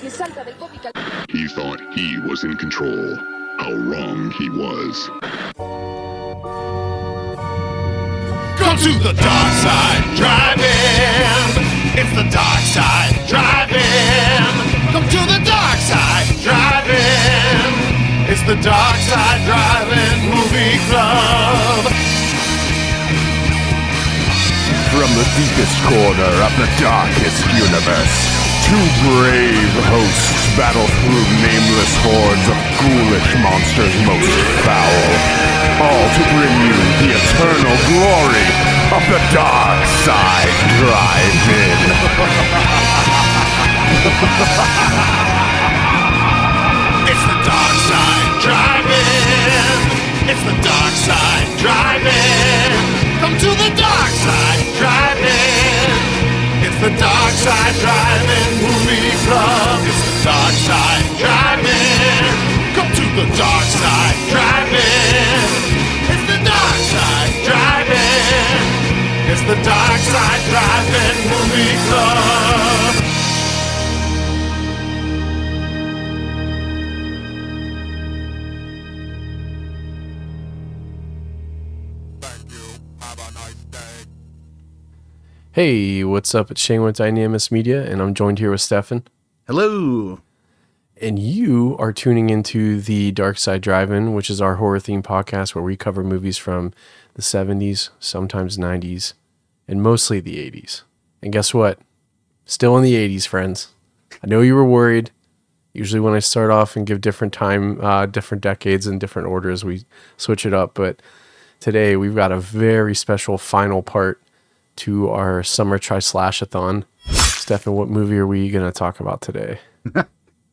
He thought he was in control. How wrong he was. Come to the dark side, drive-in. It's the dark side, drive-in. Come to the dark side, drive-in. It's the dark side, drive-in movie club. From the deepest corner of the darkest universe, two brave hosts battle through nameless hordes of ghoulish monsters most foul, all to bring you the eternal glory of the Dark Side Drive-In. It's the dark side, drive-in. It's the dark side, drive-in. Come to the dark side, drive-in. It's the dark side, drive-in movie club. It's the dark side, drive-in. Come to the dark side, drive-in. It's the dark side, drive-in. It's the dark side, drive-in movie club. Hey, what's up? It's Shane with Dynamis Media, and I'm joined here with Stefan. Hello. And you are tuning into the Dark Side Drive-In, which is our horror-themed podcast where we cover movies from the 70s, sometimes 90s, and mostly the 80s. And guess what? Still in the 80s, friends. I know you were worried. Usually when I start off and give different time, different decades in different orders, we switch it up. But today we've got a very special final part to our summer TRI-SLASH-A-THON. Stefan, what movie are we going to talk about today?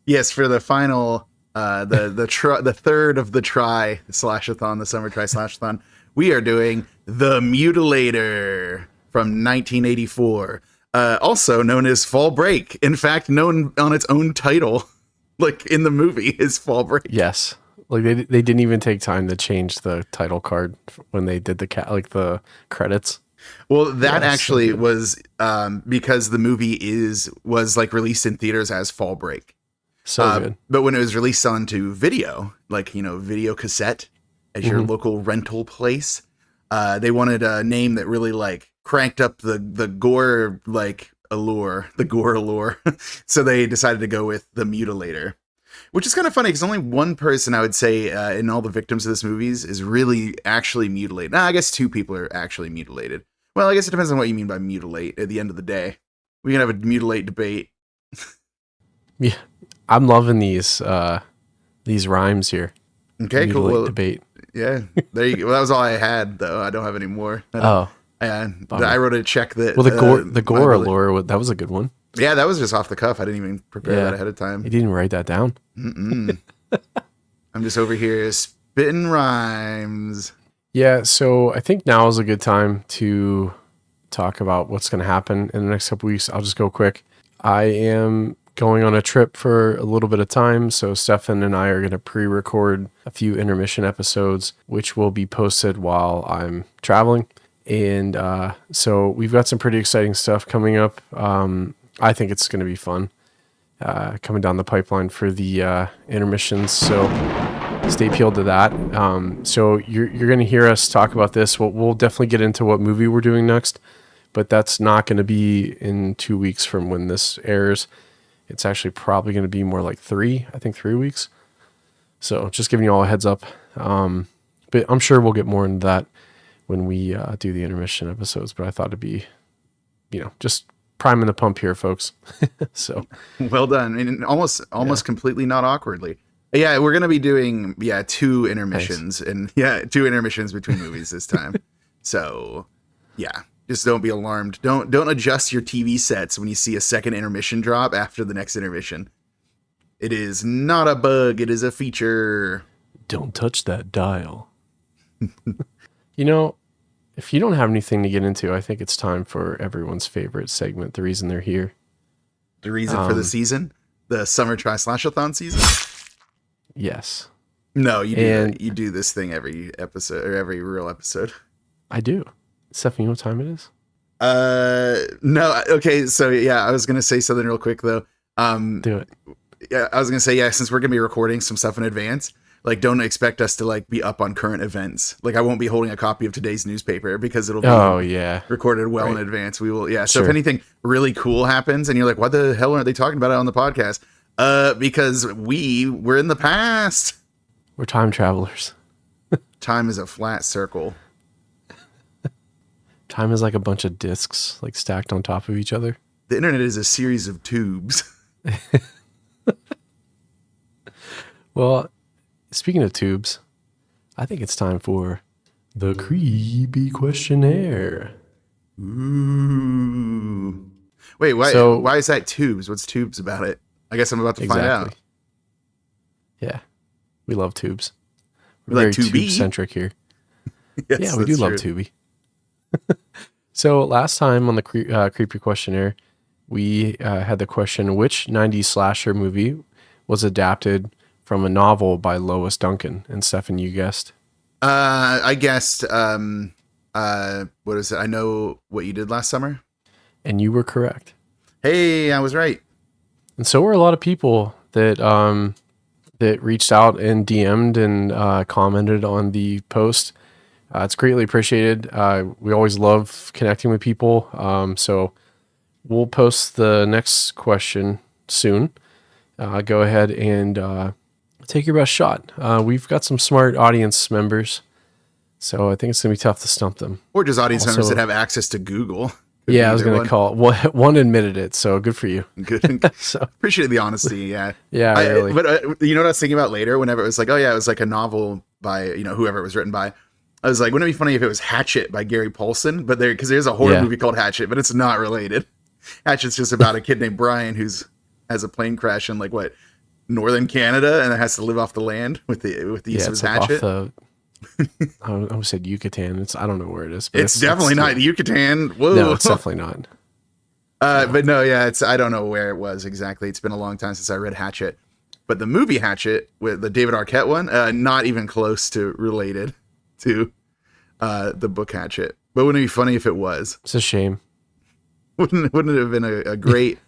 Yes, for the final, the third of the TRI-SLASH-A-THON, the summer TRI-SLASH-A-THON, we are doing The Mutilator from 1984, also known as Fall Break. In fact, known on its own title, like in the movie, is Fall Break. Yes. Like they didn't even take time to change the title card when they did the credits. Well, that actually was because the movie was like released in theaters as Fall Break. So good. But when it was released onto video, like, video cassette at your local rental place, they wanted a name that really like cranked up the gore allure. So they decided to go with The Mutilator, which is kind of funny because only one person I would say in all the victims of this movies is really actually mutilated. I guess two people are actually mutilated. Well, I guess it depends on what you mean by mutilate at the end of the day. We can have a mutilate debate. Yeah, I'm loving these rhymes here. Okay, mutilate cool. Well, debate. Yeah, there you go. Well, that was all I had, though. I don't have any more. I wrote a check that. Well, the gore allure, that was a good one. Yeah, that was just off the cuff. I didn't even prepare that ahead of time. You didn't write that down. I'm just over here spitting rhymes. Yeah, so I think now is a good time to talk about what's going to happen in the next couple weeks. I'll just go quick. I am going on a trip for a little bit of time, so Stefan and I are going to pre-record a few intermission episodes, which will be posted while I'm traveling. And so we've got some pretty exciting stuff coming up. I think it's going to be fun coming down the pipeline for the intermissions, so stay peeled to that. So you're going to hear us talk about this. We'll definitely get into what movie we're doing next, but that's not going to be in 2 weeks from when this airs. It's actually probably going to be more like 3 weeks. So just giving you all a heads up. But I'm sure we'll get more into that when we do the intermission episodes. But I thought it'd be, just priming the pump here, folks. So well done. And almost completely not awkwardly. Yeah, we're going to be doing, 2 intermissions. Nice. And 2 intermissions between movies this time. So, yeah, just don't be alarmed. Don't adjust your TV sets when you see a second intermission drop after the next intermission. It is not a bug. It is a feature. Don't touch that dial. If you don't have anything to get into, I think it's time for everyone's favorite segment, the reason they're here. The reason for the season? The summer TRI-SLASH-A-THON season? Yes. No, you do this thing every episode or every real episode. I do. Stephanie, you know what time it is? No. Okay. So yeah, I was going to say something real quick though. Do it. yeah, I was gonna say, yeah, since we're gonna be recording some stuff in advance, like, don't expect us to like be up on current events. Like, I won't be holding a copy of today's newspaper because it'll be recorded well in advance. We will, yeah. So if anything really cool happens and you're like, what the hell aren't they talking about it on the podcast? Because we're in the past. We're time travelers. Time is a flat circle. Time is like a bunch of discs, like stacked on top of each other. The internet is a series of tubes. Well, speaking of tubes, I think it's time for the creepy questionnaire. Ooh. Wait, why is that tubes? What's tubes about it? I guess I'm about to find out. Yeah. We love tubes. We're very like tube-centric here. Yes, yeah, we do love Tubi. So last time on the creepy questionnaire, we had the question, which 90s slasher movie was adapted from a novel by Lois Duncan? And Stefan, you guessed. I guessed, what is it? I Know What You Did Last Summer. And you were correct. Hey, I was right. And so were a lot of people that that reached out and DM'd and commented on the post. It's greatly appreciated. We always love connecting with people. So we'll post the next question soon. Go ahead and take your best shot. We've got some smart audience members, so I think it's going to be tough to stump them. Or just audience members that have access to Google. Yeah, I was going to call. One admitted it, so good for you. Good. So appreciate the honesty. Yeah. Yeah, really. But you know what I was thinking about later? Whenever it was like, oh yeah, it was like a novel by whoever it was written by. I was like, wouldn't it be funny if it was Hatchet by Gary Paulson? But because there's a horror movie called Hatchet, but it's not related. Hatchet's just about a kid named Brian who's has a plane crash in like northern Canada and has to live off the land with the use of his hatchet. I almost said Yucatan. I don't know where it is. But it's definitely not Yucatan. Whoa. No, it's definitely not. But no, yeah, I don't know where it was exactly. It's been a long time since I read Hatchet. But the movie Hatchet, with the David Arquette one, not even close to related to the book Hatchet. But wouldn't it be funny if it was? It's a shame. Wouldn't it have been a great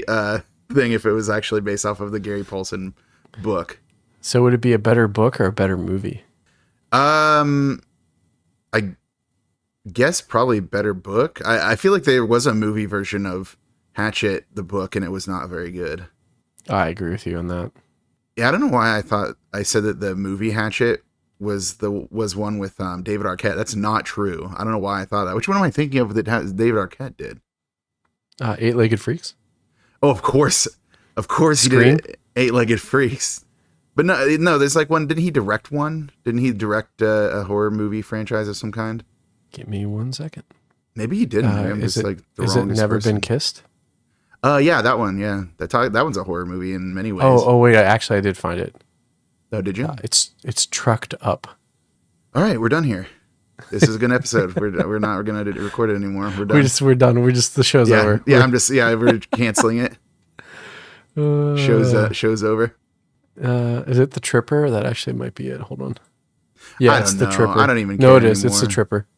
thing if it was actually based off of the Gary Paulson book? So would it be a better book or a better movie? I guess probably better book. I feel like there was a movie version of Hatchet, the book, and it was not very good. I agree with you on that. Yeah, I don't know why I thought I said that the movie Hatchet was one with David Arquette. That's not true. I don't know why I thought that. Which one am I thinking of that David Arquette did? Eight-Legged Freaks. Oh, of course he did Eight-Legged Freaks. But no, there's like one. Didn't he direct one? Didn't he direct a horror movie franchise of some kind? Give me 1 second. Maybe he didn't. Is it Never Been Kissed? Yeah, that one. Yeah, that one's a horror movie in many ways. Oh wait, I did find it. Oh, did you? It's Trucked Up. All right, we're done here. This is a good episode. We're not going to record it anymore. We're done. We're done. The show's over. Yeah, we're canceling it. Show's over. Is it the Tripper? That actually might be it. Hold on. Yeah, it's the Tripper. I don't even care. No, it is. It's the Tripper.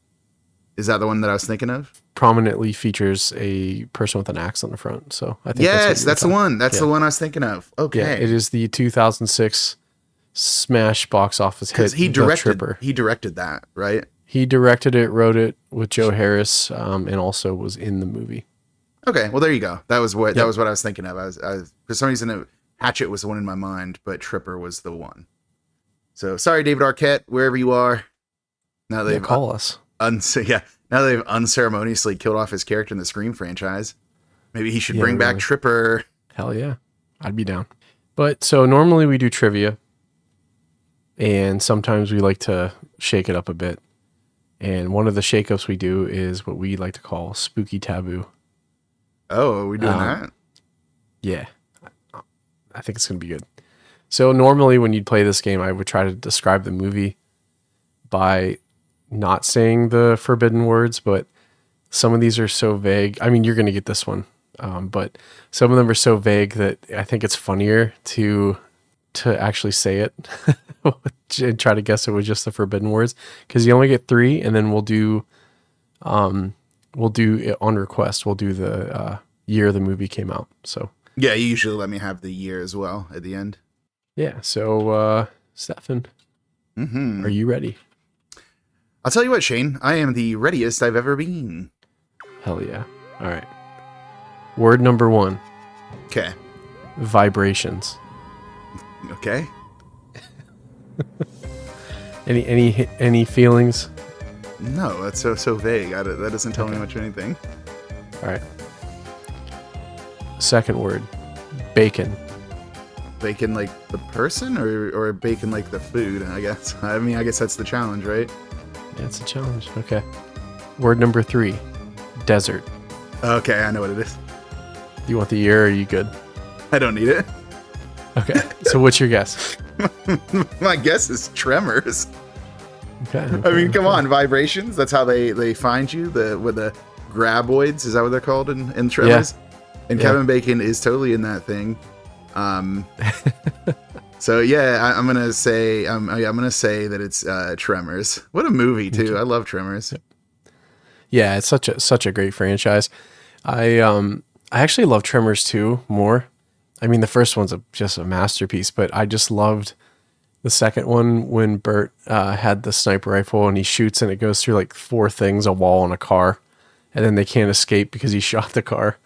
Is that the one that I was thinking of? Prominently features a person with an axe on the front. So I think that's the one. That's the one I was thinking of. Okay. Yeah, it is the 2006 smash box office hit. He directed that, right? He directed it, wrote it with Joe Harris, and also was in the movie. Okay, well there you go. That was what I was thinking of. I was for some reason Hatchet was the one in my mind, but Tripper was the one. So sorry, David Arquette, wherever you are. Now they've call us. Now they've unceremoniously killed off his character in the Scream franchise. Maybe he should bring back Tripper. Hell yeah, I'd be down. But so normally we do trivia, and sometimes we like to shake it up a bit. And one of the shakeups we do is what we like to call Spooky Taboo. Oh, are we doing that? Yeah. I think it's going to be good. So normally when you'd play this game, I would try to describe the movie by not saying the forbidden words, but some of these are so vague. I mean, you're going to get this one. But some of them are so vague that I think it's funnier to actually say it and try to guess it with just the forbidden words, because you only get 3, and then we'll do it on request. We'll do the year the movie came out. So Yeah, you usually let me have the year as well at the end. Yeah. So, Stefan, are you ready? I'll tell you what, Shane. I am the readiest I've ever been. Hell yeah. All right. Word number 1. Okay. Vibrations. Okay. Any feelings? No, that's so vague. That doesn't tell me much of anything. All right. Second word. Bacon. Bacon like the person or bacon like the food, I guess. I mean, I guess that's the challenge, right? Yeah, it's a challenge. Okay. Word number 3. Desert. Okay, I know what it is. Do you want the year or are you good? I don't need it. Okay. So what's your guess? My guess is Tremors. Okay. I mean, come on, vibrations. That's how they find you. With the graboids, is that what they're called in Tremors? Yeah. And Kevin Bacon is totally in that thing. So yeah, I'm gonna say that it's Tremors. What a movie too! I love Tremors. Yeah, it's such a great franchise. I actually love Tremors 2 more. I mean, the first one's just a masterpiece, but I just loved the second one when Bert had the sniper rifle and he shoots and it goes through like 4 things, a wall and a car, and then they can't escape because he shot the car.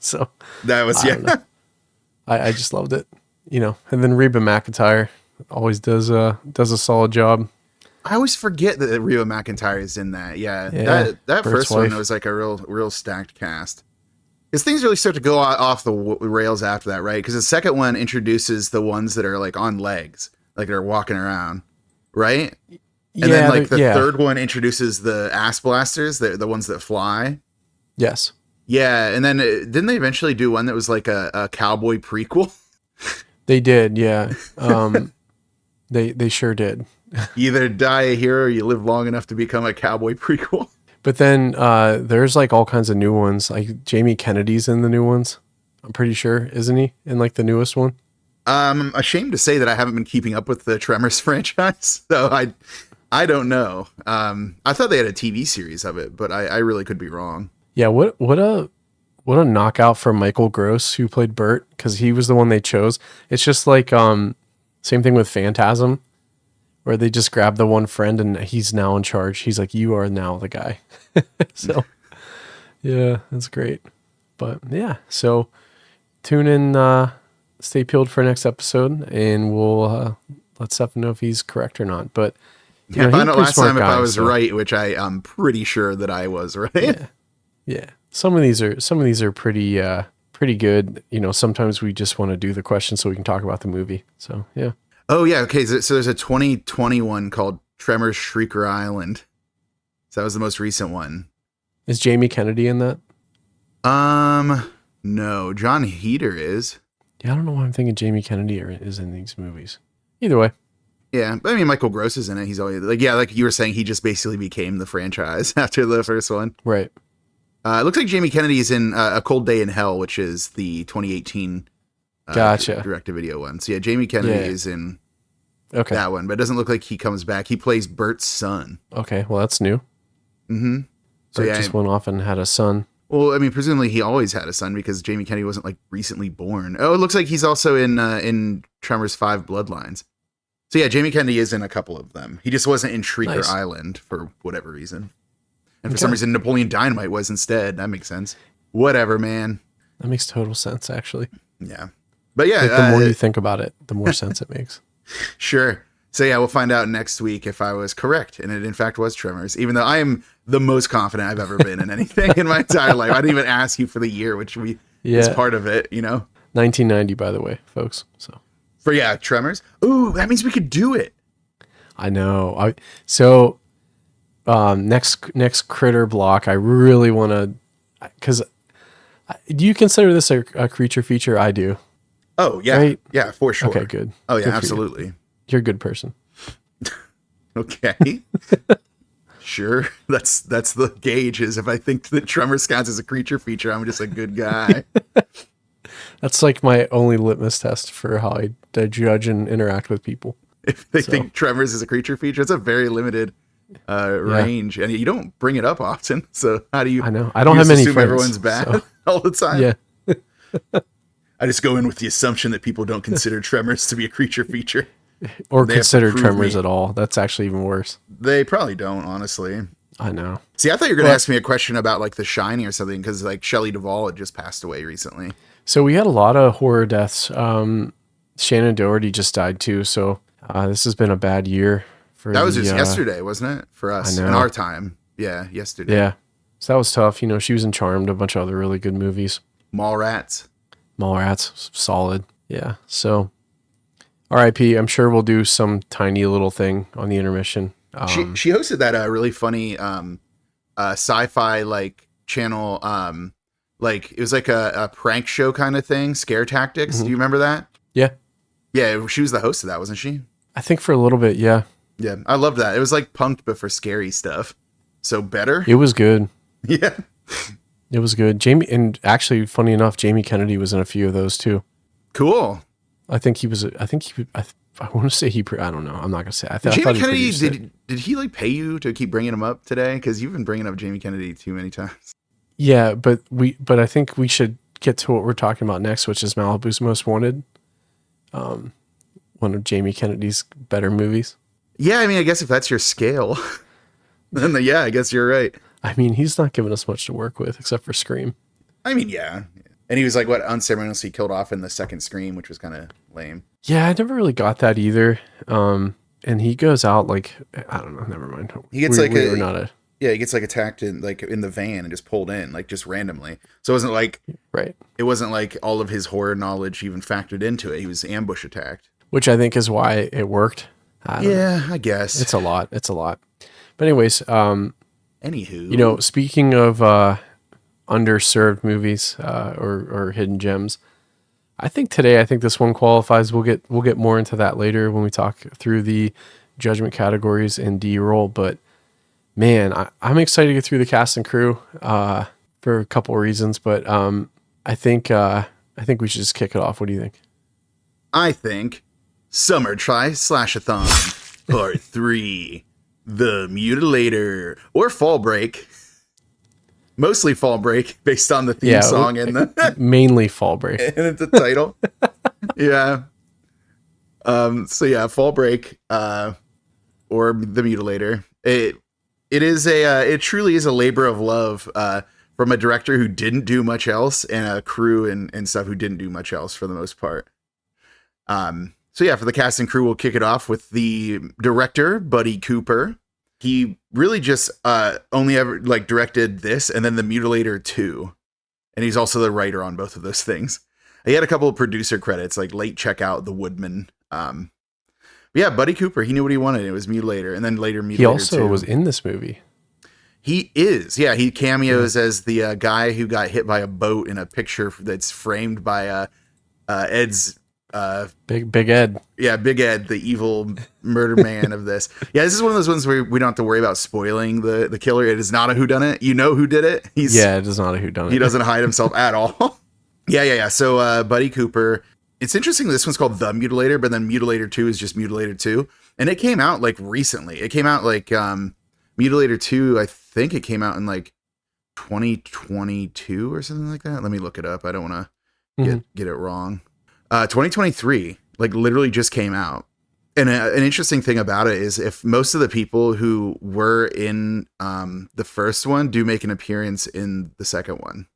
So that was I just loved it, And then Reba McEntire always does a solid job. I always forget that Reba McEntire is in that. Yeah. That Bert's first wife. one was like a real stacked cast. Because things really start to go off the rails after that, right? Because the second one introduces the ones that are like on legs, like they're walking around, right? And then like the third one introduces the ass blasters, the ones that fly. Yes. Yeah, and then didn't they eventually do one that was like a cowboy prequel? They did, yeah. They sure did. You either die a hero or you live long enough to become a cowboy prequel. But then there's like all kinds of new ones. Like Jamie Kennedy's in the new ones. I'm pretty sure, isn't he? In like the newest one. I'm ashamed to say that I haven't been keeping up with the Tremors franchise, so I don't know. I thought they had a TV series of it, but I really could be wrong. Yeah, what a knockout for Michael Gross, who played Bert, because he was the one they chose. It's just like same thing with Phantasm, where they just grab the one friend and he's now in charge. He's like, you are now the guy. So yeah, that's great. But yeah, so tune in, stay peeled for next episode, and we'll let Stefan know if he's correct or not. But yeah, find out last time if I was right, which I'm pretty sure that I was right. Yeah. Some of these are pretty good. Sometimes we just want to do the question so we can talk about the movie. So yeah. Oh yeah. Okay. So there's a 2021 called Tremors Shrieker Island. So that was the most recent one. Is Jamie Kennedy in that? No. John Heder is. Yeah, I don't know why I'm thinking Jamie Kennedy is in these movies. Either way. Yeah, but I mean, Michael Gross is in it. He's always like you were saying, he just basically became the franchise after the first one. Right. It looks like Jamie Kennedy is in A Cold Day in Hell, which is the 2018 gotcha. direct-to-video one. So yeah, Jamie Kennedy is in that one, but it doesn't look like he comes back. He plays Bert's son. Okay, well, that's new. Mm-hmm. So Bert just went off and had a son. Well, I mean, presumably he always had a son because Jamie Kennedy wasn't like recently born. Oh, it looks like he's also in Tremors 5 Bloodlines. So yeah, Jamie Kennedy is in a couple of them. He just wasn't in Shrieker Island for whatever reason. And for some reason, Napoleon Dynamite was instead. That makes sense. Whatever, man. That makes total sense, actually. Yeah. But yeah. Like the more you think about it, the more sense it makes. Sure. So yeah, we'll find out next week if I was correct. And it in fact was Tremors, even though I am the most confident I've ever been in anything in my entire life. I didn't even ask you for the year, which is part of it, 1990, by the way, folks. So for Tremors. Ooh, that means we could do it. I know. Next critter block, I really want to, because do you consider this a creature feature? I do. Oh yeah, right? Yeah, for sure. Okay, good. Oh yeah, good absolutely. You're a good person. Okay. Sure. That's the gauge. Is if I think that Tremors counts as a creature feature, I'm just a good guy. That's like my only litmus test for how I judge and interact with people. If they think Tremors is a creature feature, it's a very limited range, and you don't bring it up often. So how do you? I know I don't have many friends. Everyone's bad all the time. Yeah. I just go in with the assumption that people don't consider Tremors to be a creature feature. Or They have to consider prove Tremors me. at all. That's actually even worse. They probably don't, honestly. I know. See, I thought you were going to ask me a question about like The Shining or something, because like Shelley Duvall had just passed away recently. So we had a lot of horror deaths. Shannon Doherty just died too. So this has been a bad year for That was just yesterday, wasn't it? For us I in know. our time. Yeah, yesterday. Yeah. So that was tough. You know, she was in Charmed, a bunch of other really good movies. Mallrats. Mallrats, solid. Yeah. So RIP. I'm sure we'll do some tiny little thing on the intermission. She hosted that really funny sci-fi like channel like it was like a prank show kind of thing, Scare Tactics. Do you remember that? Yeah. Yeah, she was the host of that, wasn't she? I think for a little bit. Yeah. Yeah, I loved that. It was like punked but for scary stuff. So better. It was good. Yeah. It was good. Jamie, and actually, funny enough, Jamie Kennedy was in a few of those too. Cool. I think he was. I want to say he. I don't know. I'm not gonna say. I thought Jamie he Kennedy, produced it. did he like pay you to keep bringing him up today? Because you've been bringing up Jamie Kennedy too many times. Yeah, but I think we should get to what we're talking about next, which is Malibu's Most Wanted. One of Jamie Kennedy's better movies. Yeah, I mean, I guess if that's your scale, then yeah, I guess you're right. I mean, he's not giving us much to work with except for Scream. I mean, yeah. And he was like, what, unceremoniously killed off in the second Scream, which was kind of lame. Yeah, I never really got that either. And he goes out like, I don't know, never mind. He gets he gets like attacked in the van and just pulled in, like just randomly. So it wasn't like, right. It wasn't like all of his horror knowledge even factored into it. He was ambush attacked. Which I think is why it worked. I guess. It's a lot. But anyways, Anywho, you know, speaking of underserved movies or hidden gems, I think this one qualifies. We'll get more into that later when we talk through the judgment categories and D-roll. But man, I'm excited to get through the cast and crew for a couple of reasons. But I think we should just kick it off. What do you think? I think Summer TRI-SLASH-A-THON Part 3, The Mutilator, or Fall Break. Mostly Fall Break, based on the theme song and the mainly Fall Break and the title. Yeah. So yeah, Fall Break, or The Mutilator. It truly is a labor of love from a director who didn't do much else, and a crew and stuff who didn't do much else for the most part. So yeah, for the cast and crew, we'll kick it off with the director, Buddy Cooper. He really just only ever like directed this and then The Mutilator 2. And he's also the writer on both of those things. He had a couple of producer credits, like Late Checkout, The Woodman. But yeah, Buddy Cooper, he knew what he wanted. It was Mutilator, and then later Mutilator 2. He also was in this movie. He is. Yeah, he cameos as the guy who got hit by a boat in a picture that's framed by Ed's... Big Ed. Yeah, Big Ed, the evil murder man of this. Yeah, this is one of those ones where we don't have to worry about spoiling the killer. It is not a whodunit. You know who did it. It is not a whodunit. He doesn't hide himself at all. Yeah. So Buddy Cooper. It's interesting. This one's called The Mutilator, but then Mutilator 2 is just Mutilator 2. And it came out like recently. It came out like Mutilator 2, I think it came out in like 2022 or something like that. Let me look it up. I don't want to get it wrong. 2023, like literally just came out. And an interesting thing about it is if most of the people who were in the first one do make an appearance in the second one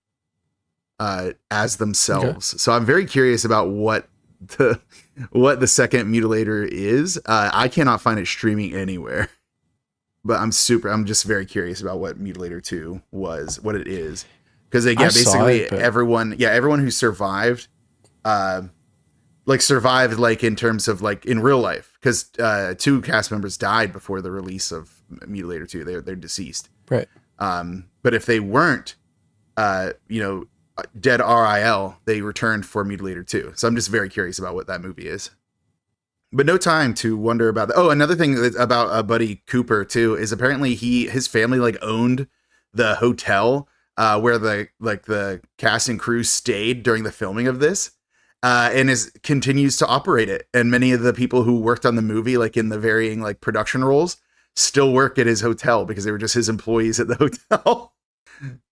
as themselves. Okay. So I'm very curious about what the second Mutilator is. I cannot find it streaming anywhere, but I'm just very curious about what Mutilator 2 was, what it is. Because basically everyone who survived, survived like in terms of like in real life, because 2 cast members died before the release of Mutilator 2. They're deceased, right? But if they weren't dead RIL, they returned for Mutilator 2. So I'm just very curious about what that movie is. But no time to wonder about that. Oh, another thing about Buddy Cooper too is apparently his family like owned the hotel where the cast and crew stayed during the filming of this. And continues to operate it. And many of the people who worked on the movie, like in the varying like production roles, still work at his hotel because they were just his employees at the hotel.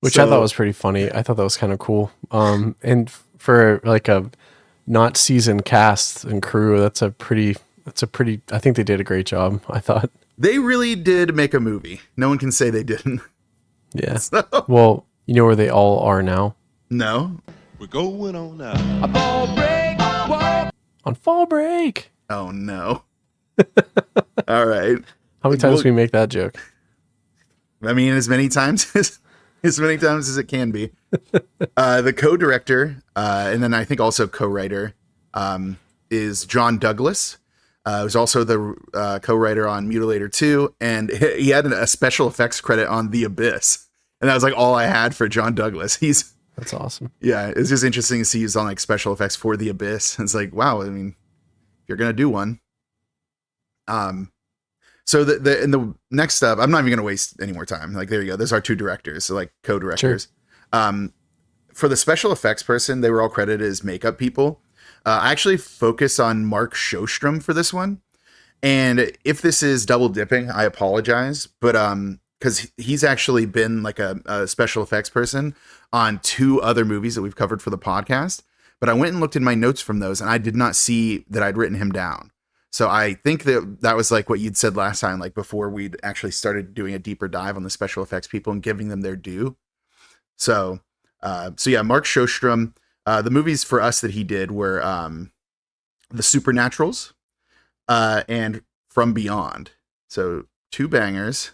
Which I thought was pretty funny. I thought that was kind of cool. And for like a not seasoned cast and crew, that's a pretty, I think they did a great job. I thought they really did make a movie. No one can say they didn't. Yeah. Well, you know where they all are now? No. We're going on now. On fall break. Oh no. All right. How many times can we make that joke? I mean, as many times as it can be. The co-director, and then I think also co-writer, is John Douglas. Who's also the co-writer on Mutilator 2, and he had a special effects credit on The Abyss, and that was like all I had for John Douglas. That's awesome. Yeah, it's just interesting to see he's on like special effects for The Abyss. It's like, wow, I mean, you're gonna do one. So the next up, I'm not even gonna waste any more time. Like, there you go. There's our two directors, so like co-directors. Sure. For the special effects person, they were all credited as makeup people. I actually focus on Mark Sjostrom for this one. And if this is double dipping, I apologize. But because he's actually been like a special effects person on 2 other movies that we've covered for the podcast. But I went and looked in my notes from those, and I did not see that I'd written him down. So I think that was like what you'd said last time, like before we'd actually started doing a deeper dive on the special effects people and giving them their due. So yeah, Mark Sjostrom. The movies for us that he did were The Supernaturals and From Beyond. So 2 bangers.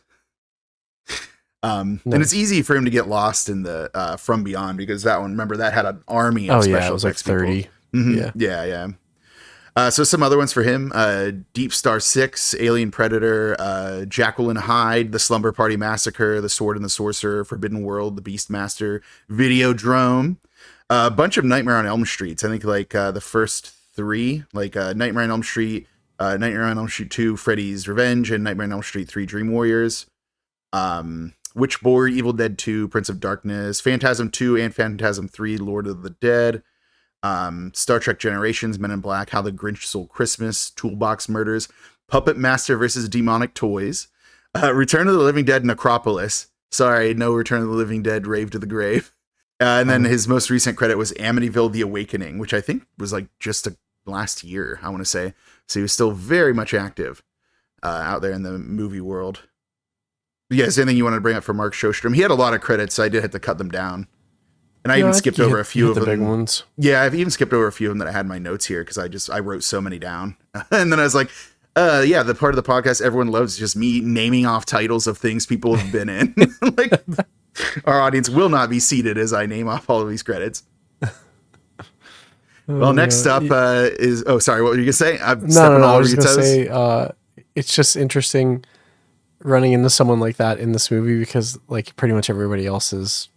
Nice. And it's easy for him to get lost in the From Beyond, because that one, remember, that had an army of special it was like 30. Mm-hmm. Yeah. So some other ones for him: Deep Star 6, Alien Predator, Jekyll and Hyde, The Slumber Party Massacre, The Sword and the Sorcerer, Forbidden World, The Beastmaster, Videodrome. A bunch of Nightmare on Elm Streets. I think like the first 3, like Nightmare on Elm Street, Nightmare on Elm Street 2, Freddy's Revenge, and Nightmare on Elm Street 3, Dream Warriors. Witchboard, Evil Dead 2, Prince of Darkness, Phantasm 2 and Phantasm 3, Lord of the Dead. Star Trek Generations, Men in Black, How the Grinch Stole Christmas, Toolbox Murders, Puppet Master versus Demonic Toys, Return of the Living Dead, Necropolis. Sorry, no Return of the Living Dead, Rave to the Grave. And then his most recent credit was Amityville: The Awakening, which I think was like just last year, I want to say. So he was still very much active out there in the movie world. But yeah, is there anything you wanted to bring up for Mark Sjostrom? He had a lot of credits, so I did have to cut them down. And I even skipped over a few of them. The big ones. Yeah, I've even skipped over a few of them that I had in my notes here because I wrote so many down. And then I was like, yeah, the part of the podcast everyone loves is just me naming off titles of things people have been in. Like, our audience will not be seated as I name off all of these credits. Well, next up is... Oh, sorry, what were you going to say? I was going to say, it's just interesting running into someone like that in this movie, because like pretty much everybody else is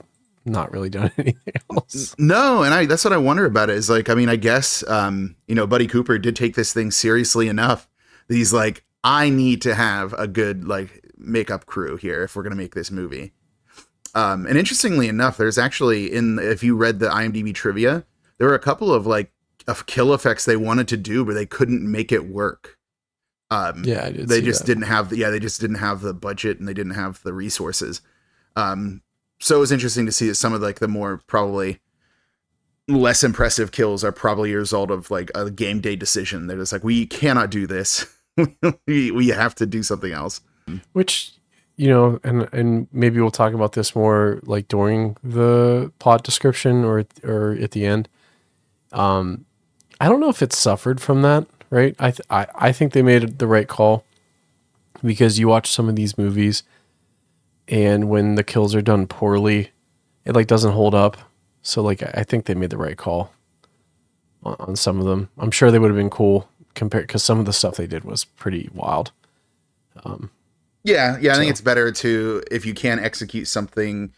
not really done anything else. No, and that's what I wonder about it, is like, I mean, I guess, Buddy Cooper did take this thing seriously enough that he's like, I need to have a good like makeup crew here if we're going to make this movie. And interestingly enough, there's actually if you read the IMDb trivia, there were a couple of like kill effects they wanted to do, but they couldn't make it work. They just didn't have the budget, and they didn't have the resources. So it was interesting to see that some of like the more probably less impressive kills are probably a result of like a game day decision. They're just like, we cannot do this. we have to do something else. Which, and maybe we'll talk about this more like during the plot description or at the end. I don't know if it suffered from that, right? I think they made the right call, because you watch some of these movies, and when the kills are done poorly, it like doesn't hold up. So like, I think they made the right call on some of them. I'm sure they would have been cool because some of the stuff they did was pretty wild. I think it's better to, if you can execute something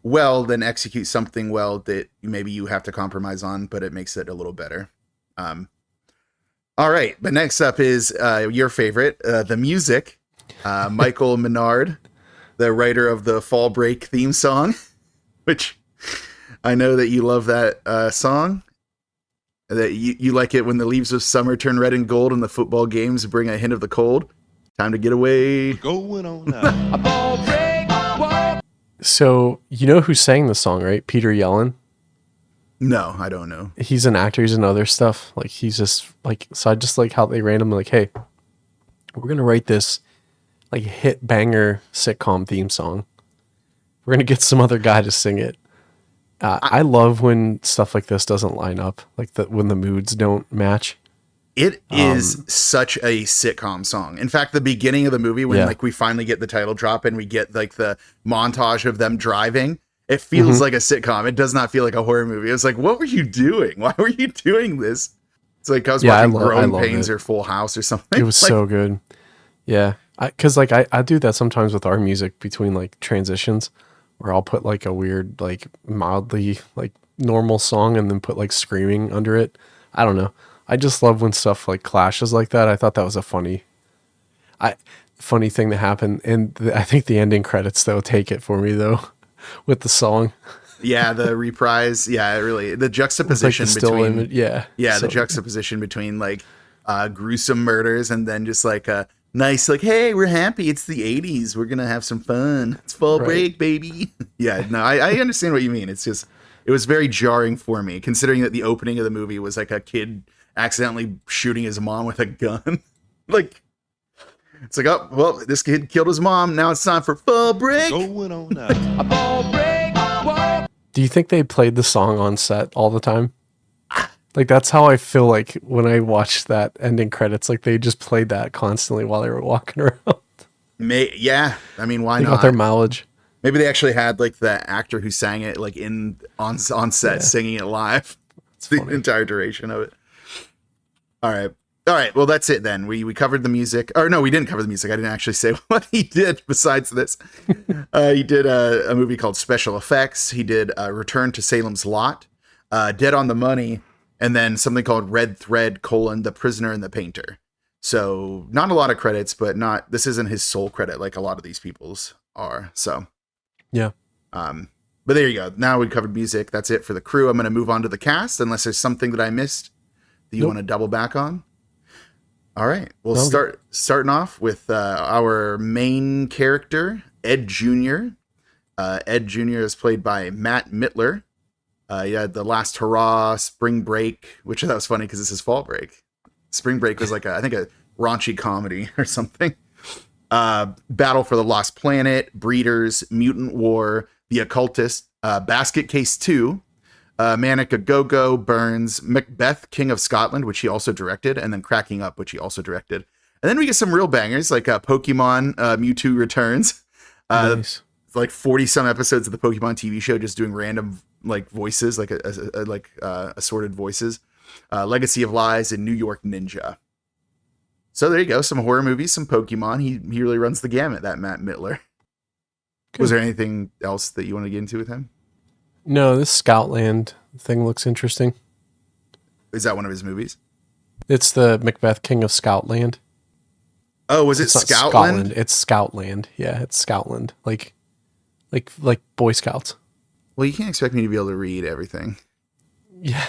well, then execute something well that maybe you have to compromise on, but it makes it a little better. All right, but next up is your favorite, the music. Michael Menard, the writer of the Fall Break theme song, which I know that you love that song. That you like it when the leaves of summer turn red and gold and the football games bring a hint of the cold. Time to get away. Going on now. So you know who sang the song, right? Peter Yellen. No, I don't know. He's an actor. He's in other stuff. Like he's just like, so I just like how they randomly like, hey, we're gonna write this like hit banger sitcom theme song. We're gonna get some other guy to sing it. I love when stuff like this doesn't line up, like when the moods don't match. It is such a sitcom song. In fact, the beginning of the movie, when like we finally get the title drop and we get like the montage of them driving, it feels like a sitcom. It does not feel like a horror movie. It's like, what were you doing? Why were you doing this? It's like I was watching Growing Pains or Full House or something. It was like, so good. Yeah. Because like I do that sometimes with our music between like transitions, where I'll put like a weird, like mildly like normal song and then put like screaming under it. I don't know. I just love when stuff like clashes like that. I thought that was a funny thing that happened. And I think the ending credits though take it for me though with the song. Yeah, the reprise. Yeah, really. The juxtaposition between the juxtaposition between like gruesome murders and then just like a nice like, hey, we're happy. It's the 80s. We're gonna have some fun. It's fall break, baby. Yeah, no, I understand what you mean. It's just it was very jarring for me, considering that the opening of the movie was like a kid accidentally shooting his mom with a gun. Like, it's like, oh, well, this kid killed his mom. Now it's time for fall break. Going on out. A fall break. Whoa. Do you think they played the song on set all the time? Like, that's how I feel like when I watched that ending credits. Like, they just played that constantly while they were walking around. Yeah. I mean, why not? Got their mileage. Maybe they actually had like the actor who sang it like on set singing it live. It's the entire duration of it. All right. Well, that's it then. We covered the music. Or no, we didn't cover the music. I didn't actually say what he did besides this. He did a movie called Special Effects. He did Return to Salem's Lot, Dead on the Money, and then something called Red Thread: The Prisoner and the Painter. So not a lot of credits, but this isn't his sole credit like a lot of these people's are. So yeah. But there you go. Now we've covered music. That's it for the crew. I'm going to move on to the cast, unless there's something that I missed that you want to double back on. All right. We'll starting off with our main character, Ed Jr. Ed Jr. is played by Matt Mittler. He had The Last Hurrah, Spring Break, which I thought was funny because this is fall break. Spring Break was like I think a raunchy comedy or something. Battle for the Lost Planet, Breeders, Mutant War, The Occultist, Basket Case 2, Manic a Go-Go, Burns, Macbeth, King of Scotland, which he also directed, and then Cracking Up, which he also directed. And then we get some real bangers like Pokemon Mewtwo Returns. Nice. Like 40-some episodes of the Pokemon TV show just doing random like voices, like assorted voices. Legacy of Lies and New York Ninja. So there you go. Some horror movies, some Pokemon. He really runs the gamut, that Matt Mittler. Good. Was there anything else that you want to get into with him? No, this Scoutland thing looks interesting. Is that one of his movies? It's the Macbeth King of Scoutland. Oh, was it Scoutland? Scotland. It's Scoutland. Yeah, it's Scoutland. Like Boy Scouts. Well, you can't expect me to be able to read everything. Yeah.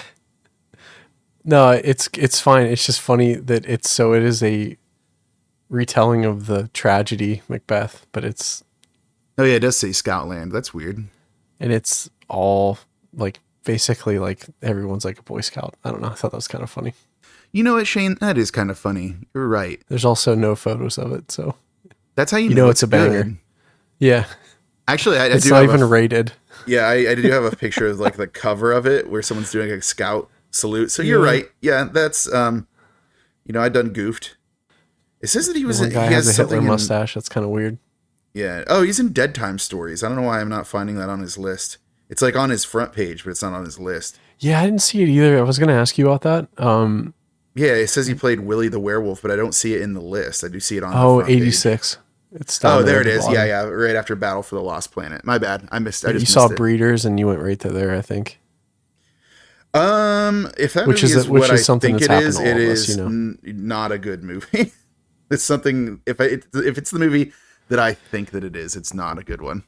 No, it's fine. It's just funny that it is a retelling of the tragedy Macbeth, but it's. Oh yeah, it does say Scoutland. That's weird. And it's all like basically like everyone's like a Boy Scout. I don't know. I thought that was kind of funny. You know what, Shane? That is kind of funny. You're right. There's also no photos of it, so that's how you know it's a banger. Good. Yeah. Actually, it's not even rated. Yeah, I do have a picture of like the cover of it where someone's doing a scout salute. So you're right. Yeah, that's I done goofed. It says that he was he has a Hitler mustache. That's kind of weird. Yeah. Oh, he's in Dead Time Stories. I don't know why I'm not finding that on his list. It's like on his front page, but it's not on his list. Yeah, I didn't see it either. I was going to ask you about that. Yeah, it says he played Willie the Werewolf, but I don't see it in the list. I do see it on the front 86. Page. It's there it is. Yeah, right after Battle for the Lost Planet. My bad. I missed it. You saw Breeders and you went right to there, I think. If that movie is what I think it is not a good movie. It's something. If it's the movie that I think that it is, it's not a good one.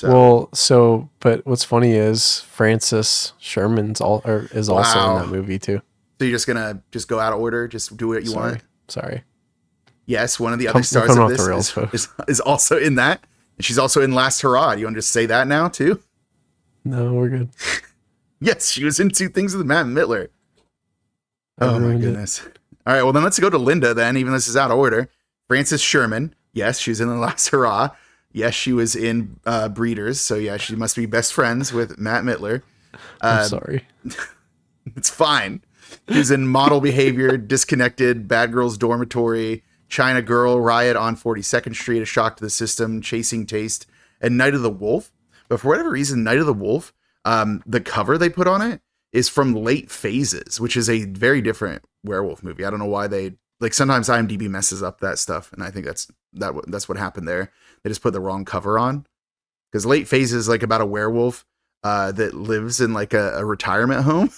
But what's funny is Francis Sherman's is also in that movie too. So you're just gonna go out of order, just do what you want. Sorry. Yes, one of the other stars of this is also in that. And she's also in Last Hurrah. Do you want to just say that now, too? No, we're good. Yes, she was in Two Things with Matt Mittler. I Oh, my ruined it. goodness. All right, well, then let's go to Linda, then, even though this is out of order. Frances Sherman. Yes, she's in The Last Hurrah. Yes, she was in Breeders. So, yeah, she must be best friends with Matt Mittler. I'm sorry. It's fine. She's in Model Behavior, Disconnected, Bad Girls Dormitory, China Girl, Riot on 42nd Street, A Shock to the System, Chasing Taste, and Night of the Wolf. But for whatever reason, Night of the Wolf, the cover they put on it is from Late Phases, which is a very different werewolf movie. I don't know why they, like, sometimes IMDb messes up that stuff, and I think that's what happened there. They just put the wrong cover on. Because Late Phases is like about a werewolf that lives in like a retirement home.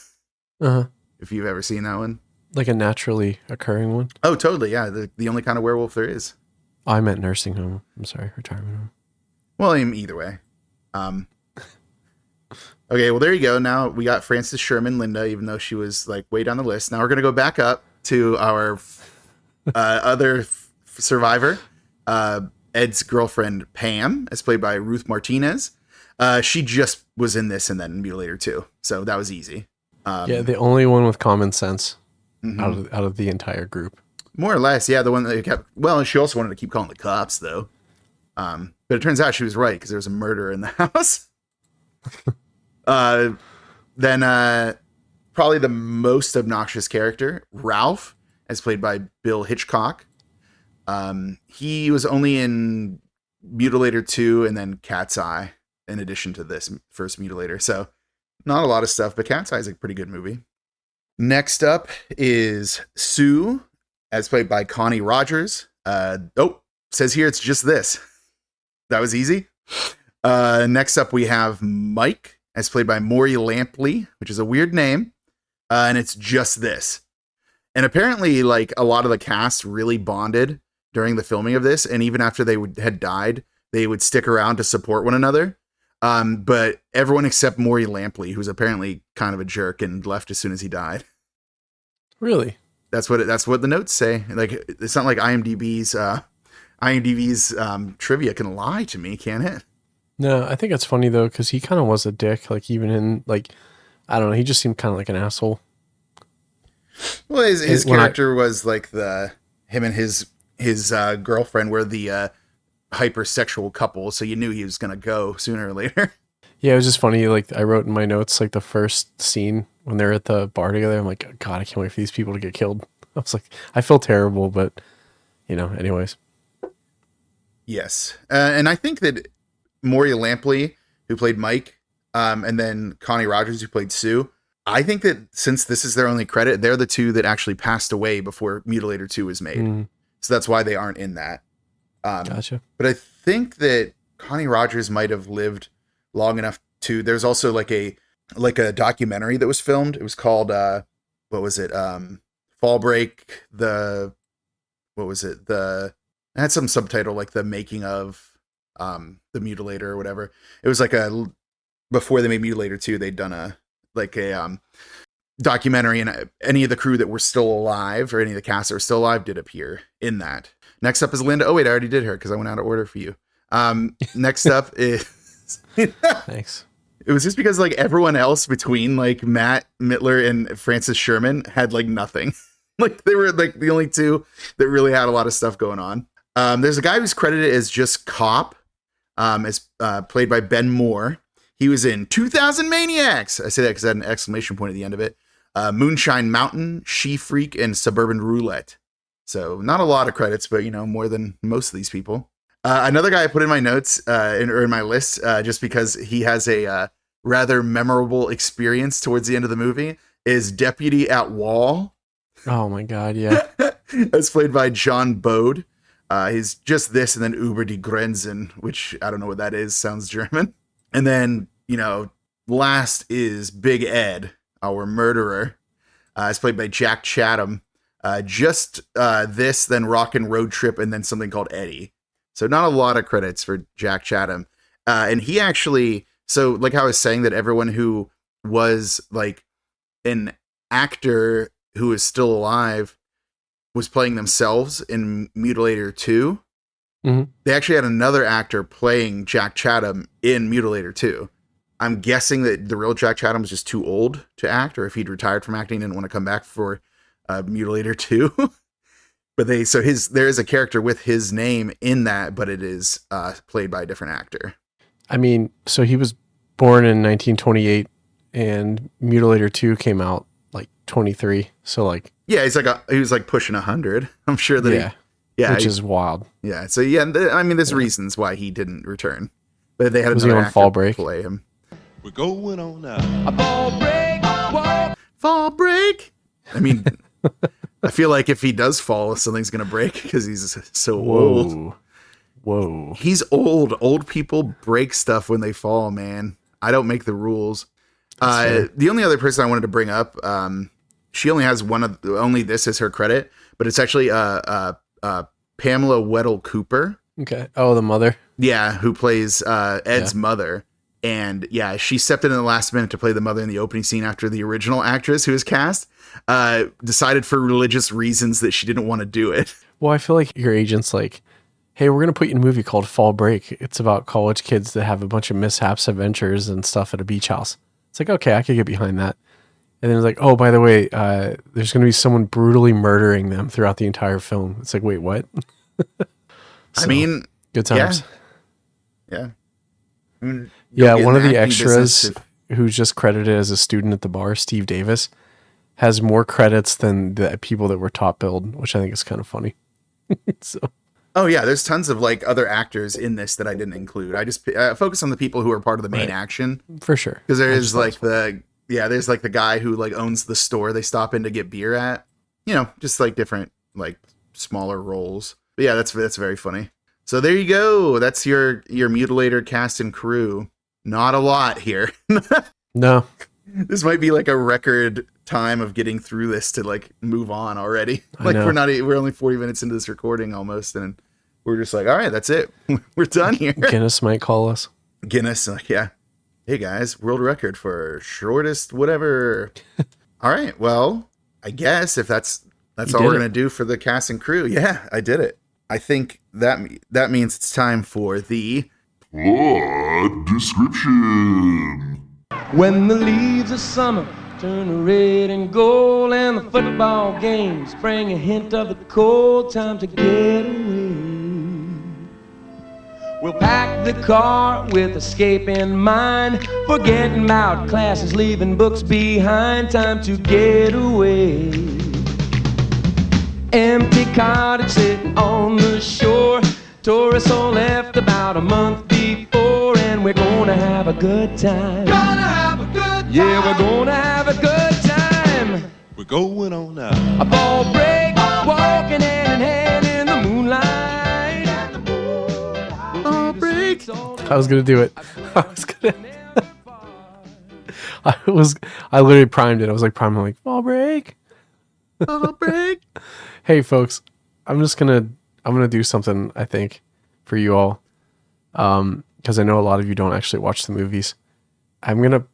Uh-huh. If you've ever seen that one. Like a naturally occurring one? Oh, totally. Yeah. The only kind of werewolf there is. I meant nursing home. I'm sorry, retirement home. Well, I mean, either way. Okay, well, there you go. Now we got Frances Sherman, Linda, even though she was like way down the list. Now we're going to go back up to our other survivor, Ed's girlfriend, Pam, as played by Ruth Martinez. She just was in this and then Mutilator 2. So that was easy. Yeah, the only one with common sense Mhm. out of the entire group. More or less, yeah. The one that kept. Well, she also wanted to keep calling the cops, though. But it turns out she was right because there was a murder in the house. Then probably the most obnoxious character, Ralph, as played by Bill Hitchcock. He was only in Mutilator 2 and then Cat's Eye, in addition to this first Mutilator. So not a lot of stuff, but Cat's Eye is a pretty good movie. Next up is Sue, as played by Connie Rogers. Says here it's just this. That was easy. Next up we have Mike, as played by Maury Lampley, which is a weird name. And it's just this. And apparently, like, a lot of the cast really bonded during the filming of this. And even after they had died, they would stick around to support one another. But everyone except Maury Lampley, who's apparently kind of a jerk and left as soon as he died. Really? That's what the notes say. Like, it's not like IMDb's trivia can lie to me, can it? No, I think it's funny though, because he kind of was a dick. Like, even in, like, I don't know, he just seemed kind of like an asshole. Well, his character was like him and his girlfriend were the hypersexual couple, so you knew he was gonna go sooner or later. Yeah, it was just funny. Like, I wrote in my notes, like, the first scene when they're at the bar together, I'm like, God, I can't wait for these people to get killed. I was like, I feel terrible, but, you know, anyways. Yes. And I think that Maury Lampley, who played Mike, and then Connie Rogers, who played Sue, I think that since this is their only credit, they're the two that actually passed away before Mutilator 2 was made. Mm. So that's why they aren't in that. Gotcha. But I think that Connie Rogers might have lived long enough to. There's also like a documentary that was filmed. It was called what was it? Fall Break. It had some subtitle like the making of the Mutilator or whatever. It was like before they made Mutilator 2, they'd done a documentary, and any of the crew that were still alive or any of the cast that were still alive did appear in that. Next up is Linda. Oh wait, I already did her because I went out of order for you. Next up is Thanks. It was just because like everyone else between like Matt Mittler and Frances Sherman had like nothing. Like they were like the only two that really had a lot of stuff going on. There's a guy who's credited as just Cop, as played by Ben Moore. He was in 2000 Maniacs. I say that because I had an exclamation point at the end of it. Moonshine Mountain, She Freak, and Suburban Roulette. So not a lot of credits, but you know, more than most of these people. Another guy I put in my notes in my list just because he has a rather memorable experience towards the end of the movie is Deputy at Wall. Oh my God, yeah. That's played by John Bode. He's just this and then Über die Grenzen, which I don't know what that is. Sounds German. And then, you know, last is Big Ed, our murderer. It's played by Jack Chatham. Just this, then Rockin' Road Trip, and then something called Eddie. So not a lot of credits for Jack Chatham. And he actually, so like how I was saying that everyone who was like an actor who is still alive was playing themselves in Mutilator 2. They actually had another actor playing Jack Chatham in Mutilator 2. I'm guessing that the real Jack Chatham was just too old to act, or if he'd retired from acting and didn't want to come back for Mutilator 2. But there is a character with his name in that, but it is played by a different actor. I mean, so he was born in 1928 and Mutilator 2 came out like 23. So like, yeah, he was like pushing 100. I'm sure that which is wild. Yeah. So yeah, I mean, there's reasons why he didn't return, but they had Was he another on actor Fall Break? play him. We're going on now. A fall break, whoa. Fall break. I mean, I feel like if he does fall, something's gonna break because he's so old. Whoa. He's old. Old people break stuff when they fall, man. I don't make the rules. The only other person I wanted to bring up, she only has only this as her credit, but it's actually Pamela Weddle Cooper. Okay. Oh, the mother. Yeah, who plays Ed's mother. And yeah, she stepped in the last minute to play the mother in the opening scene after the original actress who was cast decided for religious reasons that she didn't want to do it. Well, I feel like your agent's like, hey, we're going to put you in a movie called Fall Break. It's about college kids that have a bunch of mishaps, adventures, and stuff at a beach house. It's like, okay, I could get behind that. And then it's like, oh, by the way, there's going to be someone brutally murdering them throughout the entire film. It's like, wait, what? I mean, good times. Yeah. I mean, One of the extras who's just credited as a student at the bar, Steve Davis, has more credits than the people that were top billed, which I think is kind of funny. So. Oh yeah, there's tons of like other actors in this that I didn't include. I just focus on the people who are part of the main action for sure. Because there is like there's like the guy who like owns the store they stop in to get beer at. You know, just like different like smaller roles. But yeah, that's very funny. So there you go. That's your Mutilator cast and crew. Not a lot here. No. This might be like a record time of getting through this to like move on already. Like we're only 40 minutes into this recording almost, and we're just like, all right, that's it. We're done here. Guinness might call us. Guinness, yeah. Hey guys, world record for shortest whatever. All right, well, I guess if that's all we're gonna do for the cast and crew. Yeah, I did it. I think that means it's time for the plot description. When the leaves of summer turn red and gold and the football games bring a hint of the cold, time to get away. We'll pack the car with escape in mind, forgetting about classes, leaving books behind, time to get away. Empty cottage sitting on the shore, tourists all left about a month before, and we're gonna have a good time. Gonna have a good time. Yeah, we're gonna have a good time. We're going on now. A ball break, walking hand in hand in the moonlight. ball break. I was gonna do it. I literally primed it. I was like priming, like ball break. Ball break. Hey folks, I'm gonna do something, I think, for you all. Because I know a lot of you don't actually watch the movies. I'm gonna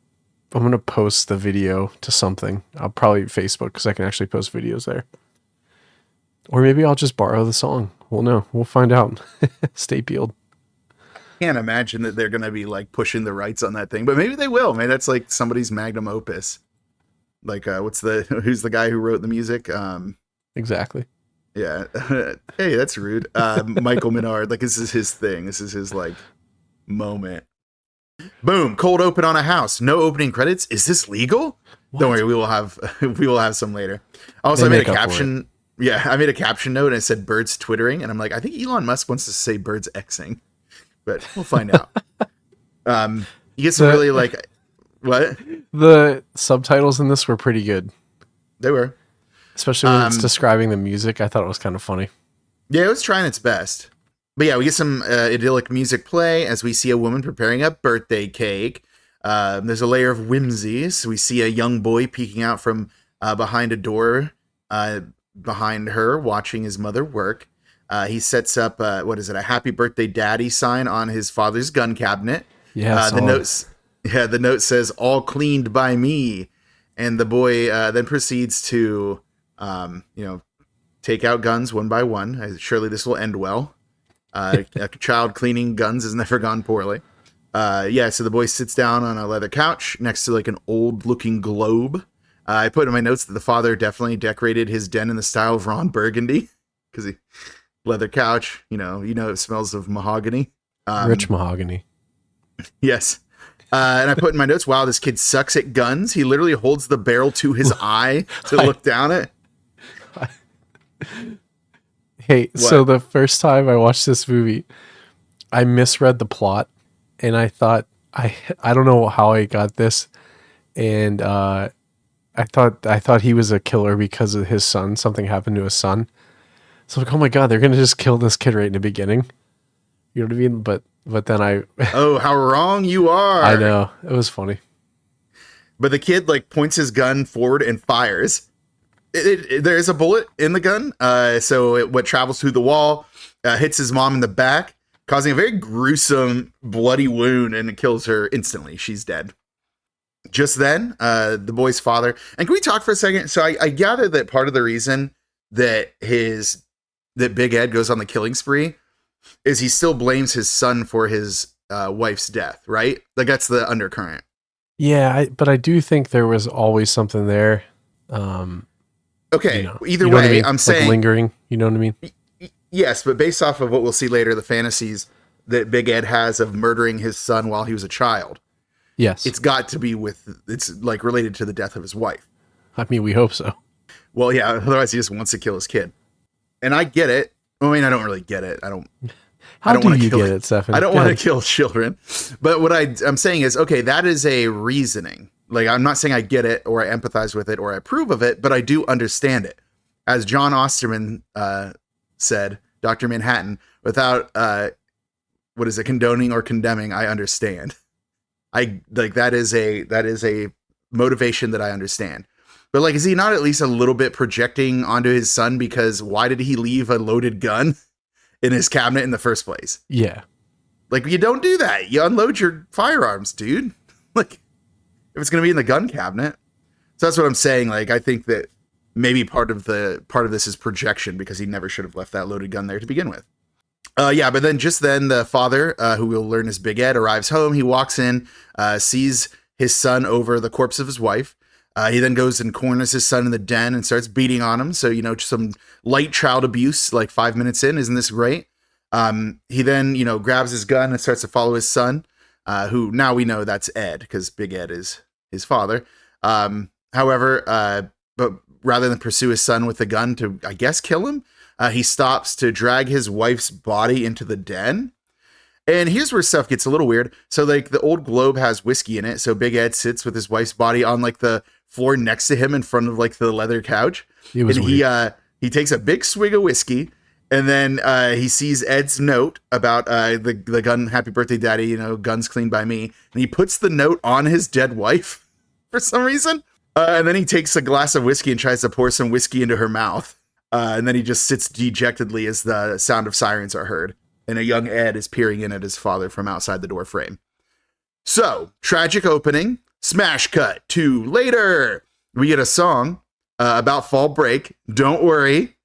post the video to something. I'll probably Facebook because I can actually post videos there. Or maybe I'll just borrow the song. We'll know. We'll find out. Stay peeled. Can't imagine that they're gonna be like pushing the rights on that thing, but maybe they will. Maybe that's like somebody's magnum opus. Like who's the guy who wrote the music? Exactly. Yeah. Hey, that's rude. Michael Menard. Like this is his thing. This is his like moment. Boom. Cold open on a house. No opening credits. Is this legal? What? Don't worry. We will have some later. Also, I made a caption. Yeah, I made a caption note and it said birds twittering, and I'm like, I think Elon Musk wants to say birds Xing, but we'll find out. You get some really like what? The subtitles in this were pretty good. They were. Especially when it's describing the music. I thought it was kind of funny. Yeah, it was trying its best. But yeah, we get some idyllic music play as we see a woman preparing a birthday cake. There's a layer of whimsy. So we see a young boy peeking out from behind a door behind her, watching his mother work. He sets up, a happy birthday daddy sign on his father's gun cabinet. Yeah, the note says, all cleaned by me. And the boy then proceeds to take out guns one by one. Surely this will end well. A child cleaning guns has never gone poorly. So the boy sits down on a leather couch next to like an old looking globe. I put in my notes that the father definitely decorated his den in the style of Ron Burgundy because leather couch, it smells of mahogany. Rich mahogany. Yes. And I put in my notes, wow, this kid sucks at guns. He literally holds the barrel to his eye to look down at. Hey, What? so the first time I watched this movie, I misread the plot, and I thought I don't know how I got this, and I thought he was a killer because of his son. Something happened to his son. So like, oh my god, they're gonna just kill this kid right in the beginning. You know what I mean? But then I Oh, how wrong you are. I know, it was funny. But the kid like points his gun forward and fires. There is a bullet in the gun. What travels through the wall, hits his mom in the back, causing a very gruesome, bloody wound, and it kills her instantly. She's dead. Just then, the boy's father. And can we talk for a second? So I gather that part of the reason that Big Ed goes on the killing spree is he still blames his son for his wife's death, right? Like that's the undercurrent. Yeah, but I do think there was always something there. Okay, either you know what way, I mean? I'm Like saying lingering. You know what I mean? Yes, but based off of what we'll see later, the fantasies that Big Ed has of murdering his son while he was a child, Yes. it's got to be it's like related to the death of his wife. I mean, we hope so. Well, yeah, otherwise he just wants to kill his kid. And I get it. I mean, I don't really get it. I don't How do wanna you kill get it, Stefan? I don't Go want to ahead. kill children. But what I'm saying is, okay, that is a reasoning. Like, I'm not saying I get it or I empathize with it or I approve of it, but I do understand it. As John Osterman said, Dr. Manhattan, without, condoning or condemning, I understand. That is a motivation that I understand. But like, is he not at least a little bit projecting onto his son? Because why did he leave a loaded gun in his cabinet in the first place? Yeah. Like, you don't do that. You unload your firearms, dude. Like, if it's going to be in the gun cabinet. So that's what I'm saying. Like, I think that maybe part of this is projection because he never should have left that loaded gun there to begin with. But then the father, who we'll learn is Big Ed, arrives home. He walks in, sees his son over the corpse of his wife. He then goes and corners his son in the den and starts beating on him. So, just some light child abuse, like 5 minutes in. Isn't this great? He then, grabs his gun and starts to follow his son, who now we know that's Ed because Big Ed is his father. But rather than pursue his son with the gun to, I guess, kill him, he stops to drag his wife's body into the den. And here's where stuff gets a little weird. So like the old globe has whiskey in it. So Big Ed sits with his wife's body on like the floor next to him in front of like the leather couch. It was weird. He takes a big swig of whiskey and then he sees Ed's note about the gun, happy birthday, daddy, guns cleaned by me. And he puts the note on his dead wife for some reason. And then he takes a glass of whiskey and tries to pour some whiskey into her mouth. And then he just sits dejectedly as the sound of sirens are heard. And a young Ed is peering in at his father from outside the door frame. So, tragic opening, smash cut to later. We get a song about fall break. Don't worry.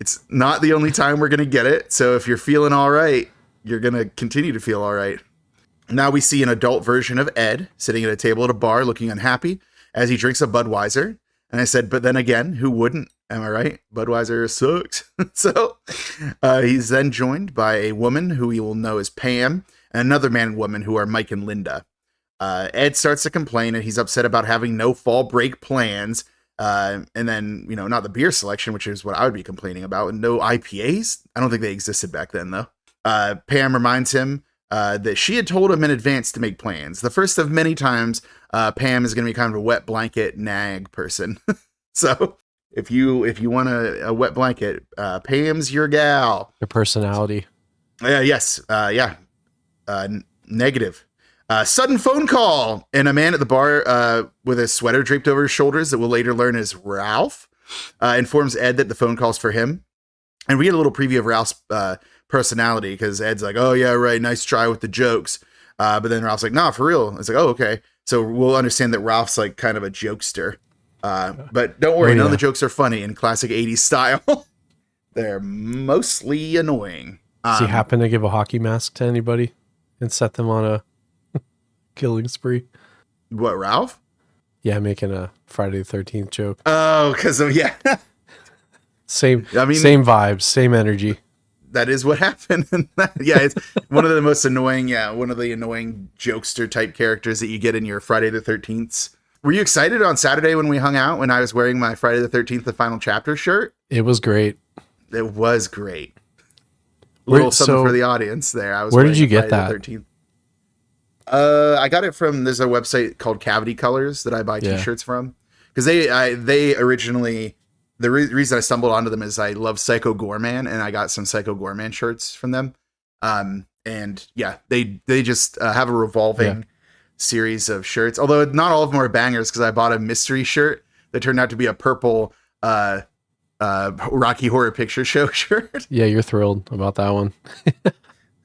It's not the only time we're going to get it. So if you're feeling all right, you're going to continue to feel all right. Now we see an adult version of Ed sitting at a table at a bar looking unhappy as he drinks a Budweiser. And I said, but then again, who wouldn't? Am I right? Budweiser sucks. So he's then joined by a woman who we will know as Pam and another man and woman who are Mike and Linda. Ed starts to complain and he's upset about having no fall break plans. And then, not the beer selection, which is what I would be complaining about. And no IPAs. I don't think they existed back then, though. Pam reminds him that she had told him in advance to make plans. The first of many times Pam is going to be kind of a wet blanket nag person. So if you want a wet blanket, Pam's your gal. Your personality. Yes. Negative. Sudden phone call, and a man at the bar with a sweater draped over his shoulders that we'll later learn is Ralph informs Ed that the phone call's for him. And we get a little preview of Ralph's personality because Ed's like, oh, yeah, right. Nice try with the jokes. But then Ralph's like, nah, for real. It's like, oh, okay. So we'll understand that Ralph's like kind of a jokester. But don't worry, none of the jokes are funny in classic 80s style. They're mostly annoying. Does he happen to give a hockey mask to anybody and set them on a killing spree? What, Ralph? Yeah, making a Friday the 13th joke. Oh, because of, yeah. Same vibes, same energy. That is what happened. Yeah, it's one of the most annoying, one of the annoying jokester type characters that you get in your Friday the 13th. Were you excited on Saturday when we hung out, when I was wearing my Friday the 13th, the final chapter shirt? It was great. It was great. Something for the audience there. Where did you get that? 13th. I got it from, there's a website called Cavity Colors that I buy t-shirts from. Because they originally, the reason I stumbled onto them is I love Psycho Goreman, and I got some Psycho Goreman shirts from them. And yeah, they just have a revolving series of shirts. Although not all of them are bangers, because I bought a mystery shirt that turned out to be a purple Rocky Horror Picture Show shirt. Yeah, you're thrilled about that one.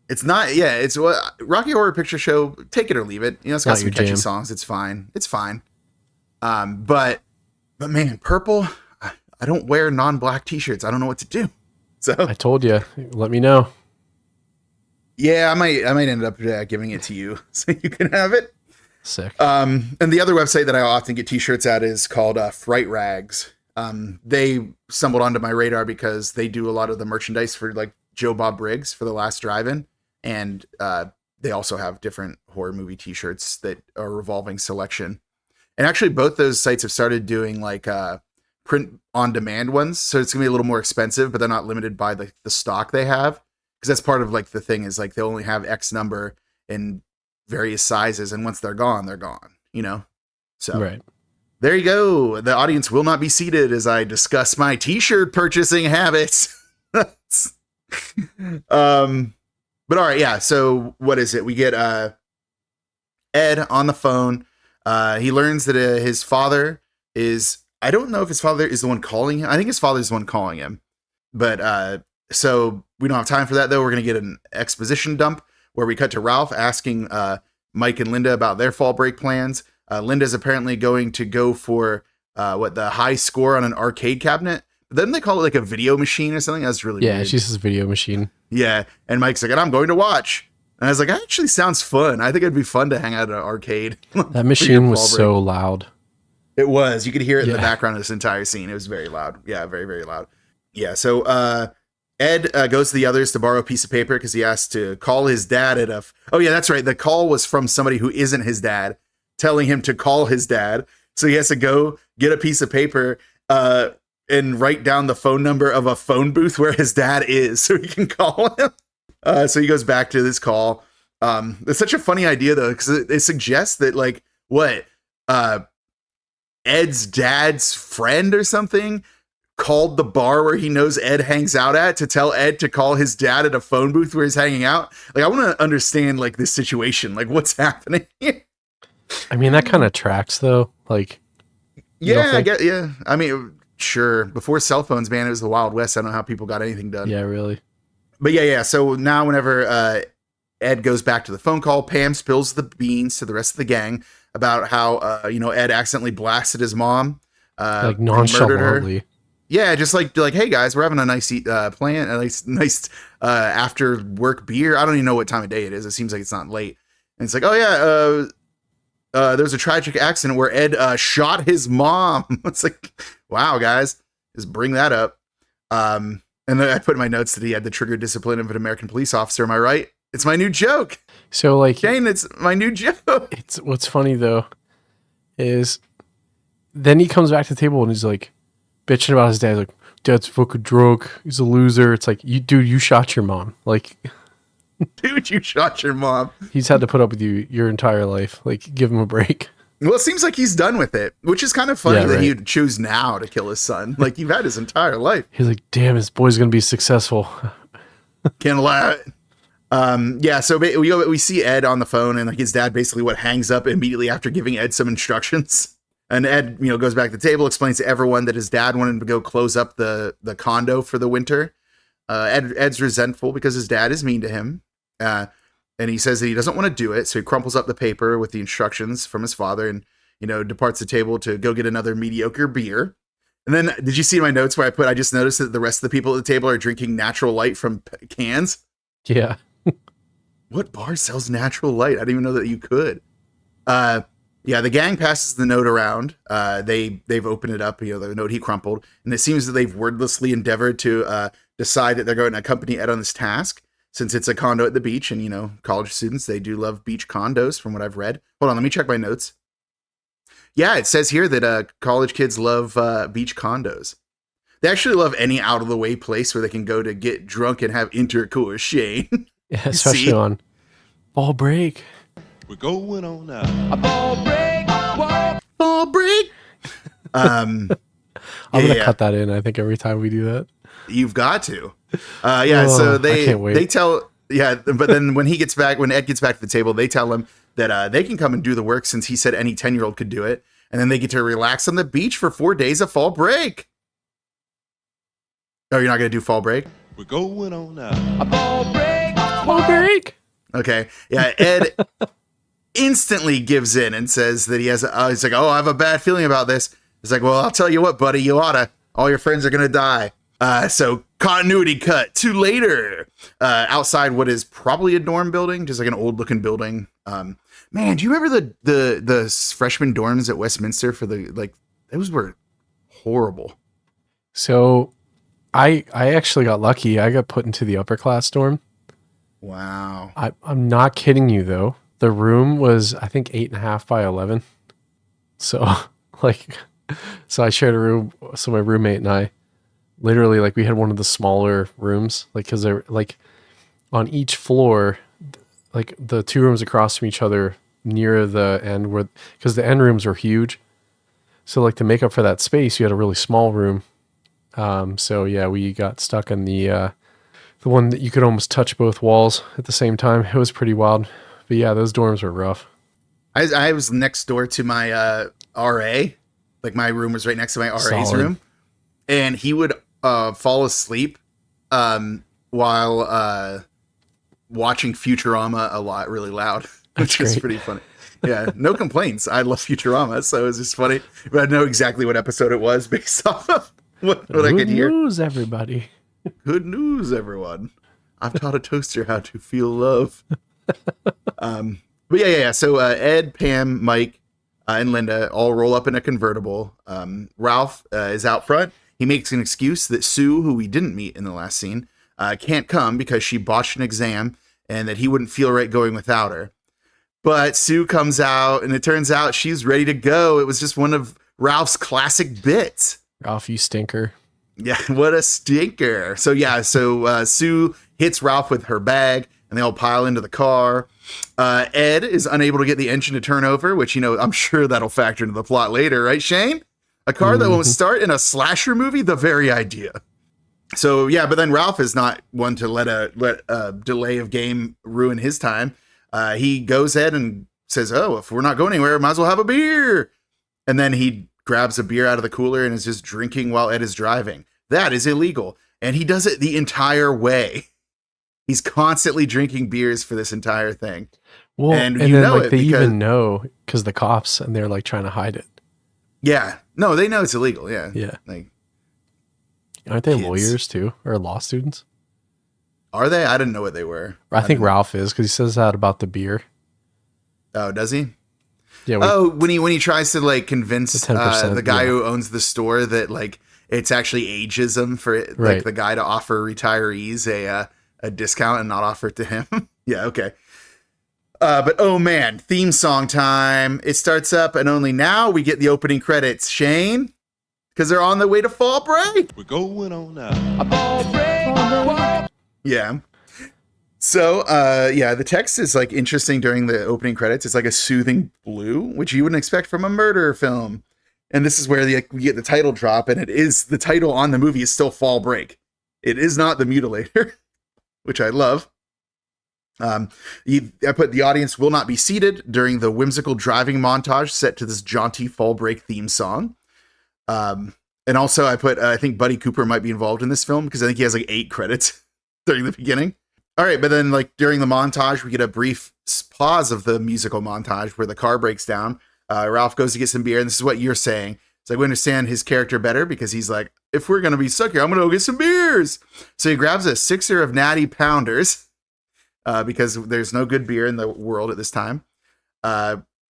It's not, it's what Rocky Horror Picture Show, take it or leave it. You know, it's got some catchy songs. It's fine. But man, purple, I don't wear non-black t-shirts. I don't know what to do. So I told you, let me know. Yeah, I might end up giving it to you so you can have it. Sick. And the other website that I often get t-shirts at is called Fright Rags. They stumbled onto my radar because they do a lot of the merchandise for like Joe Bob Briggs for The Last Drive-In. And they also have different horror movie t-shirts that are revolving selection. And actually both those sites have started doing like print on demand ones. So it's gonna be a little more expensive, but they're not limited by the stock they have. Because that's part of like the thing is like they only have X number in various sizes. And once they're gone, you know? So right. There you go. The audience will not be seated as I discuss my t-shirt purchasing habits. But all right, yeah. So what is it? We get Ed on the phone. He learns that his father is, I don't know if his father is the one calling him. I think his father's the one calling him. But so we don't have time for that, though. We're going to get an exposition dump where we cut to Ralph asking Mike and Linda about their fall break plans. Linda's apparently going to go for the high score on an arcade cabinet. Then they call it like a video machine or something. That's really weird. She says video machine. Yeah, and Mike's like, and I'm going to watch. And I was like, that actually sounds fun. I think it'd be fun to hang out at an arcade. That machine was so loud. It was. You could hear it in the background of this entire scene. It was very loud. Yeah, very, very loud. Yeah, so Ed goes to the others to borrow a piece of paper because he has to call his dad at oh, yeah, that's right. The call was from somebody who isn't his dad, telling him to call his dad. So he has to go get a piece of paper and write down the phone number of a phone booth where his dad is so he can call him. So he goes back to this call. It's such a funny idea, though, because it suggests that, like, Ed's dad's friend or something called the bar where he knows Ed hangs out at to tell Ed to call his dad at a phone booth where he's hanging out. Like, I want to understand, like, this situation. Like, what's happening? I mean, that kind of tracks, though. Like, yeah, I get, yeah. I mean, sure. Before cell phones, man, it was the Wild West. I don't know how people got anything done. Yeah, really. But yeah. So now whenever Ed goes back to the phone call, Pam spills the beans to the rest of the gang about how, Ed accidentally blasted his mom. Like nonchalantly. Yeah, just like, hey guys, we're having a nice plan, a nice after work beer. I don't even know what time of day it is. It seems like it's not late. And it's like, oh yeah, there's a tragic accident where Ed shot his mom. It's like, wow, guys, just bring that up. And then I put in my notes that he had the trigger discipline of an American police officer. Am I right? It's my new joke. So like, Shane, it's my new joke. It's what's funny though is then he comes back to the table and he's like bitching about his dad. He's like, dad's fucking drunk. He's a loser. It's like, you shot your mom. Like, dude, you shot your mom. He's had to put up with you your entire life. Like, give him a break. Well, it seems like he's done with it, which is kind of funny that he would choose now to kill his son. Like, you've had his entire life. He's like, damn, his boy's going to be successful. Can't allow it. Yeah, so we see Ed on the phone, and like his dad basically hangs up immediately after giving Ed some instructions. And Ed, goes back to the table, explains to everyone that his dad wanted him to go close up the condo for the winter. Ed's resentful because his dad is mean to him. And he says that he doesn't want to do it. So he crumples up the paper with the instructions from his father and, departs the table to go get another mediocre beer. And then did you see my notes where I just noticed that the rest of the people at the table are drinking Natural Light from cans? Yeah. What bar sells natural light? I didn't even know that you could. Yeah, the gang passes the note around. They've opened it up, the note he crumpled, and it seems that they've wordlessly endeavored to decide that they're going to accompany Ed on this task, since it's a condo at the beach, and college students, they do love beach condos, from what I've read. Hold on, let me check my notes. Yeah, it says here that college kids love beach condos. They actually love any out of the way place where they can go to get drunk and have intercourse, Shane. Yeah, especially on fall break. We're going on now. A ball break. Fall break. I'm gonna cut that in. I think every time we do that. You've got to. So I can't wait. they tell but then when Ed gets back to the table, they tell him that they can come and do the work since he said any 10-year-old could do it, and then they get to relax on the beach for 4 days of fall break. Oh, you're not gonna do fall break? We're going on now. A ball break. Fall break. Okay. Yeah, Ed instantly gives in and says that he has he's like, oh, I have a bad feeling about this. It's like, well, I'll tell you what, buddy, you oughta. All your friends are gonna die. So continuity cut to later, outside what is probably a dorm building, just like an old looking building. Man, do you remember the freshman dorms at Westminster those were horrible. So I actually got lucky. I got put into the upper class dorm. Wow. I'm not kidding you though. The room was, I think, 8.5 by 11. So so I shared a room. So my roommate and I, literally, we had one of the smaller rooms, because they're on each floor, the 2 rooms across from each other near the end, because the end rooms were huge. So to make up for that space, you had a really small room. So yeah, we got stuck in the one that you could almost touch both walls at the same time. It was pretty wild. But yeah, those dorms were rough. I was next door to my RA. My room was right next to my RA's room. And he would fall asleep while watching Futurama a lot, really loud, which is pretty funny. Yeah, no complaints. I love Futurama, so it was just funny. But I know exactly what episode it was based off of what I could hear. Good news, everybody. Good news, everyone. I've taught a toaster how to feel love. But yeah. So Ed, Pam, Mike, and Linda all roll up in a convertible. Ralph is out front. He makes an excuse that Sue, who we didn't meet in the last scene, can't come because she botched an exam and that he wouldn't feel right going without her. But Sue comes out, and it turns out she's ready to go. It was just one of Ralph's classic bits. Ralph, you stinker. Yeah, what a stinker. So Sue hits Ralph with her bag, and they all pile into the car. Ed is unable to get the engine to turn over, which, I'm sure that'll factor into the plot later, right, Shane? A car that won't start in a slasher movie? The very idea. So, yeah, but then Ralph is not one to let a delay of game ruin his time. He goes ahead and says, oh, if we're not going anywhere, might as well have a beer. And then he grabs a beer out of the cooler and is just drinking while Ed is driving. That is illegal. And he does it the entire way. He's constantly drinking beers for this entire thing. Well, and then, they even know because the cops, and they're trying to hide it. Yeah. No, they know it's illegal. Yeah. Yeah. Aren't they lawyers too, or law students? Are they? I didn't know what they were. I think Ralph is, because he says that about the beer. Oh, does he? Yeah. When he tries to convince the guy who owns the store that it's actually ageism for the guy to offer retirees a discount and not offer it to him. Yeah. Okay. But oh man, theme song time. It starts up, and only now we get the opening credits. Shane, because they're on the way to fall break. We're going on now. A ball break. Yeah. So, the text is interesting during the opening credits. It's a soothing blue, which you wouldn't expect from a murder film. And this is where we get the title drop, and it is the title on the movie is still Fall Break. It is not The Mutilator, which I love. I put the audience will not be seated during the whimsical driving montage set to this jaunty Fall Break theme song. And also I put, I think Buddy Cooper might be involved in this film because I think he has 8 credits during the beginning. All right, but then during the montage, we get a brief pause of the musical montage where the car breaks down. Ralph goes to get some beer, and this is what you're saying. It's we understand his character better because he's if we're going to be stuck here, I'm going to go get some beers. So he grabs a 6er of Natty Pounders, because there's no good beer in the world at this time.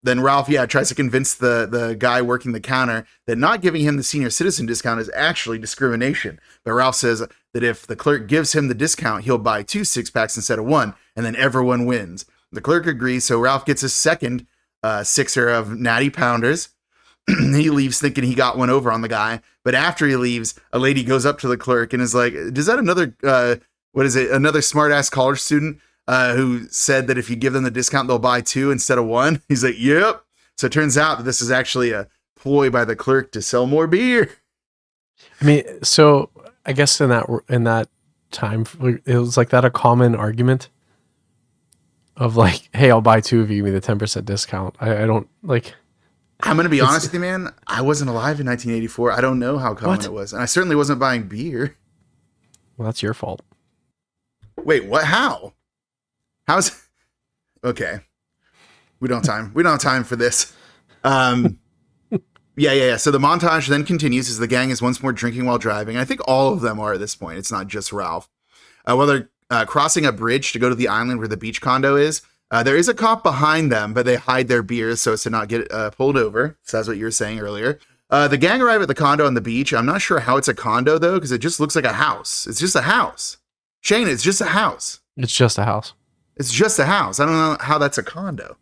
Then Ralph, tries to convince the guy working the counter that not giving him the senior citizen discount is actually discrimination. But Ralph says that if the clerk gives him the discount, he'll buy 2 6-packs instead of 1, and then everyone wins. The clerk agrees, so Ralph gets a second sixer of Natty Pounders. He leaves thinking he got one over on the guy, but after he leaves, a lady goes up to the clerk and is like, "Is that another another smart-ass college student who said that if you give them the discount, they'll buy 2 instead of 1?" He's like, "Yep." So it turns out that this is actually a ploy by the clerk to sell more beer. I mean, so I guess in that time, it was like that a common argument of like, "Hey, I'll buy 2 if you give me the 10% discount." I don't like. I'm going to be honest with you, man. I wasn't alive in 1984. I don't know how common it was. And I certainly wasn't buying beer. Well, that's your fault. Wait, what? How? How's... Okay. We don't have time for this. Yeah. So the montage then continues as the gang is once more drinking while driving. I think all of them are at this point. It's not just Ralph. While they're crossing a bridge to go to the island where the beach condo is, there is a cop behind them, but they hide their beers so as to not get pulled over. So that's what you were saying earlier. The gang arrive at the condo on the beach. I'm not sure how it's a condo, though, because it just looks like a house. It's just a house. Shane, it's just a house. It's just a house. It's just a house. I don't know how that's a condo.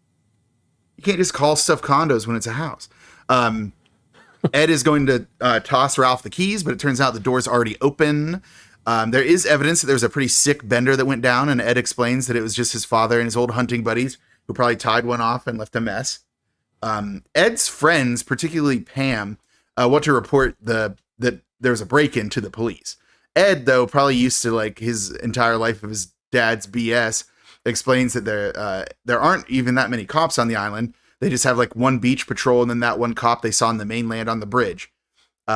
You can't just call stuff condos when it's a house. Ed is going to toss Ralph the keys, but it turns out the door's already open. There is evidence that there was a pretty sick bender that went down, and Ed explains that it was just his father and his old hunting buddies who probably tied one off and left a mess. Ed's friends, particularly Pam, want to report that there was a break-in to the police. Ed, though, probably used to like his entire life of his dad's BS, explains that there aren't even that many cops on the island. They just have like one beach patrol and then that one cop they saw on the mainland on the bridge.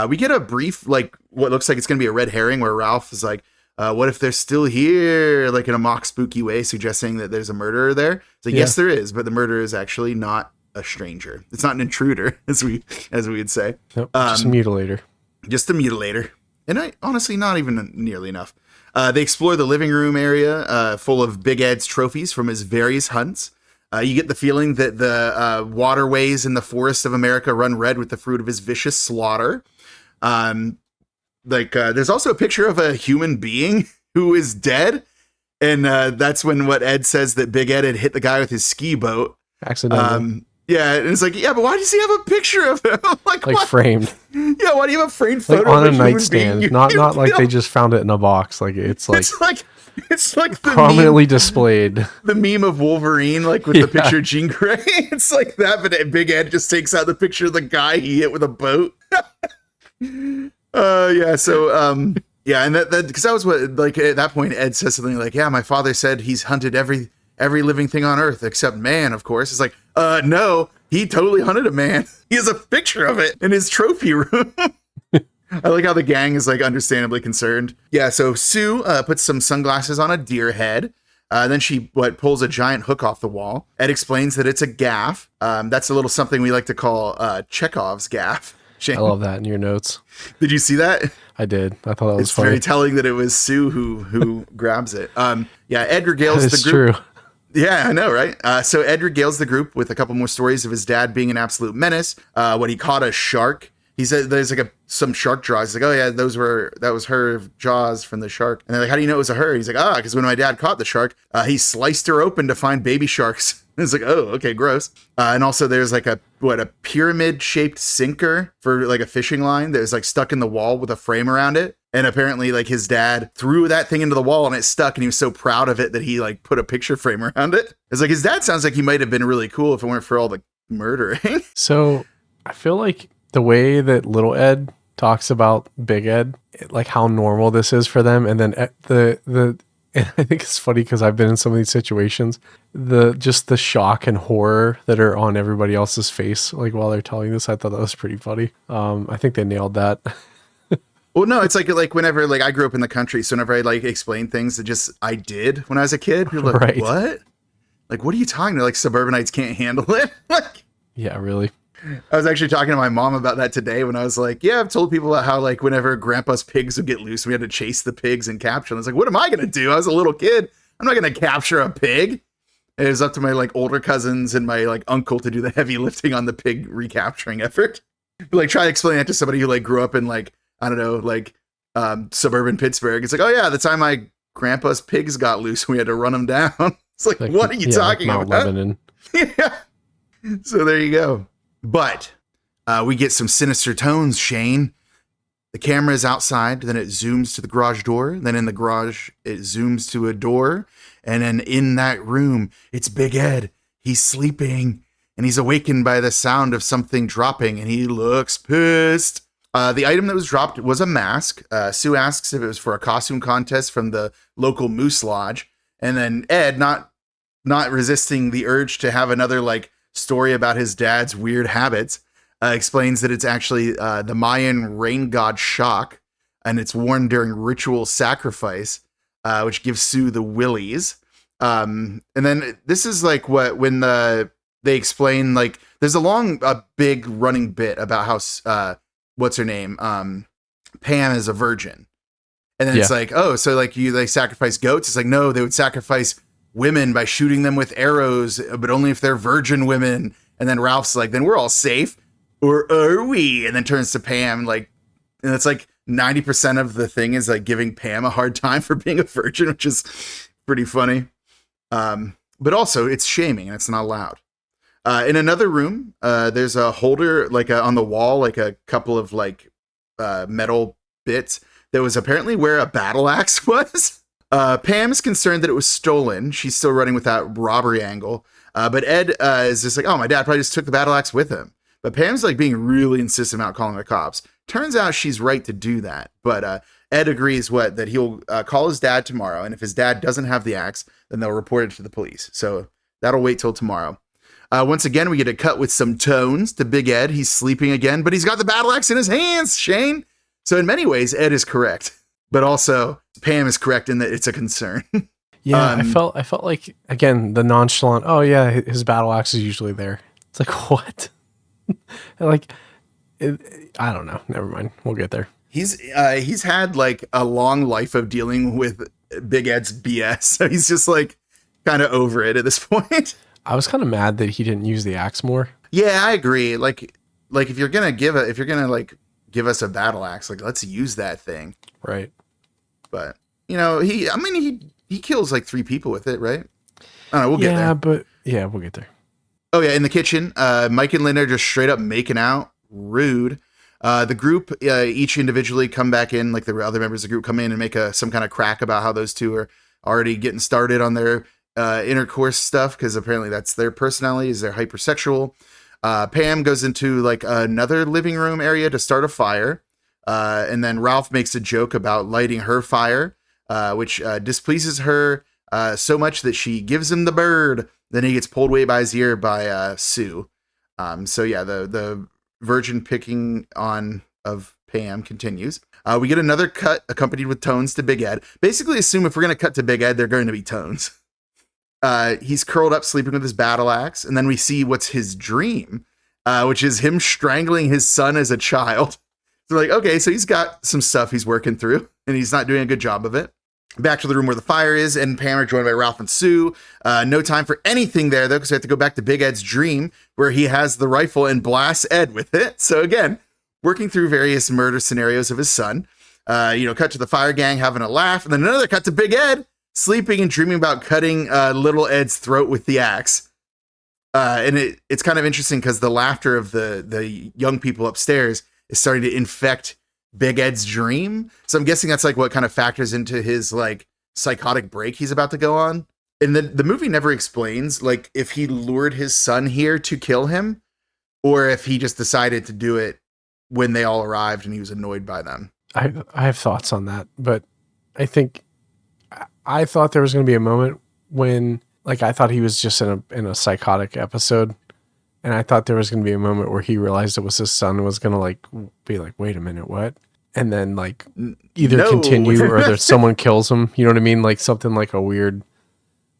We get a brief, like, what looks like it's going to be a red herring where Ralph is like, what if they're still here? Like in a mock spooky way, suggesting that there's a murderer there. It's like, yes, there is, but the murderer is actually not a stranger. It's not an intruder, as we would say. Nope, just a mutilator. Just a mutilator. And honestly, not even nearly enough. They explore the living room area full of Big Ed's trophies from his various hunts. You get the feeling that the waterways in the forests of America run red with the fruit of his vicious slaughter. There's also a picture of a human being who is dead. And that's when what Ed says that Big Ed had hit the guy with his ski boat. Accidentally. Yeah, and it's like, yeah, but why does he have a picture of him? like framed. Yeah, why do you have a framed photo on of a nightstand? Not like they just found it in a box. Like it's like the prominently displayed. The meme of Wolverine, like with the picture of Jean Grey. It's like that, but Big Ed just takes out the picture of the guy he hit with a boat. And that because that was what, like, at that point Ed says something like, yeah, my father said he's hunted every living thing on earth except man, of course. It's like, no, he totally hunted a man. He has a picture of it in his trophy room. I like how the gang is like understandably concerned. Yeah, so Sue puts some sunglasses on a deer head. Then she pulls a giant hook off the wall. Ed explains that it's a gaff. That's a little something we like to call Chekhov's gaff. Shane, I love that in your notes. Did you see that? I did. I thought that was funny. It's very telling that it was Sue who grabs it. Ed regales the group. True. Yeah, I know, right? So Ed regales the group with a couple more stories of his dad being an absolute menace. When he caught a shark, he said there's like some shark jaws. He's like, oh yeah, that was her jaws from the shark. And they're like, how do you know it was a her? He's like, because when my dad caught the shark, he sliced her open to find baby sharks. It's like, oh, okay, gross. And also there's like a pyramid shaped sinker for like a fishing line that was like stuck in the wall with a frame around it. And apparently like his dad threw that thing into the wall and it stuck, and he was so proud of it that he like put a picture frame around it. It's like his dad sounds like he might have been really cool if it weren't for all the murdering. So I feel like the way that little Ed talks about Big Ed, like how normal this is for them. And then and I think it's funny because I've been in some of these situations, just the shock and horror that are on everybody else's face, like while they're telling this, I thought that was pretty funny. I think they nailed that. Well, no, it's like whenever like I grew up in the country, so whenever I like explain things that just I did when I was a kid, people are like, right. What? Like, what are you talking about? Like suburbanites can't handle it. Like, yeah, really. I was actually talking to my mom about that today when I was like, yeah, I've told people about how like whenever grandpa's pigs would get loose, we had to chase the pigs and capture them. I was like, what am I going to do? I was a little kid. I'm not going to capture a pig. It was up to my like older cousins and my like uncle to do the heavy lifting on the pig recapturing effort. But, like try to explain that to somebody who like grew up in like, I don't know, like suburban Pittsburgh. It's like, oh yeah, the time my grandpa's pigs got loose, we had to run them down. It's like what are you talking Mount about? Lebanon. Yeah. So there you go. But we get some sinister tones, Shane. The camera is outside, then it zooms to the garage door. Then in the garage, it zooms to a door. And then in that room, it's Big Ed. He's sleeping and he's awakened by the sound of something dropping and he looks pissed. The item that was dropped was a mask. Sue asks if it was for a costume contest from the local Moose Lodge. And then Ed, not resisting the urge to have another like story about his dad's weird habits, explains that it's actually the Mayan rain god Shak, and it's worn during ritual sacrifice, which gives Sue the willies. And then this is like when they explain, like there's a big running bit about how what's her name, Pam is a virgin, and then it's like, oh, so like they sacrifice goats. It's like, no, they would sacrifice women by shooting them with arrows, but only if they're virgin women. And then Ralph's like, then we're all safe. Or are we? And then turns to Pam, like, and it's like 90% of the thing is like giving Pam a hard time for being a virgin, which is pretty funny. But also it's shaming and it's not allowed. In another room, there's a holder, like on the wall, like a couple of like metal bits that was apparently where a battle axe was. Pam is concerned that it was stolen. She's still running with that robbery angle. But Ed is just like, oh, my dad probably just took the battle axe with him. But Pam's like being really insistent about calling the cops. Turns out she's right to do that. But Ed agrees that he'll call his dad tomorrow. And if his dad doesn't have the axe, then they'll report it to the police. So that'll wait till tomorrow. Once again, we get a cut with some tones to Big Ed. He's sleeping again, but he's got the battle axe in his hands, Shane. So in many ways, Ed is correct. But also, Pam is correct in that it's a concern. Yeah, I felt like, again, the nonchalant, oh yeah, his battle axe is usually there. It's like, what? Like, I don't know. Never mind. We'll get there. He's had like a long life of dealing with Big Ed's BS. So he's just like kind of over it at this point. I was kind of mad that he didn't use the axe more. Yeah, I agree. Like if you're gonna give us a battle axe, like let's use that thing. Right. But you know, he kills like 3 people with it, right? I don't know, we'll get there. Yeah, but yeah, we'll get there. Oh yeah, in the kitchen, Mike and Linda are just straight up making out. Rude. The group, each individually come back in, like the other members of the group come in and make some kind of crack about how those two are already getting started on their intercourse stuff, because apparently that's their personalities. They're hypersexual. Pam goes into like another living room area to start a fire. And then Ralph makes a joke about lighting her fire, which displeases her so much that she gives him the bird. Then he gets pulled away by his ear by Sue. So yeah, the virgin picking on of Pam continues. We get another cut accompanied with tones to Big Ed. Basically assume if we're going to cut to Big Ed, they're going to be tones. He's curled up sleeping with his battle axe. And then we see what's his dream, which is him strangling his son as a child. So like, okay, so he's got some stuff he's working through and he's not doing a good job of it. Back to the room where the fire is, and Pam are joined by Ralph and Sue. No time for anything there, though, because we have to go back to Big Ed's dream, where he has the rifle and blasts Ed with it. So again, working through various murder scenarios of his son. Cut to the fire gang having a laugh, and then another cut to Big Ed sleeping and dreaming about cutting little Ed's throat with the axe. And it's kind of interesting because the laughter of the young people upstairs is starting to infect Big Ed's dream. So I'm guessing that's like what kind of factors into his like psychotic break he's about to go on. And the movie never explains like if he lured his son here to kill him or if he just decided to do it when they all arrived and he was annoyed by them. I have thoughts on that, but I thought there was going to be a moment when like I thought he was just in a psychotic episode. And I thought there was going to be a moment where he realized it was his son and was going to like be like, wait a minute, what? And then like either continue or that someone kills him. You know what I mean? Like something like a weird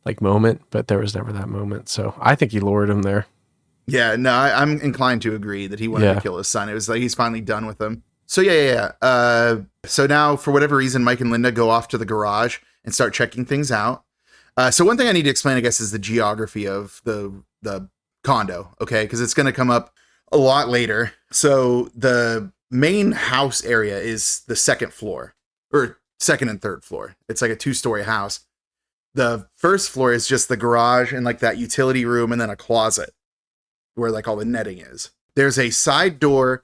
like moment, but there was never that moment. So I think he lured him there. Yeah, no, I'm inclined to agree that he wanted to kill his son. It was like he's finally done with him. So yeah. So now for whatever reason, Mike and Linda go off to the garage and start checking things out. So one thing I need to explain, I guess, is the geography of the condo, okay? Because it's going to come up a lot later. So the main house area is the second floor, or second and third floor. It's like a 2-story house. The first floor is just the garage and like that utility room and then a closet where like all the netting is. There's a side door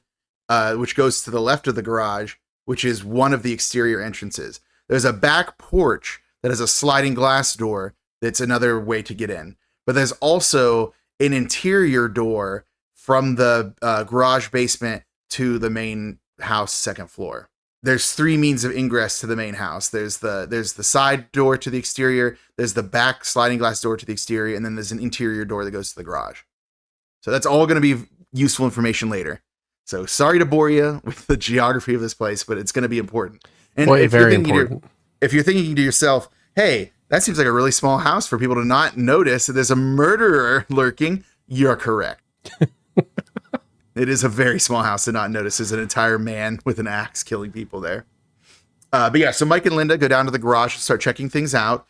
which goes to the left of the garage, which is one of the exterior entrances. There's a back porch that has a sliding glass door that's another way to get in. But there's also an interior door from the garage basement to the main house second floor. There's 3 means of ingress to the main house. There's the side door to the exterior, there's the back sliding glass door to the exterior, and then there's an interior door that goes to the garage. So that's all going to be useful information later. So sorry to bore you with the geography of this place, but it's going to be important. And Well, very important. If you're thinking to yourself, hey, that seems like a really small house for people to not notice that there's a murderer lurking, you're correct. It is a very small house to not notice there's an entire man with an axe killing people there. But yeah, so Mike and Linda go down to the garage and start checking things out.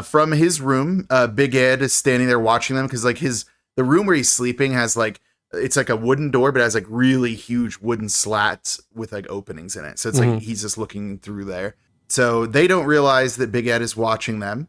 From his room, Big Ed is standing there watching them because like the room where he's sleeping has like, it's like a wooden door, but it has like really huge wooden slats with like openings in it. So it's like he's just looking through there. So they don't realize that Big Ed is watching them.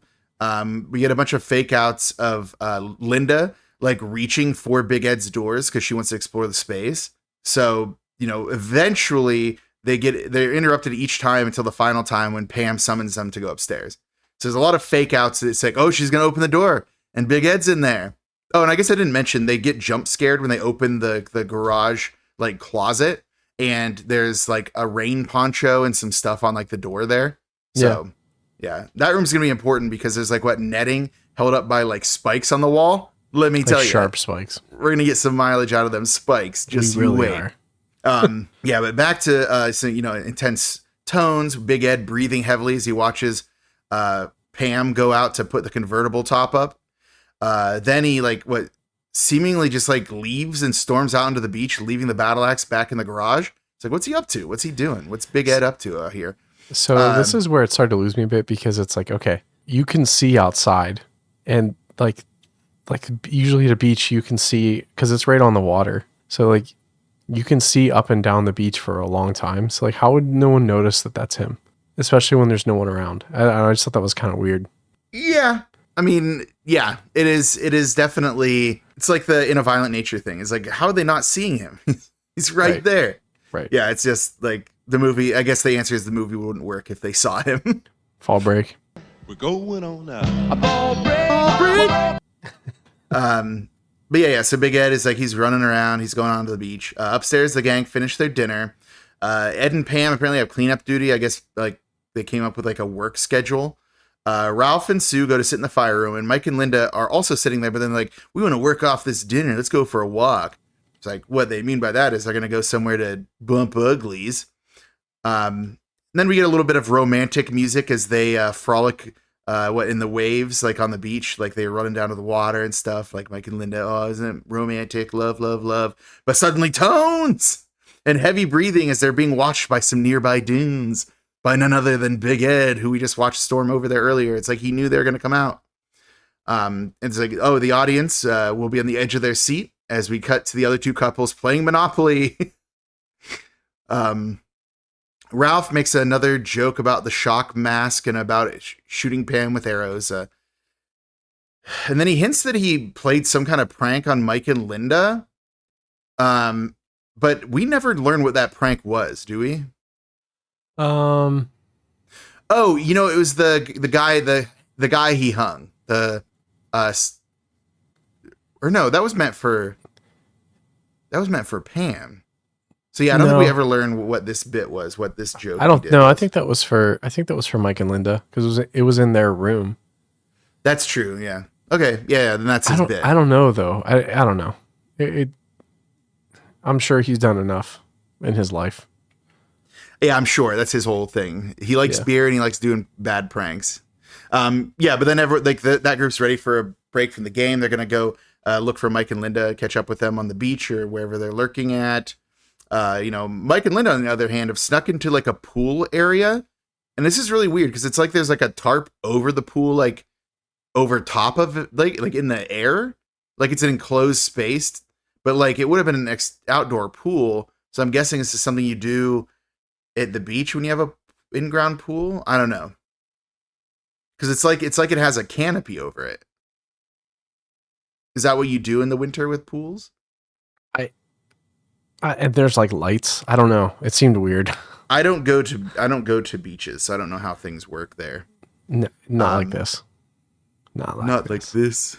We get a bunch of fake outs of Linda like reaching for Big Ed's doors because she wants to explore the space. So, eventually they're interrupted each time until the final time when Pam summons them to go upstairs. So there's a lot of fake outs. It's like, oh, she's going to open the door and Big Ed's in there. Oh, and I guess I didn't mention they get jump scared when they open the garage like closet and there's like a rain poncho and some stuff on like the door there. So yeah, that room's going to be important because there's like netting held up by like spikes on the wall. Let me tell you, sharp spikes. We're going to get some mileage out of them spikes. Just we really wait. Yeah, but back to intense tones. Big Ed breathing heavily as he watches Pam go out to put the convertible top up. Then he seemingly just like leaves and storms out into the beach, leaving the battle axe back in the garage. It's like, what's he up to? What's he doing? What's Big Ed up to out here? So this is where it started to lose me a bit because it's like, okay, you can see outside and like usually at a beach you can see because it's right on the water. So like you can see up and down the beach for a long time. So like how would no one notice that that's him? Especially when there's no one around. I just thought that was kind of weird. Yeah. I mean, yeah, it is definitely, it's like the In a Violent Nature thing. It's like, how are they not seeing him? He's right there. Right. Yeah. It's just like the movie. I guess the answer is the movie wouldn't work if they saw him. Fall break. We're going on now. A ball break. But yeah, so Big Ed is like, he's running around, he's going on to the beach. Upstairs, the gang finished their dinner. Ed and Pam apparently have cleanup duty. I guess like they came up with like a work schedule. Ralph and Sue go to sit in the fire room, and Mike and Linda are also sitting there, but then like, we want to work off this dinner. Let's go for a walk. It's like, what they mean by that is they're going to go somewhere to bump uglies. Then we get a little bit of romantic music as they frolic in the waves, like on the beach, like they're running down to the water and stuff, like Mike and Linda. Oh, isn't it romantic? Love, love, love. But suddenly tones and heavy breathing as they're being watched by some nearby dunes by none other than Big Ed, who we just watched storm over there earlier. It's like he knew they were going to come out. It's like, oh, the audience will be on the edge of their seat as we cut to the other two couples playing Monopoly. Ralph makes another joke about the shock mask and about shooting Pam with arrows. And then he hints that he played some kind of prank on Mike and Linda. But we never learn what that prank was, do we? Oh, it was the guy he hung. That was meant for Pam. So yeah, I don't think we ever learned what this bit was, what this joke. I don't know. I think that was for Mike and Linda because it was in their room. That's true. Yeah. Okay. Yeah. Then that's his bit. I don't know though. I don't know. I'm sure he's done enough in his life. Yeah, I'm sure that's his whole thing. He likes beer and he likes doing bad pranks. Yeah, but then that group's ready for a break from the game. They're gonna go look for Mike and Linda, catch up with them on the beach or wherever they're lurking at. Mike and Linda, on the other hand, have snuck into like a pool area. And this is really weird because it's like there's like a tarp over the pool, like over top of it, like in the air, like it's an enclosed space, but like it would have been an outdoor pool. So I'm guessing this is something you do at the beach when you have a in-ground pool. I don't know, because it's like it has a canopy over it. Is that what you do in the winter with pools? And there's like lights. I don't know. It seemed weird. I don't go to beaches, so I don't know how things work there. No, not like this. Not like this.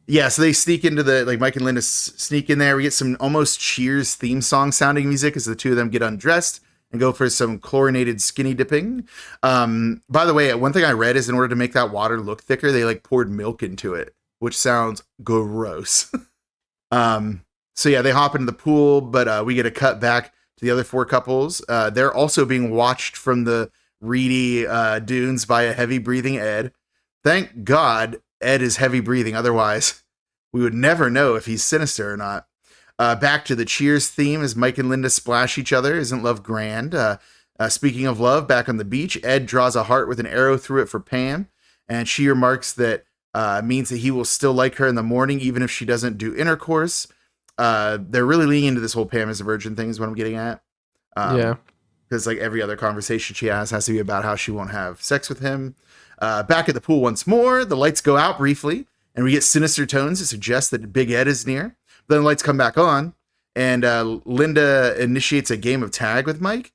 Yeah, so they sneak into Mike and Linda sneak in there. We get some almost Cheers theme song sounding music as the two of them get undressed and go for some chlorinated skinny dipping. By the way, one thing I read is in order to make that water look thicker, they like poured milk into it, which sounds gross. So yeah, they hop into the pool, but we get a cut back to the other four couples. They're also being watched from the reedy dunes by a heavy breathing Ed. Thank God Ed is heavy breathing. Otherwise, we would never know if he's sinister or not. Back to the Cheers theme as Mike and Linda splash each other. Isn't love grand? Speaking of love, back on the beach, Ed draws a heart with an arrow through it for Pam, and she remarks that means that he will still like her in the morning, even if she doesn't do intercourse. They're really leaning into this whole Pam is a virgin thing is what I'm getting at. Yeah. Because like every other conversation she has to be about how she won't have sex with him. Back at the pool once more, the lights go out briefly, and we get sinister tones to suggest that Big Ed is near. Then the lights come back on, and Linda initiates a game of tag with Mike.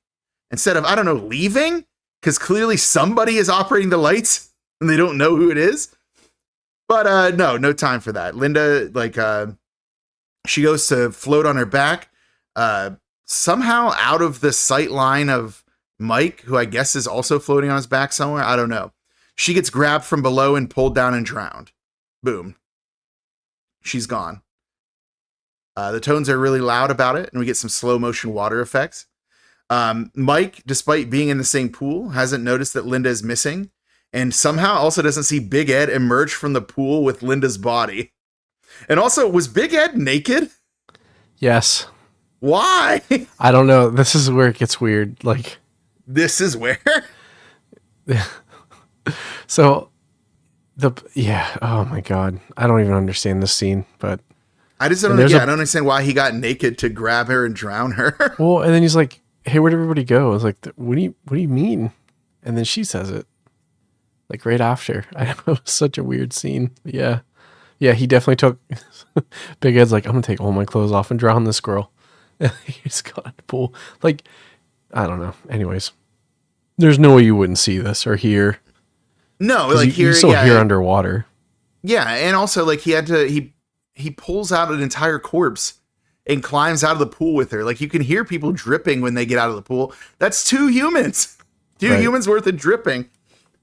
Instead of, I don't know, leaving, because clearly somebody is operating the lights, and they don't know who it is. But no time for that. Linda, she goes to float on her back, somehow out of the sight line of Mike, who I guess is also floating on his back somewhere. I don't know. She gets grabbed from below and pulled down and drowned. Boom. She's gone. The tones are really loud about it, and we get some slow motion water effects. Mike, despite being in the same pool, hasn't noticed that Linda is missing, and somehow also doesn't see Big Ed emerge from the pool with Linda's body. And also, was Big Ed naked? Yes. Why? I don't know. This is where it gets weird. Like, this is where? So, oh my God. I don't even understand this scene, but. I just don't, I don't understand why he got naked to grab her and drown her. Well, and then he's like, hey, where'd everybody go? I was like, what do you mean? And then she says it. Like right after. I know, it was such a weird scene. Yeah. Yeah, he definitely took Big Ed's like, I'm gonna take all my clothes off and drown this girl. And he's got a pool. Like, I don't know. Anyways. There's no way you wouldn't see this or hear. No, like you still hear underwater. Yeah, and also like he pulls out an entire corpse and climbs out of the pool with her. Like you can hear people dripping when they get out of the pool. That's two humans. Two humans worth of dripping.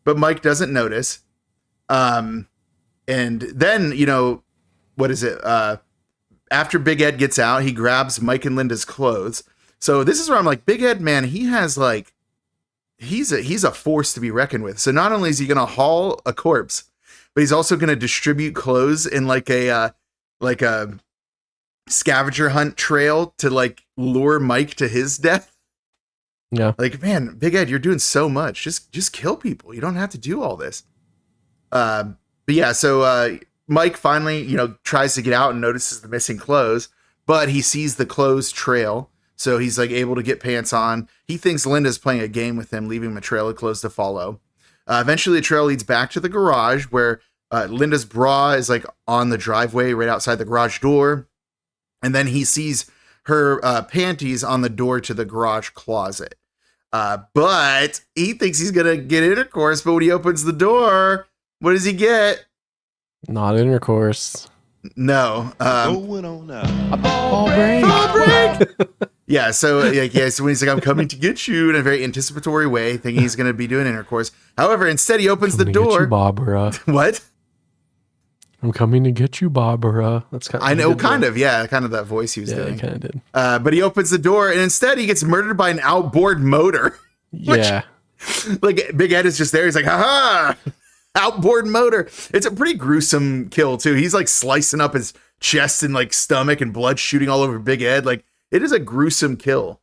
But Mike doesn't notice. And then, what is it? After Big Ed gets out, he grabs Mike and Linda's clothes. So this is where I'm like, Big Ed, man, he has like, he's a force to be reckoned with. So not only is he going to haul a corpse, but he's also going to distribute clothes in like a scavenger hunt trail to like lure Mike to his death. Yeah. Like, man, Big Ed, you're doing so much. Just kill people. You don't have to do all this. But yeah, so Mike finally, tries to get out and notices the missing clothes, but he sees the clothes trail. So he's like able to get pants on. He thinks Linda's playing a game with him, leaving him a trail of clothes to follow. Eventually the trail leads back to the garage where Linda's bra is like on the driveway right outside the garage door. And then he sees her panties on the door to the garage closet. But he thinks he's going to get intercourse. But when he opens the door, what does he get? Not intercourse. No. Going on now. A ball break. Ball break. Yeah. So when he's like, I'm coming to get you in a very anticipatory way, thinking he's going to be doing intercourse. However, instead he opens the door. Get you, Barbara. What? I'm coming to get you, Barbara. That's kind of. I know, kind of that voice he was doing. Yeah, kind of did. But he opens the door, and instead he gets murdered by an outboard motor. Yeah. Like Big Ed is just there. He's like, ha! Outboard motor. It's a pretty gruesome kill too. He's like slicing up his chest and like stomach, and blood shooting all over Big Ed. Like it is a gruesome kill.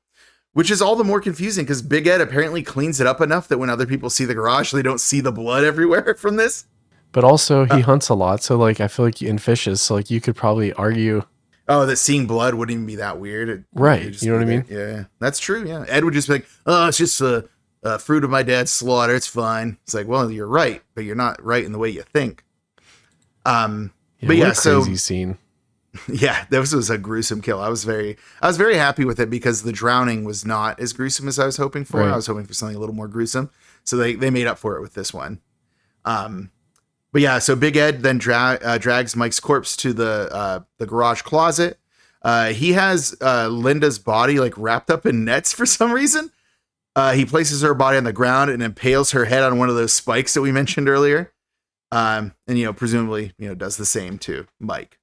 which is all the more confusing because Big Ed apparently cleans it up enough that when other people see the garage, they don't see the blood everywhere from this. But also he hunts a lot. So like, I feel like in fishes, so like you could probably argue. Oh, that seeing blood wouldn't even be that weird. Right. You know what I mean? Yeah, that's true. Yeah. Ed would just be like, oh, it's just a fruit of my dad's slaughter. It's fine. It's like, well, you're right, but you're not right in the way you think. But yeah, so crazy scene. Yeah, this was a gruesome kill. I was very happy with it because the drowning was not as gruesome as I was hoping for. Right. I was hoping for something a little more gruesome. So they made up for it with this one. But yeah, so Big Ed then drags Mike's corpse to the garage closet. He has Linda's body like wrapped up in nets for some reason. He places her body on the ground and impales her head on one of those spikes that we mentioned earlier. And, presumably, does the same to Mike.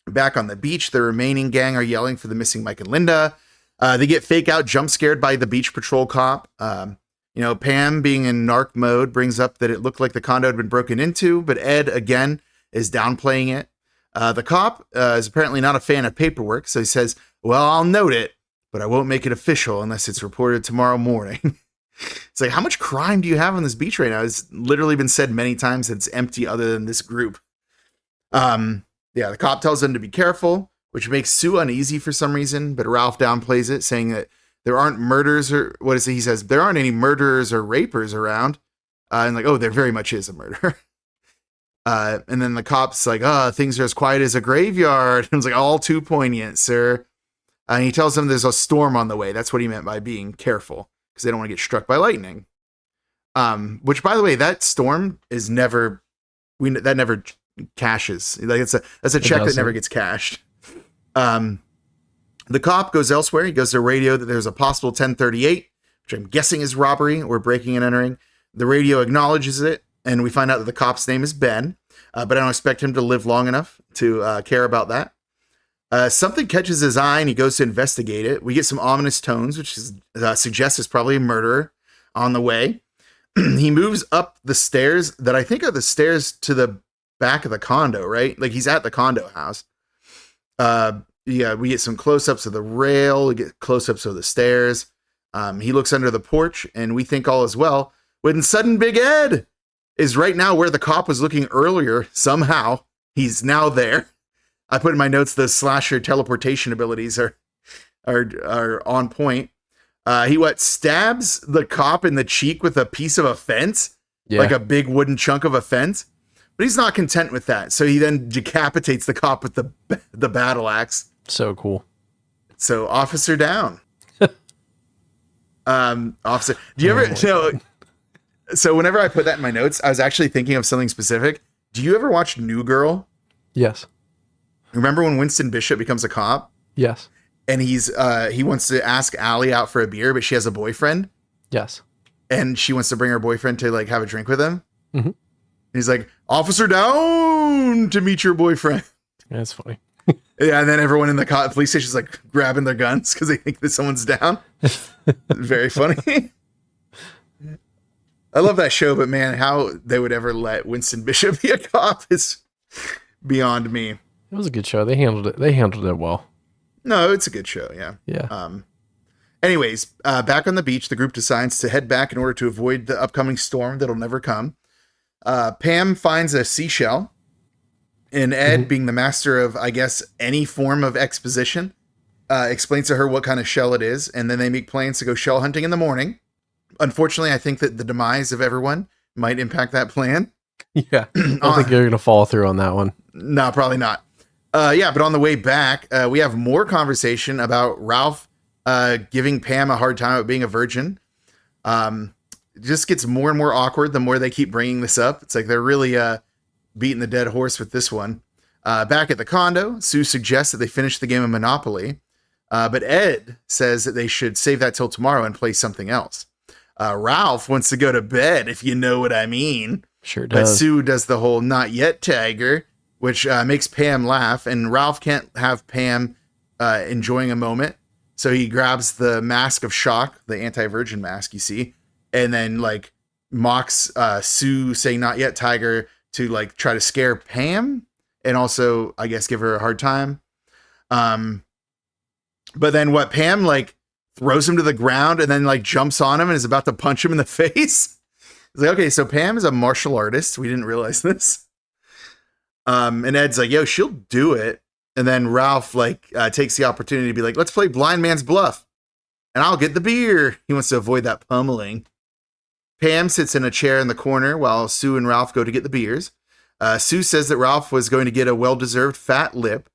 Back on the beach, the remaining gang are yelling for the missing Mike and Linda. They get fake out jump scared by the beach patrol cop. Pam, being in narc mode, brings up that it looked like the condo had been broken into, but Ed, again, is downplaying it. The cop is apparently not a fan of paperwork, so he says, well, I'll note it, but I won't make it official unless it's reported tomorrow morning. It's like, how much crime do you have on this beach right now? It's literally been said many times that it's empty other than this group. The cop tells them to be careful, which makes Sue uneasy for some reason, but Ralph downplays it, saying that there aren't murders or what is it? He says, there aren't any murderers or rapers around. And like, oh, there very much is a murder. And then the cop's like, things are as quiet as a graveyard. And it's like, all too poignant, sir. And he tells them there's a storm on the way. That's what he meant by being careful, because they don't want to get struck by lightning. Which, by the way, that storm is never cashes. Like that's a check that never gets cashed. The cop goes elsewhere. He goes to radio that there's a possible 1038, which I'm guessing is robbery or breaking and entering. The radio acknowledges it, and we find out that the cop's name is Ben, but I don't expect him to live long enough to care about that. Something catches his eye, and he goes to investigate it. We get some ominous tones, which suggests it's probably a murderer on the way. He moves up the stairs that I think are the stairs to the back of the condo, right? Like he's at the condo house. We get some close-ups of the rail. We get close-ups of the stairs. He looks under the porch, and we think all is well. When sudden Big Ed is right now where the cop was looking earlier. Somehow he's now there. I put in my notes the slasher teleportation abilities are on point. He stabs the cop in the cheek with a piece of a fence, like a big wooden chunk of a fence. But he's not content with that, so he then decapitates the cop with the battle axe. So cool. So officer down. Officer, do you ever So whenever I put that in my notes, I was actually thinking of something specific. Do you ever watch New Girl? Yes. Remember when Winston Bishop becomes a cop? Yes. And he wants to ask Allie out for a beer, but she has a boyfriend. Yes. And she wants to bring her boyfriend to have a drink with him. Mm-hmm. He's like, officer down to meet your boyfriend. That's funny. Yeah, and then everyone in the police station is like grabbing their guns because they think that someone's down. Very funny. I love that show, but man, how they would ever let Winston Bishop be a cop is beyond me. It was a good show. They handled it well. No, it's a good show. Yeah. Yeah. Anyways, back on the beach, the group decides to head back in order to avoid the upcoming storm that'll never come. Pam finds a seashell, and Ed, being the master of, I guess, any form of exposition, explains to her what kind of shell it is, and then they make plans to go shell hunting in the morning. Unfortunately, I think that the demise of everyone might impact that plan. Yeah. I don't think you're going to follow through on that one. No, probably not. But on the way back, we have more conversation about Ralph giving Pam a hard time about being a virgin. It just gets more and more awkward the more they keep bringing this up. It's like they're really beating the dead horse with this one. Back at the condo, Sue suggests that they finish the game of Monopoly. But Ed says that they should save that till tomorrow and play something else. Ralph wants to go to bed, if you know what I mean. Sure does. But Sue does the whole not yet, tiger, which makes Pam laugh. And Ralph can't have Pam enjoying a moment. So he grabs the mask of shock, the anti-virgin mask, you see, and then mocks Sue saying not yet, tiger, to try to scare Pam and also, I guess, give her a hard time. But then what Pam throws him to the ground, and then like jumps on him and is about to punch him in the face. It's like, okay, so Pam is a martial artist. We didn't realize this. And Ed's like, yo, she'll do it. And then Ralph like takes the opportunity to be like, let's play blind man's bluff and I'll get the beer. He wants to avoid that pummeling. Pam sits in a chair in the corner while Sue and Ralph go to get the beers. Sue says that Ralph was going to get a well-deserved fat lip,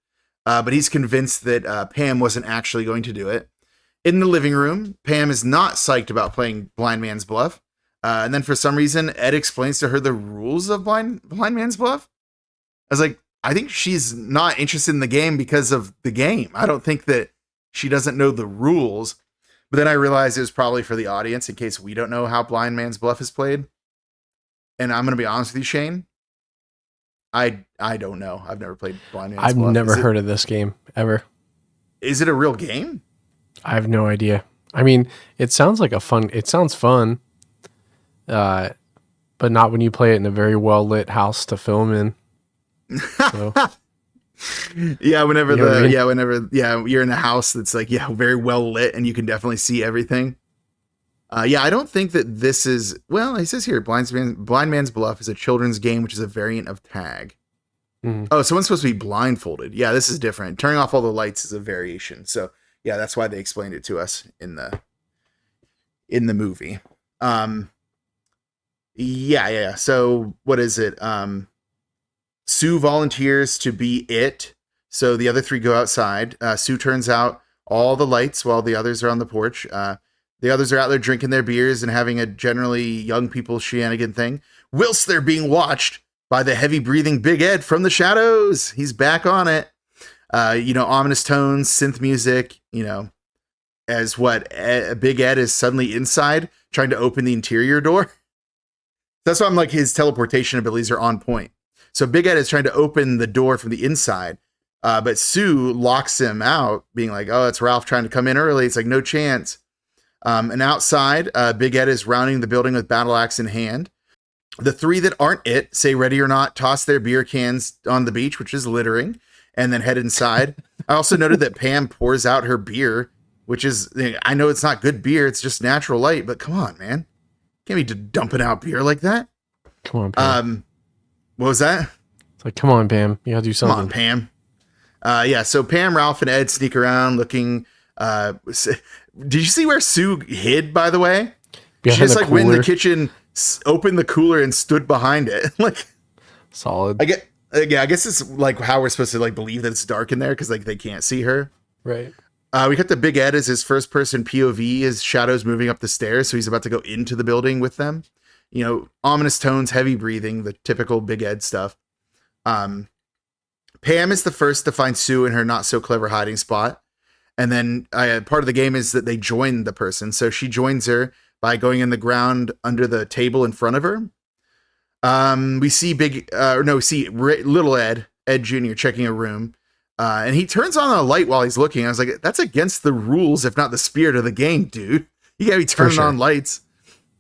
but he's convinced that Pam wasn't actually going to do it. In the living room, Pam is not psyched about playing blind man's bluff. And then for some reason, Ed explains to her the rules of blind man's bluff. I was like, I think she's not interested in the game because of the game. I don't think that she doesn't know the rules. But then I realized it was probably for the audience in case we don't know how blind man's bluff is played. And I'm going to be honest with you, Shane. I don't know. I've never played blind man's bluff. I've never heard of this game ever. Is it a real game? I have no idea. I mean, it sounds fun. But not when you play it in a very well lit house to film in. So, whenever you're in a house that's like, very well lit and you can definitely see everything. I don't think that this is, well, it says here, Blind Man's Bluff is a children's game, which is a variant of tag. Mm-hmm. Oh, someone's supposed to be blindfolded. Yeah, this is different. Turning off all the lights is a variation. So yeah, that's why they explained it to us in the movie. So what is it? Sue volunteers to be it. So the other three go outside. Sue turns out all the lights while the others are on the porch. The others are out there drinking their beers and having a generally young people shenanigan thing, whilst they're being watched by the heavy breathing Big Ed from the shadows. He's back on it. Ominous tones, synth music, as Big Ed is suddenly inside trying to open the interior door. That's why I'm like, his teleportation abilities are on point. So Big Ed is trying to open the door from the inside, but Sue locks him out, being like, oh, it's Ralph trying to come in early. It's like, no chance. And outside, Big Ed is rounding the building with battle axe in hand. The three that aren't it, say ready or not, toss their beer cans on the beach, which is littering, and then head inside. I also noted that Pam pours out her beer, which is, I know it's not good beer, it's just natural light, but come on, man. Can't be dumping out beer like that. Come on, Pam. What was that? It's like, come on, Pam. You gotta do something. Come on, Pam. So Pam, Ralph, and Ed sneak around looking. Did you see where Sue hid, by the way? She just like went in the kitchen, opened the cooler, and stood behind it. Like, solid. I guess it's like how we're supposed to like believe that it's dark in there because like they can't see her. Right. We got the Big Ed as his first person POV, his shadows moving up the stairs, so he's about to go into the building with them. Ominous tones, heavy breathing, the typical Big Ed stuff. Pam is the first to find Sue in her not so clever hiding spot. And then part of the game is that they join the person. So she joins her by going in the ground under the table in front of her. We see little Ed Jr. checking a room. And he turns on a light while he's looking. I was like, that's against the rules, if not the spirit of the game, dude. You gotta be turning on lights.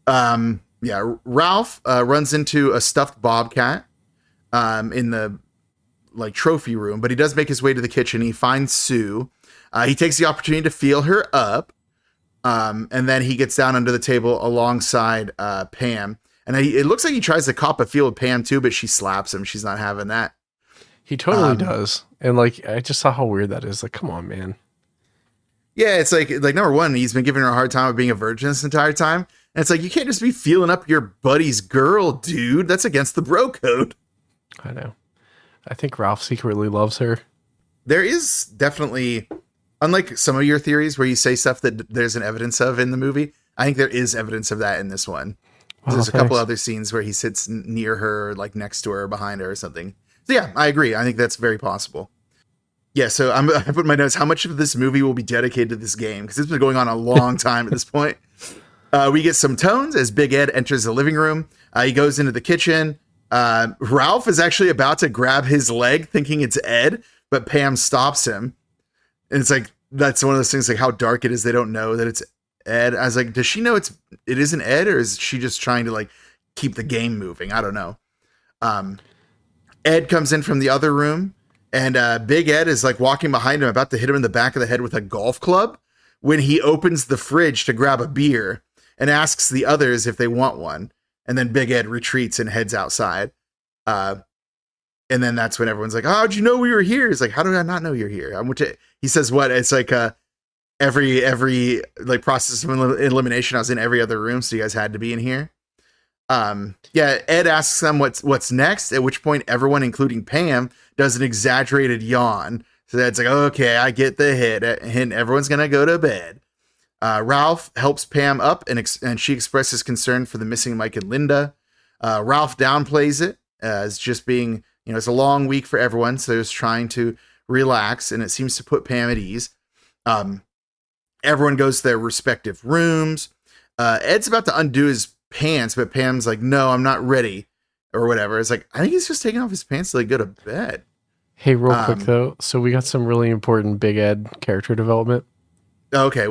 Ralph runs into a stuffed bobcat in the like trophy room, but he does make his way to the kitchen. He finds Sue. He takes the opportunity to feel her up. And then he gets down under the table alongside Pam. And it looks like he tries to cop a feel with Pam too, but she slaps him. She's not having that. He totally does. And like, I just saw how weird that is. Like, come on, man. Yeah, it's like number one, he's been giving her a hard time of being a virgin this entire time. And it's like, you can't just be feeling up your buddy's girl, dude. That's against the bro code. I know. I think Ralph secretly loves her. There is definitely, unlike some of your theories where you say stuff that there's an evidence of in the movie, I think there is evidence of that in this one. There's a couple other scenes where he sits near her, like next to her, or behind her or something. So yeah, I agree. I think that's very possible. Yeah, so I put in my notes, how much of this movie will be dedicated to this game? Because it's been going on a long time at this point. We get some tones as Big Ed enters the living room. He goes into the kitchen. Ralph is actually about to grab his leg thinking it's Ed, but Pam stops him. And it's like, that's one of those things, like how dark it is. They don't know that it's Ed. I was like, does she know it isn't Ed, or is she just trying to like keep the game moving? I don't know. Ed comes in from the other room, and Big Ed is like walking behind him, about to hit him in the back of the head with a golf club, when he opens the fridge to grab a beer and asks the others if they want one. And then Big Ed retreats and heads outside. And then that's when everyone's like, "Oh, how'd you know we were here?" He's like, "How did I not know you're here?" He says, "What?" It's like every like process of elimination. I was in every other room, so you guys had to be in here. Ed asks them what's next, at which point everyone, including Pam, does an exaggerated yawn. So that's like, okay, I get the hint. Everyone's going to go to bed. Ralph helps Pam up and she expresses concern for the missing Mike and Linda. Ralph downplays it as just being, it's a long week for everyone. So he's trying to relax, and it seems to put Pam at ease. Everyone goes to their respective rooms. Ed's about to undo his pants, but Pam's like, "No, I'm not ready," or whatever. It's like, I think he's just taking off his pants to like go to bed. Hey, real quick though, so we got some really important Big Ed character development. Okay,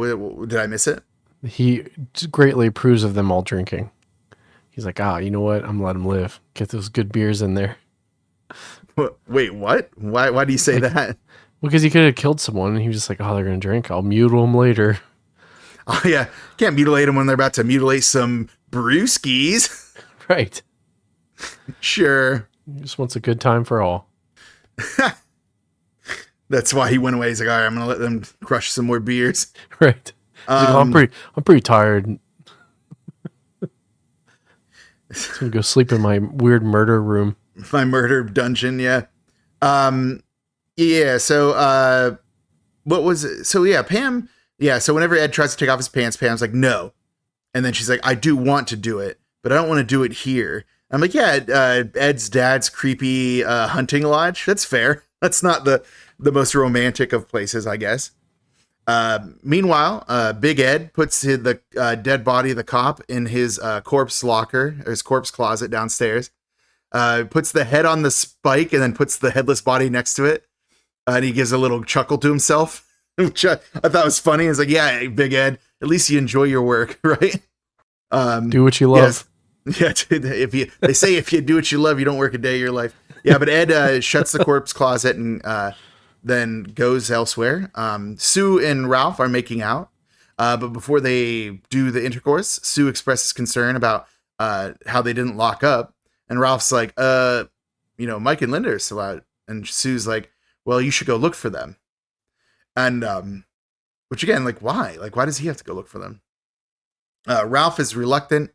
did I miss it? He greatly approves of them all drinking. He's like, you know what? I'm gonna let him live. Get those good beers in there. Wait, what? Why do you say that? Because he could have killed someone, and he was just like, they're gonna drink. I'll mutilate them later. Oh yeah, can't mutilate them when they're about to mutilate some brewskis. Right. Sure. He just wants a good time for all. That's why he went away. He's like, all right, I'm gonna let them crush some more beers. Right. I'm pretty tired. Just gonna go sleep in my weird murder room. My murder dungeon, yeah. Yeah, so what was it? So yeah, Pam, so whenever Ed tries to take off his pants, Pam's like, "No." And then she's like, "I do want to do it, but I don't want to do it here." I'm like, "Yeah, Ed's dad's creepy hunting lodge. That's fair. That's not the most romantic of places, I guess." Meanwhile, Big Ed puts the dead body of the cop in his corpse locker, or his corpse closet downstairs. Puts the head on the spike and then puts the headless body next to it. And he gives a little chuckle to himself, which I thought was funny. He's like, "Yeah, Big Ed, at least you enjoy your work, right? Do what you love." Yes. Yeah, they say if you do what you love, you don't work a day of your life. Yeah, but Ed shuts the corpse closet and then goes elsewhere. Sue and Ralph are making out, but before they do the intercourse, Sue expresses concern about how they didn't lock up, and Ralph's like, Mike and Linda are still out," and Sue's like, "Well, you should go look for them." And which again, like, why? Like, why does he have to go look for them? Ralph is reluctant.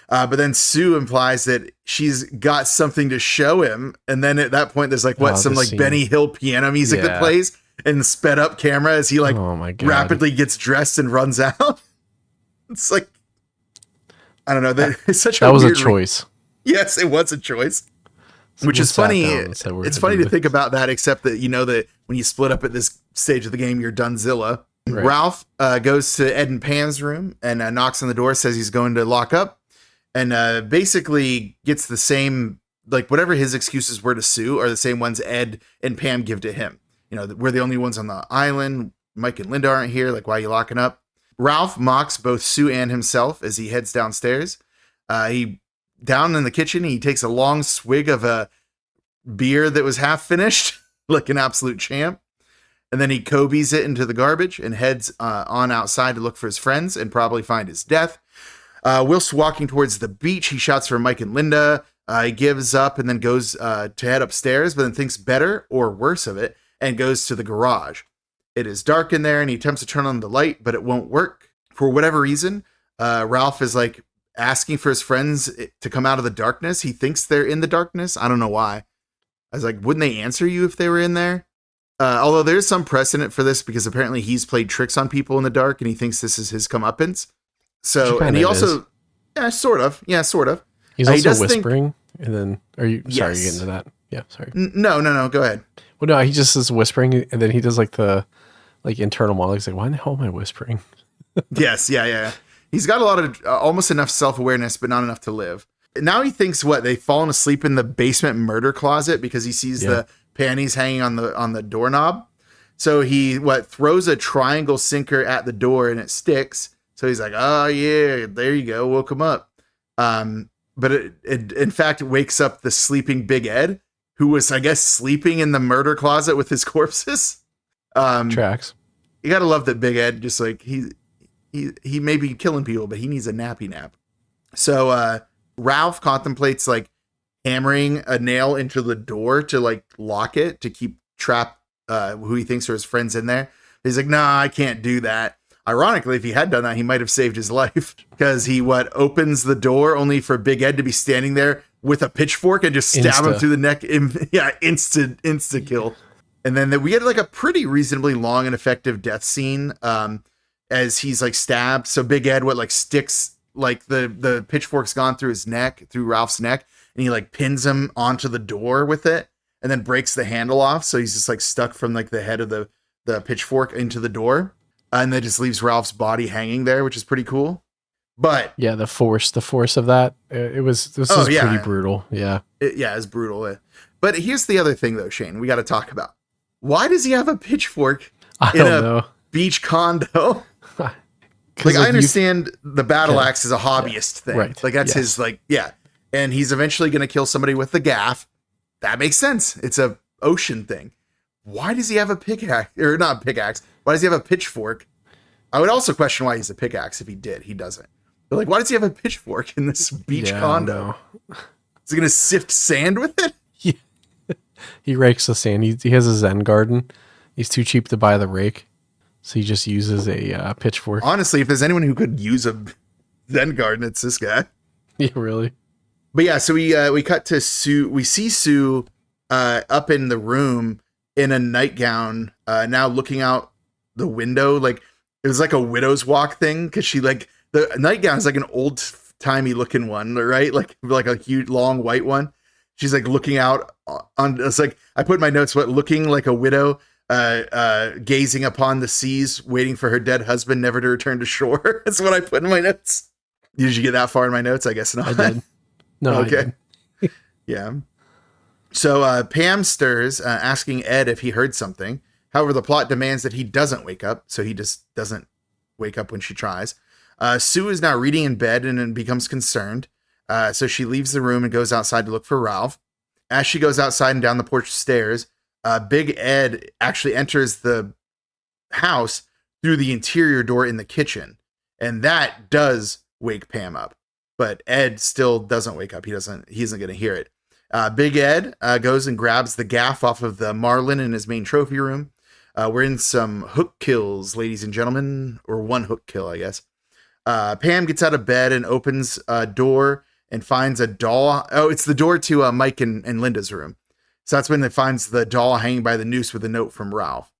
But then Sue implies that she's got something to show him. And then at that point, there's like, some like Benny Hill piano music that plays and sped up camera as he like rapidly gets dressed and runs out. It's like, I don't know. It's such that was a choice. Yes, it was a choice. Which is funny. It's funny to think about that, except that that when you split up at this stage of the game, you're Dunzilla. Right. Ralph goes to Ed and Pam's room and knocks on the door, says he's going to lock up. And basically gets the same, like whatever his excuses were to Sue are the same ones Ed and Pam give to him. We're the only ones on the island. Mike and Linda aren't here. Like, why are you locking up? Ralph mocks both Sue and himself as he heads downstairs. Down in the kitchen, he takes a long swig of a beer that was half finished, like an absolute champ. And then he Kobe's it into the garbage and heads on outside to look for his friends and probably find his death. Whilst walking towards the beach, he shouts for Mike and Linda. He gives up and then goes to head upstairs, but then thinks better or worse of it and goes to the garage. It is dark in there and he attempts to turn on the light, but it won't work. For whatever reason, Ralph is like asking for his friends to come out of the darkness. He thinks they're in the darkness. I don't know why. I was like, wouldn't they answer you if they were in there? Although there's some precedent for this because apparently he's played tricks on people in the dark and he thinks this is his comeuppance. So, and he also, sort of. He's also whispering, and then, sorry, you're getting into that. Yeah, sorry. No, go ahead. Well, no, he just is whispering, and then he does like the, internal monologue. He's like, why in the hell am I whispering? Yes, yeah. He's got a lot of, almost enough self-awareness, but not enough to live. Now he thinks they've fallen asleep in the basement murder closet because he sees the panties hanging on the doorknob. So he, throws a triangle sinker at the door and it sticks. So he's like, "Oh yeah, there you go, woke him up." But it in fact wakes up the sleeping Big Ed, who was, I guess, sleeping in the murder closet with his corpses. Tracks. you gotta love that Big Ed just like he may be killing people, but he needs a nappy nap. So Ralph contemplates like hammering a nail into the door to like lock it to keep trap who he thinks are his friends in there. He's like, nah, I can't do that. Ironically, if he had done that, he might have saved his life because he opens the door only for Big Ed to be standing there with a pitchfork and just stab him through the neck. Yeah, insta kill. And then we get like a pretty reasonably long and effective death scene as he's like stabbed. So Big Ed sticks like the pitchfork's gone through his neck, through Ralph's neck, and he like pins him onto the door with it and then breaks the handle off. So he's just like stuck from like the head of the pitchfork into the door. And then just leaves Ralph's body hanging there, which is pretty cool. But yeah, the force of that, this was pretty brutal. Yeah. It's brutal. But here's the other thing though, Shane, we got to talk about. Why does he have a pitchfork in a beach condo? Like I understand the battle axe is a hobbyist thing. Right. Like that's his and he's eventually going to kill somebody with the gaff. That makes sense. It's a ocean thing. Why does he have a pickaxe or not pickaxe? Why does he have a pitchfork? I would also question why he's a pickaxe if he did. He doesn't. But like, why does he have a pitchfork in this beach condo? Is he going to sift sand with it? He rakes the sand. He has a Zen garden. He's too cheap to buy the rake. So he just uses a pitchfork. Honestly, if there's anyone who could use a Zen garden, it's this guy. Yeah, really. But yeah, so we cut to Sue. We see Sue up in the room in a nightgown, now looking out the window. Like it was like a widow's walk thing because she like the nightgown is like an old timey looking one, right? Like a huge long white one. She's like looking out on. It's like I put in my notes looking like a widow, gazing upon the seas, waiting for her dead husband never to return to shore. That's what I put in my notes. Did you get that far in my notes? I guess not. I did. No. Okay. Yeah. So Pam stirs, asking Ed if he heard something. However, the plot demands that he doesn't wake up, so he just doesn't wake up when she tries. Sue is now reading in bed and becomes concerned. So she leaves the room and goes outside to look for Ralph. As she goes outside and down the porch stairs, Big Ed actually enters the house through the interior door in the kitchen. And that does wake Pam up. But Ed still doesn't wake up. He isn't going to hear it. Big Ed goes and grabs the gaff off of the Marlin in his main trophy room. We're in some hook kills, ladies and gentlemen, or one hook kill, I guess. Pam gets out of bed and opens a door and finds a doll. Oh, it's the door to Mike and Linda's room. So that's when it finds the doll hanging by the noose with a note from Ralph.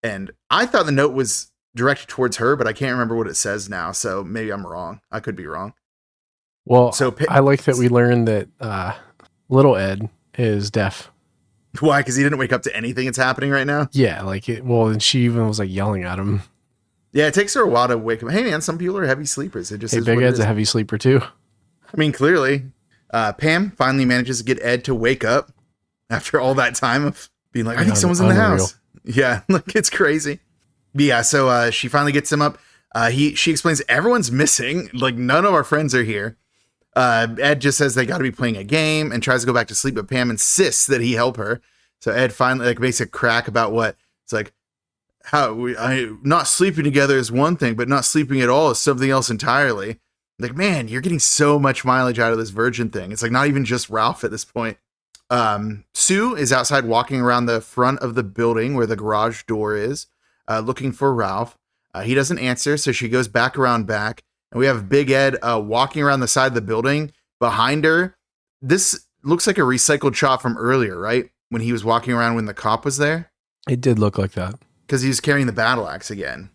And I thought the note was directed towards her, but I can't remember what it says now. So maybe I'm wrong. I could be wrong. Well, so I like that we learned that little Ed is deaf. Why? Because he didn't wake up to anything that's happening right now? Yeah, and she even was like yelling at him. Yeah, it takes her a while to wake up. Hey man, some people are heavy sleepers. It just Big Ed's a heavy sleeper too. I mean, clearly. Pam finally manages to get Ed to wake up after all that time of being like, I think someone's in the house. Yeah, like it's crazy. But yeah, so she finally gets him up. She explains everyone's missing. Like none of our friends are here. Ed just says they got to be playing a game and tries to go back to sleep, but Pam insists that he help her. So Ed finally makes a crack about what it's like. Not sleeping together is one thing, but not sleeping at all is something else entirely. Like, man, you're getting so much mileage out of this virgin thing. It's like not even just Ralph at this point. Sue is outside walking around the front of the building where the garage door is, looking for Ralph. He doesn't answer, so she goes back around back. And we have Big Ed walking around the side of the building. Behind her, this looks like a recycled shot from earlier, right? When he was walking around when the cop was there. It did look like that. Because he was carrying the battle axe again.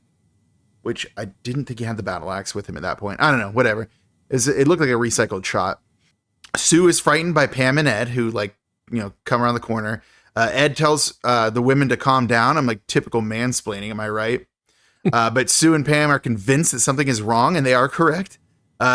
Which I didn't think he had the battle axe with him at that point. I don't know, whatever. It looked like a recycled shot. Sue is frightened by Pam and Ed, who come around the corner. Ed tells the women to calm down. I'm like, typical mansplaining, am I right? But Sue and Pam are convinced that something is wrong, and they are correct.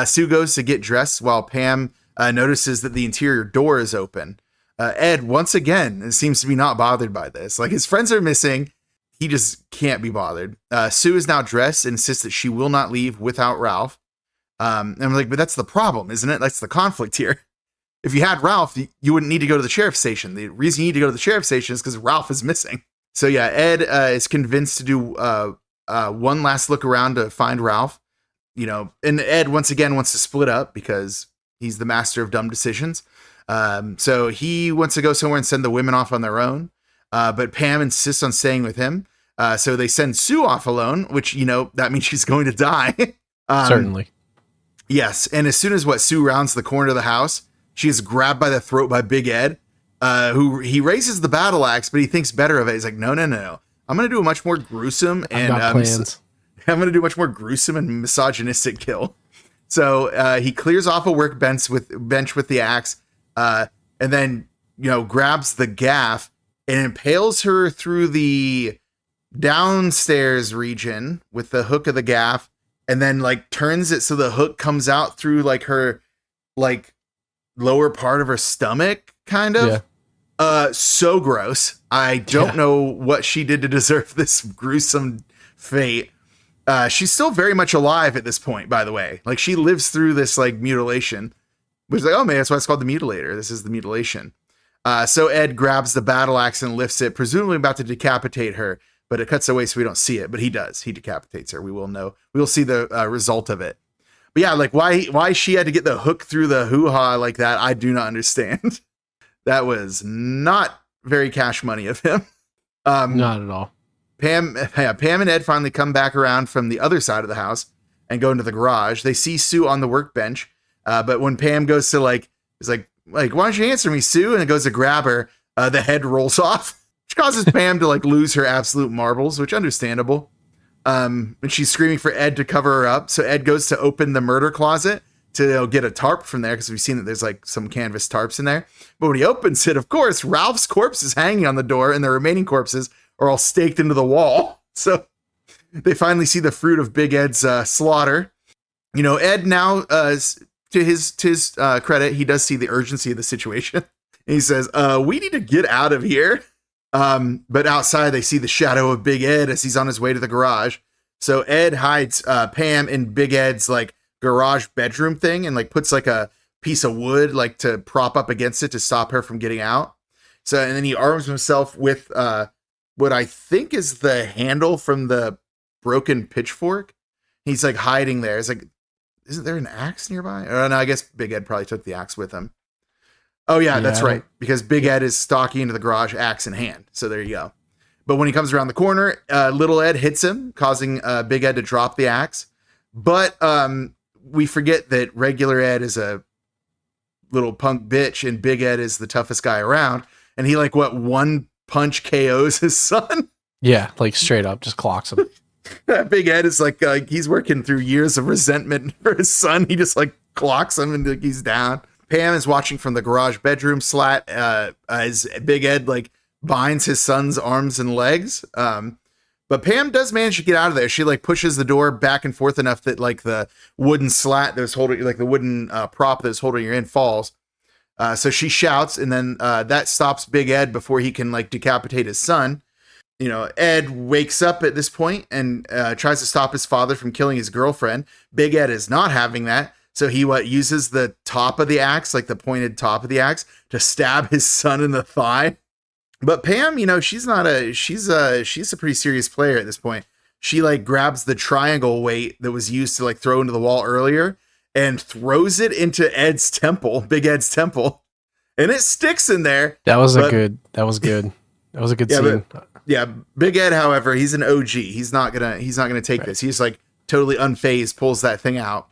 Sue goes to get dressed while Pam notices that the interior door is open. Ed, once again, seems to be not bothered by this. Like, his friends are missing. He just can't be bothered. Sue is now dressed and insists that she will not leave without Ralph. And I'm like, but that's the problem, isn't it? That's the conflict here. If you had Ralph, you wouldn't need to go to the sheriff's station. The reason you need to go to the sheriff's station is because Ralph is missing. So yeah, Ed is convinced to do one last look around to find Ralph. And Ed once again wants to split up because he's the master of dumb decisions. So he wants to go somewhere and send the women off on their own. But Pam insists on staying with him. So they send Sue off alone, which, that means she's going to die. Certainly. Yes. And as soon as Sue rounds the corner of the house, she is grabbed by the throat by Big Ed, who he raises the battle axe, but he thinks better of it. He's like, no. I'm going to do a much more gruesome and plans. I'm going to do a much more gruesome and misogynistic kill. So he clears off a workbench with the axe, and then grabs the gaff and impales her through the downstairs region with the hook of the gaff, and then like turns it so the hook comes out through like her like lower part of her stomach, kind of. So gross. I don't know what she did to deserve this gruesome fate. She's still very much alive at this point, by the way. Like, she lives through this like mutilation, which is like, oh man, that's why it's called the Mutilator. This is the mutilation. So Ed grabs the battle axe and lifts it, presumably about to decapitate her, but it cuts away so we don't see it. But he does. He decapitates her. We will know. We will see the result of it. But yeah, like why she had to get the hook through the hoo-ha like that, I do not understand. That was not very cash money of him. Not at all. Pam and Ed finally come back around from the other side of the house and go into the garage. They see Sue on the workbench, but when Pam goes to is like, why don't you answer me, Sue? And it goes to grab her, the head rolls off, which causes Pam to like lose her absolute marbles, which understandable. And she's screaming for Ed to cover her up. So Ed goes to open the murder closet to get a tarp from there, because we've seen that there's like some canvas tarps in there. But when he opens it, of course, Ralph's corpse is hanging on the door, and the remaining corpses are all staked into the wall. So they finally see the fruit of Big Ed's slaughter. Ed now, to his credit, he does see the urgency of the situation. And he says, we need to get out of here. But outside they see the shadow of Big Ed as he's on his way to the garage. So Ed hides Pam in Big Ed's like garage bedroom thing and like puts like a piece of wood like to prop up against it to stop her from getting out. So, and then he arms himself with what I think is the handle from the broken pitchfork. He's like hiding there. It's like, isn't there an axe nearby? Oh no, I guess Big Ed probably took the axe with him. Oh yeah, that's right. Because Big Ed is stalking into the garage, axe in hand. So there you go. But when he comes around the corner, little Ed hits him, causing Big Ed to drop the axe. But we forget that regular Ed is a little punk bitch and Big Ed is the toughest guy around. And he one punch KOs his son? Yeah, like straight up, just clocks him. Big Ed is like he's working through years of resentment for his son. He just like clocks him and he's down. Pam is watching from the garage bedroom slat as Big Ed like binds his son's arms and legs. But Pam does manage to get out of there. She like pushes the door back and forth enough that like the wooden slat that was holding, like the wooden prop that was holding her in, falls. So she shouts, and then that stops Big Ed before he can like decapitate his son. Ed wakes up at this point and tries to stop his father from killing his girlfriend. Big Ed is not having that. So he uses the top of the axe, like the pointed top of the axe, to stab his son in the thigh. But Pam, she's a pretty serious player at this point. She like grabs the triangle weight that was used to like throw into the wall earlier and throws it into Big Ed's temple, and it sticks in there. That was good. That was a good scene. Big Ed, however, he's an OG. He's not gonna take this. He's like totally unfazed, pulls that thing out.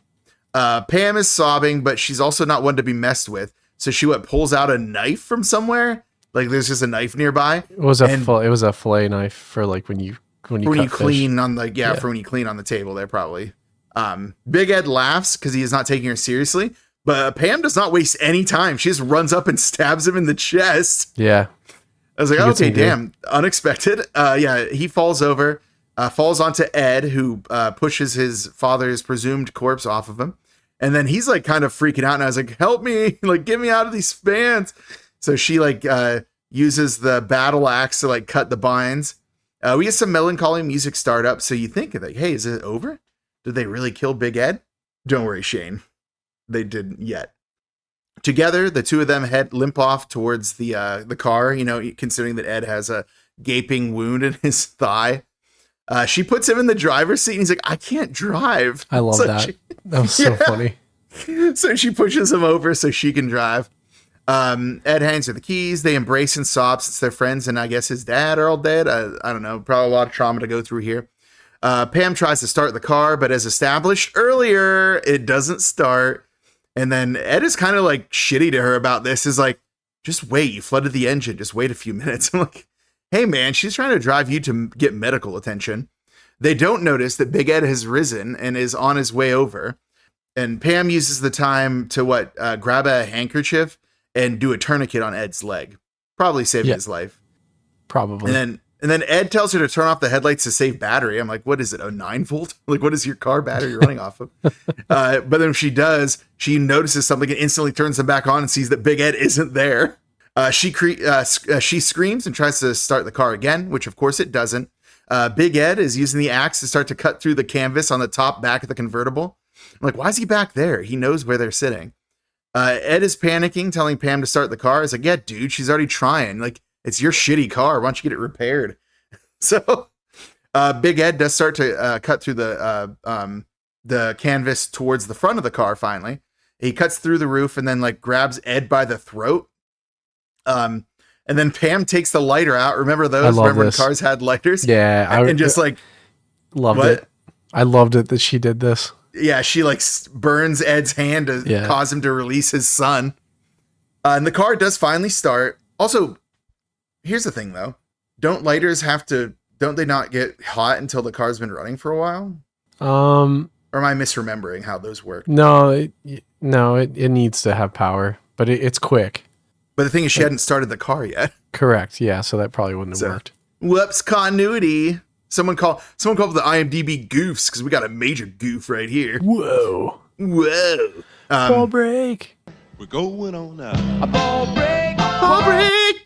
Pam is sobbing, but she's also not one to be messed with. So she pulls out a knife from somewhere. Like there's just a knife nearby. It was a fillet knife for like when you clean on the for when you clean on the table there probably. Big Ed laughs because he is not taking her seriously, but Pam does not waste any time. She just runs up and stabs him in the chest. Yeah. I was like, okay, damn, unexpected. He falls over, falls onto Ed, who pushes his father's presumed corpse off of him. And then he's like kind of freaking out. And I was like, help me, like, get me out of these fans. So she like uses the battle axe to like cut the binds. We get some melancholy music start up. So you think like, hey, is it over? Did they really kill Big Ed? Don't worry, Shane. They didn't yet. Together, the two of them limp off towards the car, considering that Ed has a gaping wound in his thigh. She puts him in the driver's seat and he's like, I can't drive. I love that. That was so funny. So she pushes him over so she can drive. Ed hands her the keys. They embrace and sob since they're friends, and I guess his dad are all dead. I don't know. Probably a lot of trauma to go through here. Pam tries to start the car, but as established earlier, it doesn't start. And then Ed is kind of like shitty to her about this. Is like, just wait. You flooded the engine. Just wait a few minutes. I'm like, hey, man, she's trying to drive you to get medical attention. They don't notice that Big Ed has risen and is on his way over. And Pam uses the time to grab a handkerchief and do a tourniquet on Ed's leg. Probably saving his life. Probably. And then Ed tells her to turn off the headlights to save battery. I'm like, what is it, a 9-volt? Like, what is your car battery running off of? But then when she does, she notices something and instantly turns them back on and sees that Big Ed isn't there. She screams and tries to start the car again, which of course it doesn't. Big Ed is using the axe to start to cut through the canvas on the top back of the convertible. I'm like, why is he back there? He knows where they're sitting. Ed is panicking, telling Pam to start the car. He's like, yeah, dude, she's already trying. Like, it's your shitty car. Why don't you get it repaired? So Big Ed does start to cut through the canvas towards the front of the car finally. He cuts through the roof and then like grabs Ed by the throat. And then Pam takes the lighter out. Remember those? Remember when cars had lighters? Yeah. And just like... Loved it. I loved it that she did this. Yeah, she like burns Ed's hand to cause him to release his son. And the car does finally start. Also, here's the thing though. Don't they not get hot until the car's been running for a while? Or am I misremembering how those work? No, it needs to have power, but it's quick. But the thing is, she hadn't started the car yet. Correct. Yeah, so that probably wouldn't have worked. Whoops, continuity. Someone call the IMDb goofs because we got a major goof right here. Whoa. Ball break. We're going on now. A ball break. Ball break.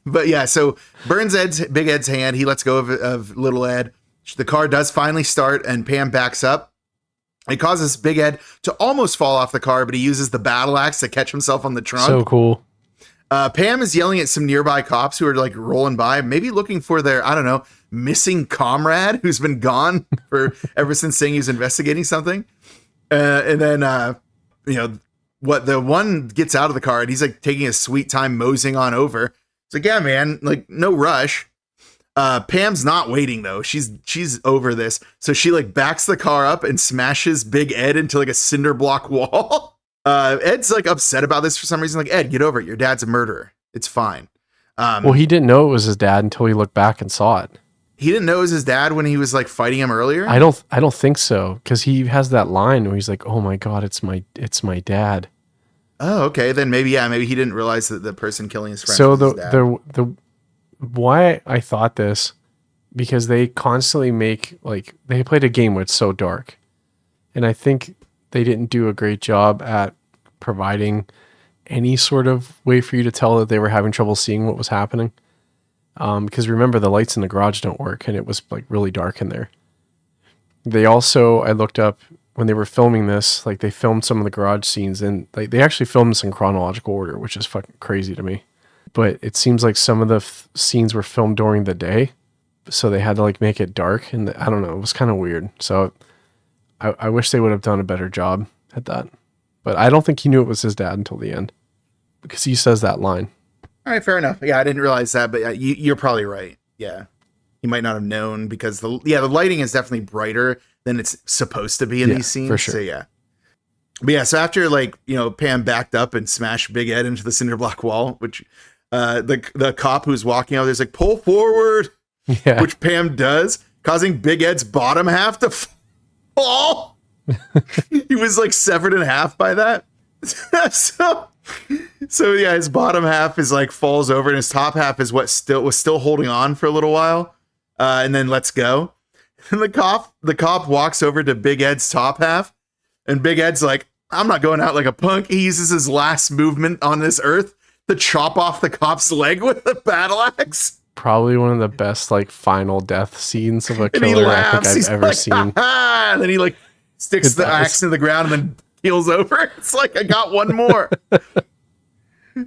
But yeah, so burns Big Ed's hand. He lets go of little Ed. The car does finally start and Pam backs up. It causes Big Ed to almost fall off the car, but he uses the battle axe to catch himself on the trunk. So cool. Pam is yelling at some nearby cops who are like rolling by, maybe looking for their, I don't know, missing comrade who's been gone for ever since saying he was investigating something. And then, the one gets out of the car and he's like taking a sweet time moseying on over. It's like, yeah, man, like no rush. Pam's not waiting though. She's over this. So she like backs the car up and smashes Big Ed into like a cinder block wall. Ed's like upset about this for some reason. Like, Ed, get over it. Your dad's a murderer. It's fine. Well, he didn't know it was his dad until he looked back and saw it. He didn't know it was his dad when he was like fighting him earlier. I don't think so, because he has that line where he's like, "Oh my god, it's my dad." Oh, okay. Then maybe he didn't realize that the person killing his friend. So was his dad. the why I thought this, because they constantly make they played a game where it's so dark, and I think they didn't do a great job at providing any sort of way for you to tell that they were having trouble seeing what was happening. Because remember, the lights in the garage don't work, and it was like really dark in there. They also, I looked up when they were filming this, like they filmed some of the garage scenes, and like they actually filmed this in chronological order, which is fucking crazy to me. But it seems like some of the scenes were filmed during the day, so they had to like make it dark, and I don't know, it was kind of weird. So I wish they would have done a better job at that. But I don't think he knew it was his dad until the end, because he says that line. All right, fair enough. Yeah, I didn't realize that, but you're probably right. Yeah, he might not have known because the lighting is definitely brighter than it's supposed to be in these scenes. For sure. So yeah. But yeah, so after Pam backed up and smashed Big Ed into the cinder block wall, which the cop who's walking out there's like, pull forward, which Pam does, causing Big Ed's bottom half to fall. He was like severed in half by that. So yeah, his bottom half is like falls over, and his top half is was still holding on for a little while, and then lets go. And the cop walks over to Big Ed's top half, and Big Ed's like, "I'm not going out like a punk." He uses his last movement on this earth to chop off the cop's leg with a battle axe. Probably one of the best like final death scenes of a killer I think I've ever seen. And then he like sticks the axe in the ground and then keels over. It's like, I got one more.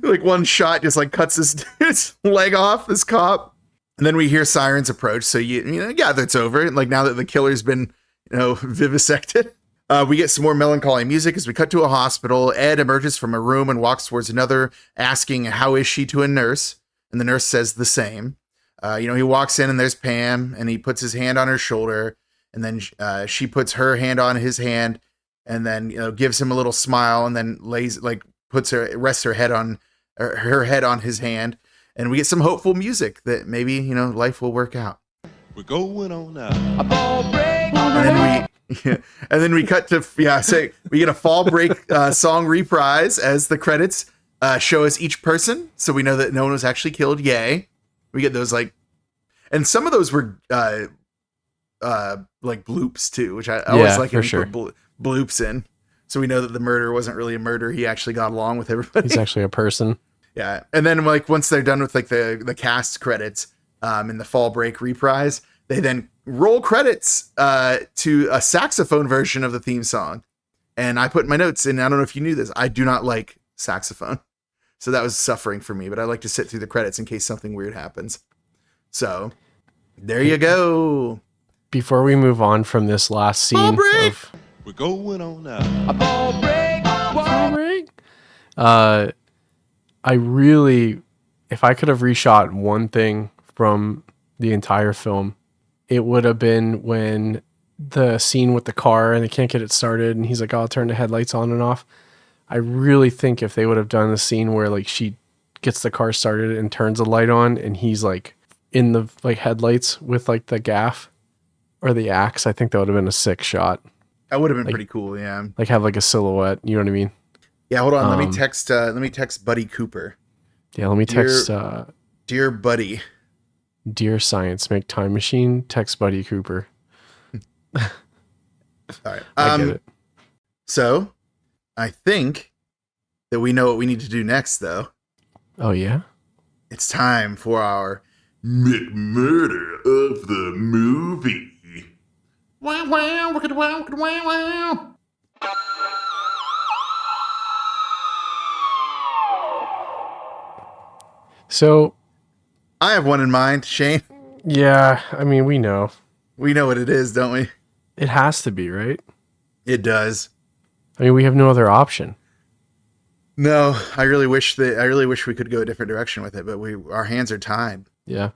Like one shot just like cuts his leg off, this cop. And then we hear sirens approach. So you know, yeah, that's over. Like now that the killer's been, vivisected. We get some more melancholy music as we cut to a hospital. Ed emerges from a room and walks towards another, asking, "How is she?" to a nurse. And the nurse says the same. He walks in and there's Pam, and he puts his hand on her shoulder. And then she puts her hand on his hand, and then gives him a little smile, and then rests her head on his hand, and we get some hopeful music that maybe life will work out. We're going on now. A ball break. And then we cut to we get a fall break song reprise as the credits show us each person, so we know that no one was actually killed. Yay! We get those and some of those were bloops too, which I always like for sure. Put bloops in, so we know that the murder wasn't really a murder. He actually got along with everybody. He's actually a person. Yeah, and then once they're done with the cast credits in the fall break reprise, they then roll credits to a saxophone version of the theme song. And I put in my notes, and I don't know if you knew this, I do not like saxophone, so that was suffering for me. But I like to sit through the credits in case something weird happens. So there you go. Before we move on from this last scene, We're going on now. A ball break. ball break. I really, if I could have reshot one thing from the entire film, it would have been when the scene with the car and they can't get it started, and he's like, "I'll turn the headlights on and off." I really think if they would have done the scene where she gets the car started and turns the light on, and he's in the headlights with the gaff or the axe, I think that would have been a sick shot. That would have been pretty cool. Yeah. Have a silhouette. You know what I mean? Yeah. Hold on. Let me text Buddy Cooper. Yeah. Let me text. Dear Buddy. Dear Science, make time machine. Text Buddy Cooper. All right. I get it. So, I think that we know what we need to do next, though. Oh yeah. It's time for our McMurder of the movie. Wow! Wow! Wow! Wow! So, I have one in mind, Shane. yeah, I mean, we know. We know what it is, don't we? It has to be, right? It does. I mean, we have no other option. No, I really wish we could go a different direction with it, but our hands are tied. Yeah.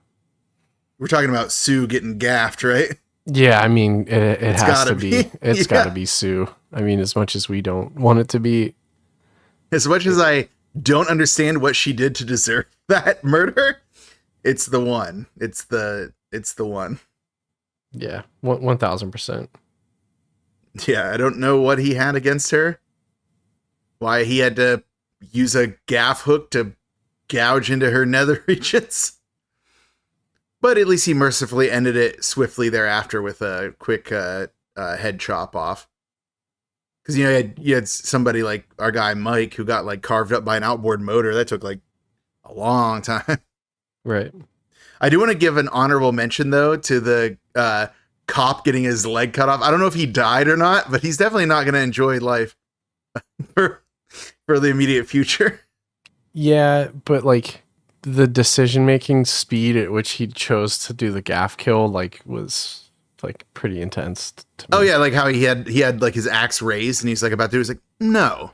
We're talking about Sue getting gaffed, right? Yeah, I mean, it has to be. It's Yeah. got to be Sue. I mean, as much as we don't want it to be. As much as I don't understand what she did to deserve that murder, it's the one. It's the one. Yeah, 1,000%. Yeah, I don't know what he had against her. Why he had to use a gaff hook to gouge into her nether regions. But at least he mercifully ended it swiftly thereafter with a quick head chop off. Because you had somebody like our guy Mike who got carved up by an outboard motor. That took a long time. Right. I do want to give an honorable mention though to the cop getting his leg cut off. I don't know if he died or not, but he's definitely not going to enjoy life for the immediate future. Yeah, but the decision-making speed at which he chose to do the gaff kill was pretty intense to me. Oh yeah, how he had his axe raised and he's about to do. He's no,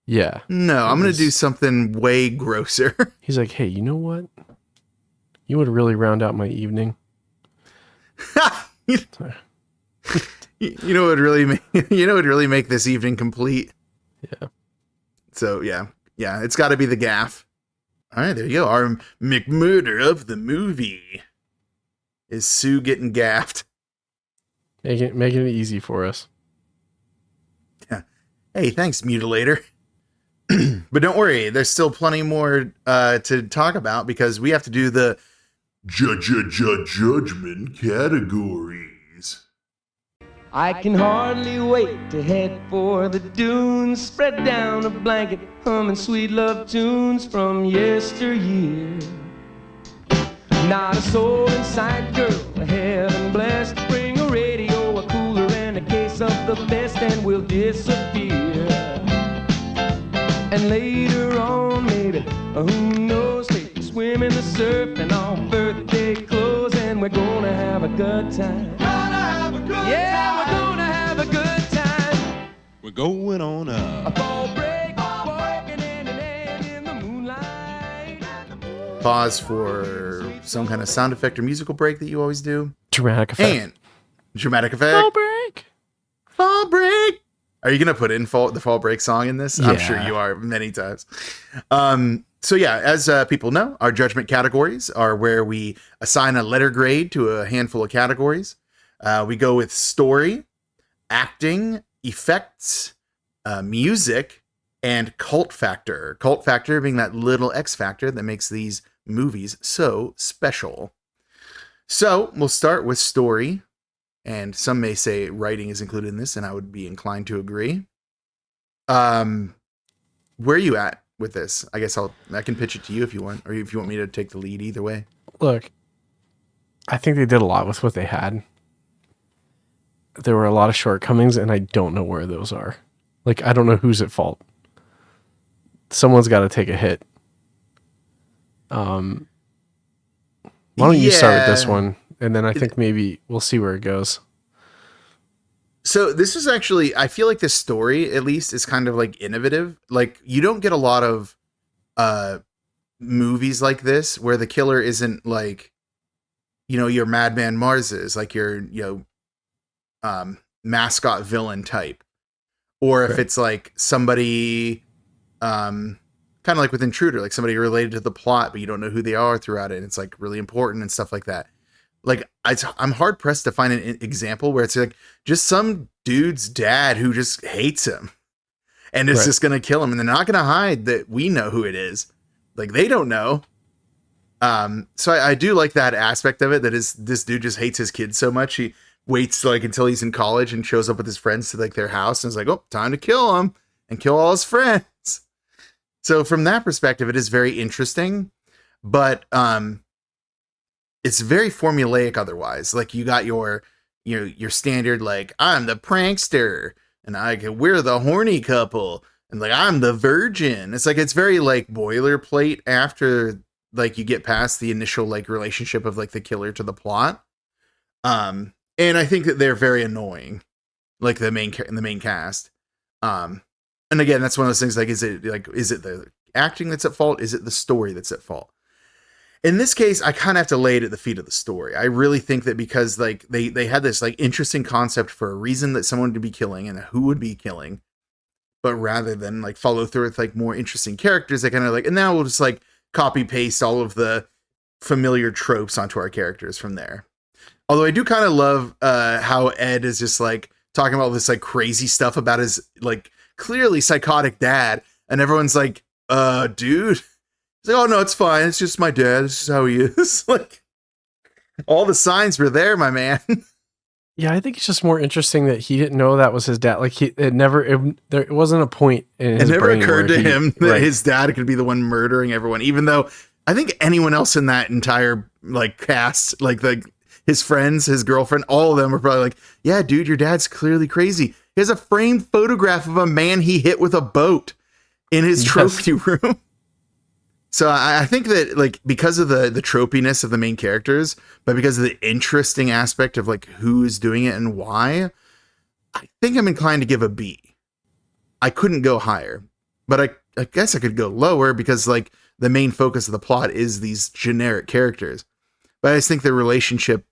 Yeah. no, I'm gonna do something way grosser. He's like, "Hey, you know what? You would really round out my evening." you know what would really make this evening complete. Yeah. So yeah, it's got to be the gaff. All right, there you go. Our McMurder of the movie is Sue getting gaffed. Making it easy for us. Yeah. Hey, thanks, Mutilator. But don't worry, there's still plenty more to talk about because we have to do the judgment categories. I can hardly wait to head for the dunes, spread down a blanket, humming sweet love tunes from yesteryear. Not a soul inside, girl, heaven blessed. Bring a radio, a cooler, and a case of the best, and we'll disappear. And later on, maybe, who knows, take a swim in the surf and on birthday clothes. we're gonna have a good time. Yeah, we're gonna have a good time. We're going on A up. fall break, walking hand in hand in the moonlight. Pause for some kind of sound effect or musical break that you always do. Dramatic effect. And dramatic effect. Fall break. Fall break. Are you gonna put in the fall break song in this? I'm sure Yeah. you are many times. So yeah, as people know, our judgment categories are where we assign a letter grade to a handful of categories. We go with story, acting, effects, music, and cult factor. Cult factor being that little X factor that makes these movies so special. So we'll start with story. And some may say writing is included in this, and I would be inclined to agree. Where are you at with this? I guess I can pitch it to you if you want, or if you want me to take the lead. Either way. Look, I think they did a lot with what they had. There were a lot of shortcomings, and I don't know where those are. Like, I don't know who's at fault. Someone's got to take a hit. Why don't you start with this one? And then I think maybe we'll see where it goes. So this is actually, I feel like this story, at least, is kind of like innovative. Like, you don't get a lot of movies like this where the killer isn't like, your Madman Mars is, like your, mascot villain type. Or if it's like somebody, kind of like with Intruder, like somebody related to the plot, but you don't know who they are throughout it. And it's like really important and stuff like that. Like, I'm hard pressed to find an example where it's like just some dude's dad who just hates him and is just going to kill him. And they're not going to hide that we know who it is. Like, they don't know. So I do like that aspect of it. That is, this dude just hates his kids so much. He waits like until he's in college and shows up with his friends to like their house and is like, oh, time to kill him and kill all his friends. So from that perspective, it is very interesting, but, it's very formulaic otherwise. Like, you got your standard, like, I'm the prankster and we're the horny couple and like, I'm the virgin. It's like, it's very like boilerplate after like you get past the initial like relationship of like the killer to the plot. And I think that they're very annoying, like the main cast. And again, that's one of those things, like, is it the acting that's at fault? Is it the story that's at fault? In this case, I kind of have to lay it at the feet of the story. I really think that because like they had this like interesting concept for a reason that someone would be killing and who would be killing, but rather than like follow through with like more interesting characters, they kind of like, and now we'll just like copy paste all of the familiar tropes onto our characters from there. Although I do kind of love how Ed is just like talking about this like crazy stuff about his like clearly psychotic dad, and everyone's like, dude. He's like, oh no, it's fine. It's just my dad. This is how he is. Like, all the signs were there, my man. Yeah, I think it's just more interesting that he didn't know that was his dad. Like, there wasn't a point in his It never brain occurred to where him that his dad could be the one murdering everyone, even though I think anyone else in that entire like cast, like his friends, his girlfriend, all of them were probably like, yeah, dude, your dad's clearly crazy. He has a framed photograph of a man he hit with a boat in his trophy room. So I think that like because of the tropiness of the main characters, but because of the interesting aspect of like who's doing it and why, I think I'm inclined to give a B. I couldn't go higher, but I guess I could go lower because like the main focus of the plot is these generic characters. But I just think the relationship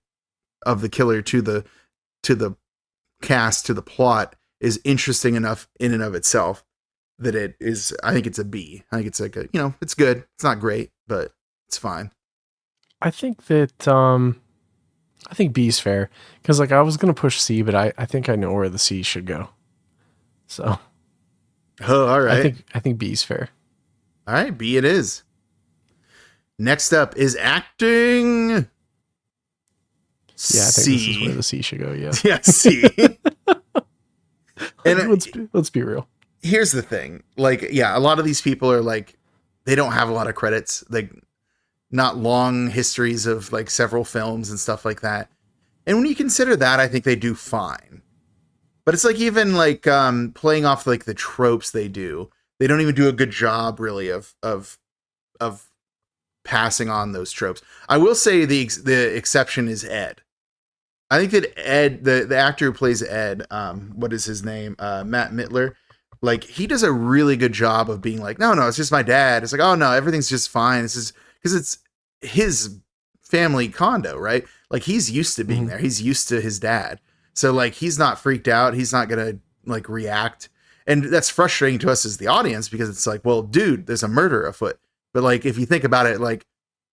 of the killer to the cast, to the plot is interesting enough in and of itself that it is, I think it's a B. I think it's like it's good. It's not great, but it's fine. I think that, I think B is fair. Cause like I was going to push C, but I think I know where the C should go. So. Oh, all right. I think B is fair. All right. B it is. Next up is acting. Yeah, I think C. this is where the C should go. Yeah. Yeah. C. And let's be real. Here's the thing. Like, yeah, a lot of these people are like, they don't have a lot of credits, like not long histories of like several films and stuff like that. And when you consider that, I think they do fine. But it's like, even like playing off like the tropes they don't even do a good job really of passing on those tropes. I will say the exception is Ed. I think that Ed, the actor who plays Ed, what is his name? Matt Mittler. Like, he does a really good job of being like, no, it's just my dad. It's like, oh no, everything's just fine. This is because it's his family condo, right? Like, he's used to being there. He's used to his dad. So like, he's not freaked out. He's not going to like react. And that's frustrating to us as the audience because it's like, well, dude, there's a murder afoot. But like, if you think about it, like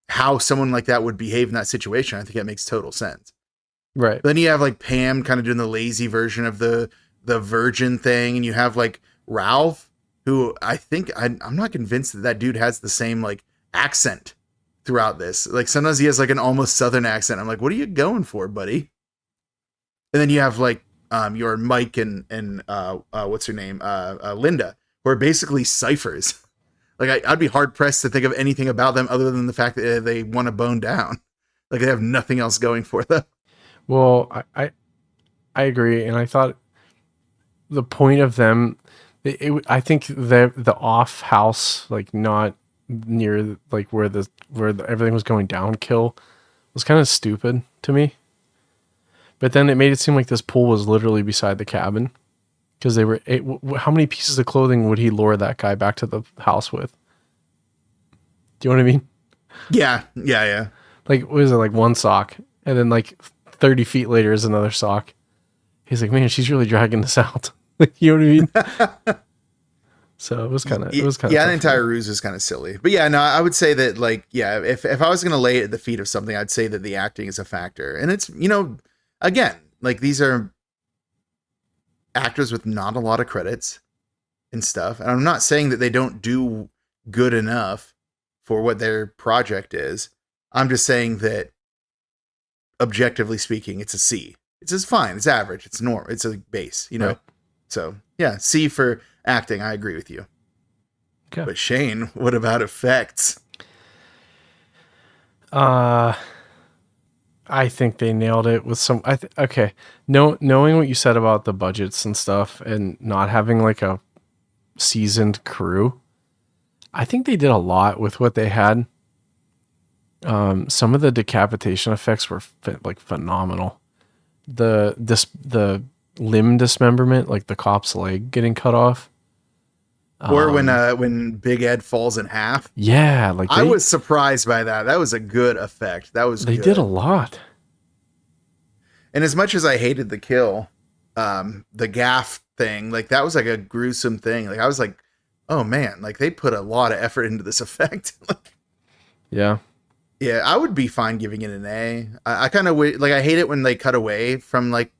how someone like that would behave in that situation, I think it makes total sense. Right. Then you have like Pam kind of doing the lazy version of the virgin thing. And you have like Ralph, who I think I'm not convinced that dude has the same like accent throughout this. Like sometimes he has like an almost Southern accent. I'm like, what are you going for, buddy? And then you have like your Mike and what's her name? Linda, who are basically ciphers. Like I'd be hard pressed to think of anything about them other than the fact that they want to bone down. Like they have nothing else going for them. Well, I agree, and I thought the point of them, I think the off house, like not near like where everything was going down, kill was kind of stupid to me. But then it made it seem like this pool was literally beside the cabin. Because they were, how many pieces of clothing would he lure that guy back to the house with? Do you know what I mean? Yeah. Like, what is it, like one sock? And then like 30 feet later is another sock. He's like, man, she's really dragging this out. You know what I mean? So it was kind of, yeah, the entire ruse is kind of silly. But yeah, no, I would say that like, yeah, if I was going to lay it at the feet of something, I'd say that the acting is a factor. And it's, again, like these are actors with not a lot of credits and stuff. And I'm not saying that they don't do good enough for what their project is. I'm just saying that objectively speaking, it's a C. It's just fine. It's average. It's normal. It's a base, Right. So yeah, C for acting. I agree with you. Okay. But Shane, what about effects? I think they nailed it with some. Okay, knowing what you said about the budgets and stuff, and not having like a seasoned crew, I think they did a lot with what they had. Some of the decapitation effects were like phenomenal. The limb dismemberment, like the cop's leg getting cut off, or when Big Ed falls in half. Yeah, like I was surprised by that. That was a good effect. They did a lot. And as much as I hated the kill, the gaff thing, like that was like a gruesome thing. Like I was like, oh man, like they put a lot of effort into this effect. Yeah, I would be fine giving it an A. I kind of like I hate it when they cut away from like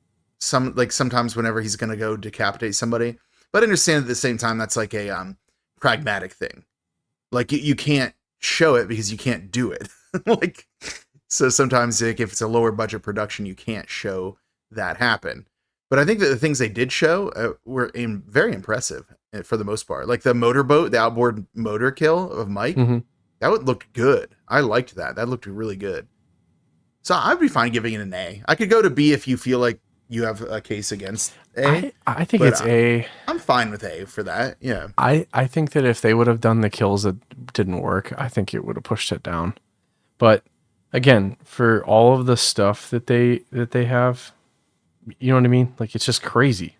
sometimes whenever he's gonna go decapitate somebody. But I understand at the same time that's like a pragmatic thing. Like you can't show it because you can't do it. Like so sometimes like, if it's a lower budget production, you can't show that happen. But I think that the things they did show were very impressive for the most part. Like the motorboat, the outboard motor kill of Mike, that would look good. I liked that. That looked really good. So I'd be fine giving it an A. I could go to B if you feel like you have a case against A. I think it's A. I'm fine with A for that. Yeah. I think that if they would have done the kills that didn't work, I think it would have pushed it down. But again, for all of the stuff that they have, you know what I mean? Like it's just crazy.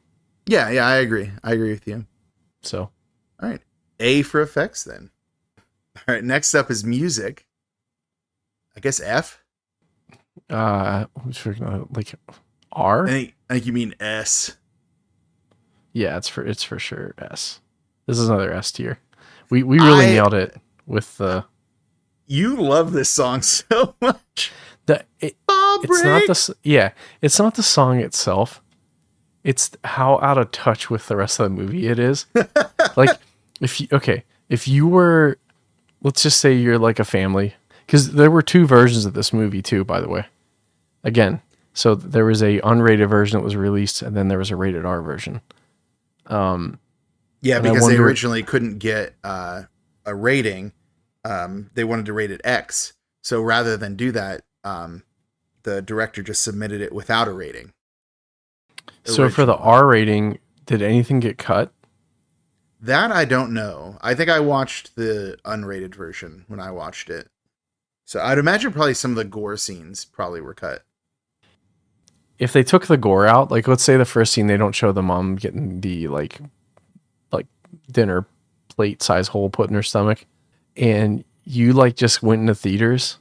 Yeah, I agree. I agree with you. So, all right. A for effects then. All right, next up is music. I guess F. Like R? I think you mean S. Yeah, it's for sure S. This is another S tier. We really nailed it with the. You love this song so much. It's not the song itself. It's how out of touch with the rest of the movie it is. Like if you were, let's just say you're like a family, because there were 2 versions of this movie too, by the way. Again, so there was a unrated version that was released, and then there was a rated R version. Yeah, because they originally couldn't get a rating. They wanted to rate it X. So rather than do that, the director just submitted it without a rating. So for the R rating, did anything get cut? That I don't know. I think I watched the unrated version when I watched it. So I'd imagine probably some of the gore scenes probably were cut. If they took the gore out, like let's say the first scene, they don't show the mom getting the like dinner plate size hole put in her stomach, and you like just went into theaters,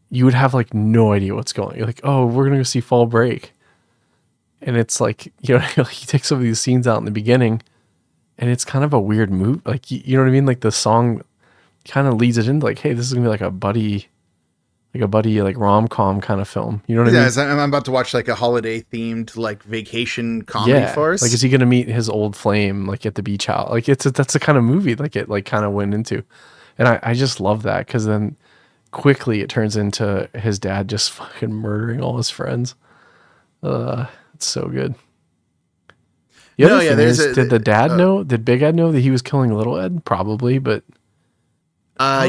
you would have like no idea what's going on. You're like, oh, we're gonna go see Fall Break. And it's like, you know, he takes some of these scenes out in the beginning and it's kind of a weird move. Like, you know what I mean? Like the song kind of leads it into like, hey, this is gonna be like a buddy like rom-com kind of film. You know what I mean? I'm about to watch like a holiday themed like vacation comedy farce. Like, is he gonna meet his old flame like at the beach house? Like that's the kind of movie like it like kind of went into. And I just love that because then quickly it turns into his dad just fucking murdering all his friends. It's so good. Did the dad know? Did Big Ed know that he was killing Little Ed? Probably, but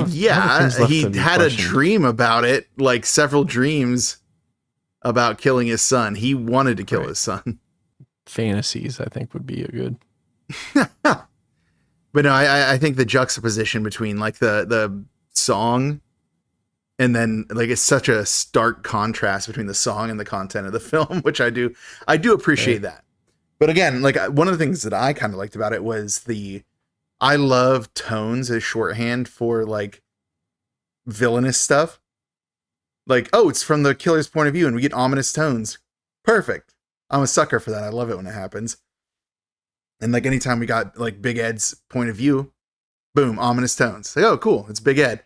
he had a dream about it, like several dreams about killing his son. He wanted to kill his son. Fantasies, I think, would be a good. But no, I think the juxtaposition between like the song and then like it's such a stark contrast between the song and the content of the film, which I do appreciate that. But again, like one of the things that I kind of liked about it was I love tones as shorthand for like villainous stuff. Like, oh, it's from the killer's point of view and we get ominous tones. Perfect. I'm a sucker for that. I love it when it happens. And like anytime we got like Big Ed's point of view, boom, ominous tones. Like, oh, cool. It's Big Ed.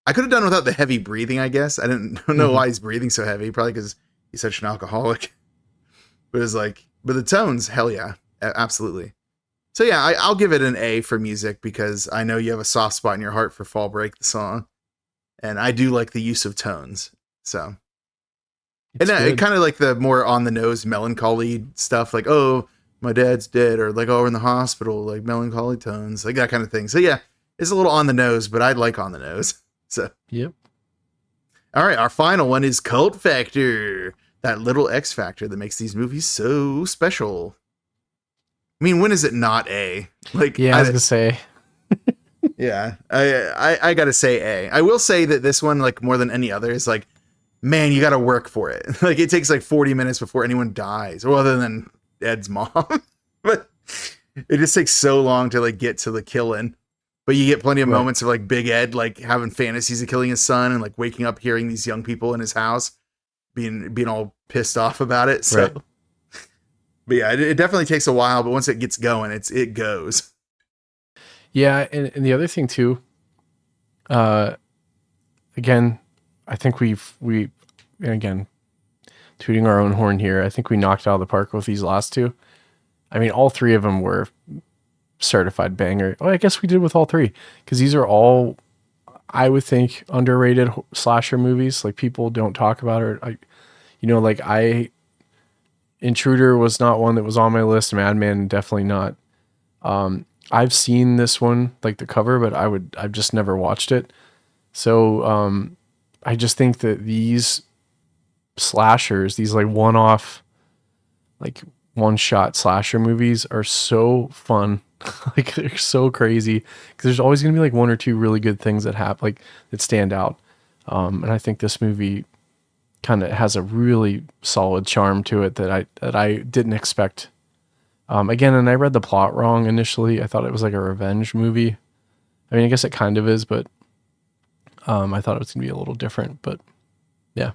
I could have done without the heavy breathing, I guess. I don't know why he's breathing so heavy. Probably because he's such an alcoholic. But it's like, but the tones, hell yeah, absolutely. So yeah, I'll give it an A for music because I know you have a soft spot in your heart for Fall Break, the song. And I do like the use of tones. So, it kind of like the more on the nose melancholy stuff, like, oh, my dad's dead, or like, oh, we're in the hospital, like melancholy tones, like that kind of thing. So yeah, it's a little on the nose, but I like on the nose. So, yep. All right, our final one is Cult Factor, that little X factor that makes these movies so special. I mean, when is it not A? Like, yeah, I was gonna say. Yeah, I gotta say A. I will say that this one, like more than any other, is like, man, you gotta work for it. Like it takes like 40 minutes before anyone dies, or other than Ed's mom. But it just takes so long to like get to the killing. But you get plenty of moments of like Big Ed like having fantasies of killing his son and like waking up hearing these young people in his house being all pissed off about it. So, but yeah, it definitely takes a while. But once it gets going, it goes. Yeah, and the other thing too, again, I think we again, tooting our own horn here, I think we knocked out of the park with these last two. I mean, all three of them were certified banger. Oh, I guess we did with all three because these are all, I would think, underrated slasher movies. Like people don't talk about it. Intruder was not one that was on my list. Madman definitely not. I've seen this one, like the cover, but I've just never watched it. So I just think that these slashers, these like one-off, like one-shot slasher movies are so fun. Like they're so crazy because there's always going to be like one or two really good things that happen, like that stand out. And I think this movie kind of has a really solid charm to it that I didn't expect. Again, and I read the plot wrong initially. I thought it was like a revenge movie. I mean, I guess it kind of is, but I thought it was going to be a little different, but yeah.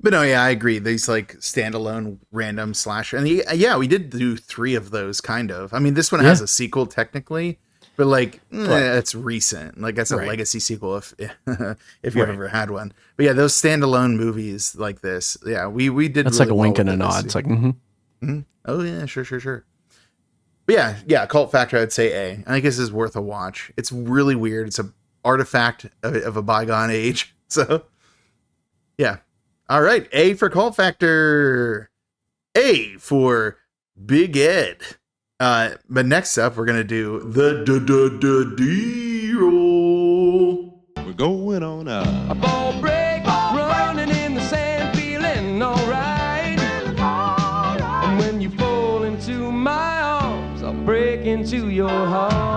But no, yeah, I agree. These like standalone random slasher. And yeah, we did do 3 of those kind of. I mean, this one has a sequel technically, but like it's recent. Like that's a legacy sequel if you've ever had one. But yeah, those standalone movies like this, yeah, we did. That's really like a wink and a nod. It's like, oh yeah, sure. But yeah, Cult Factor, I'd say A. I guess is worth a watch. It's really weird. It's a artifact of a bygone age. So yeah. All right, A for Cult Factor. A for Big Ed. But next up, we're gonna do the D-roll. We're going on A ball break, running in the sand, feeling alright. And when you fall into my arms, I'll break into your heart.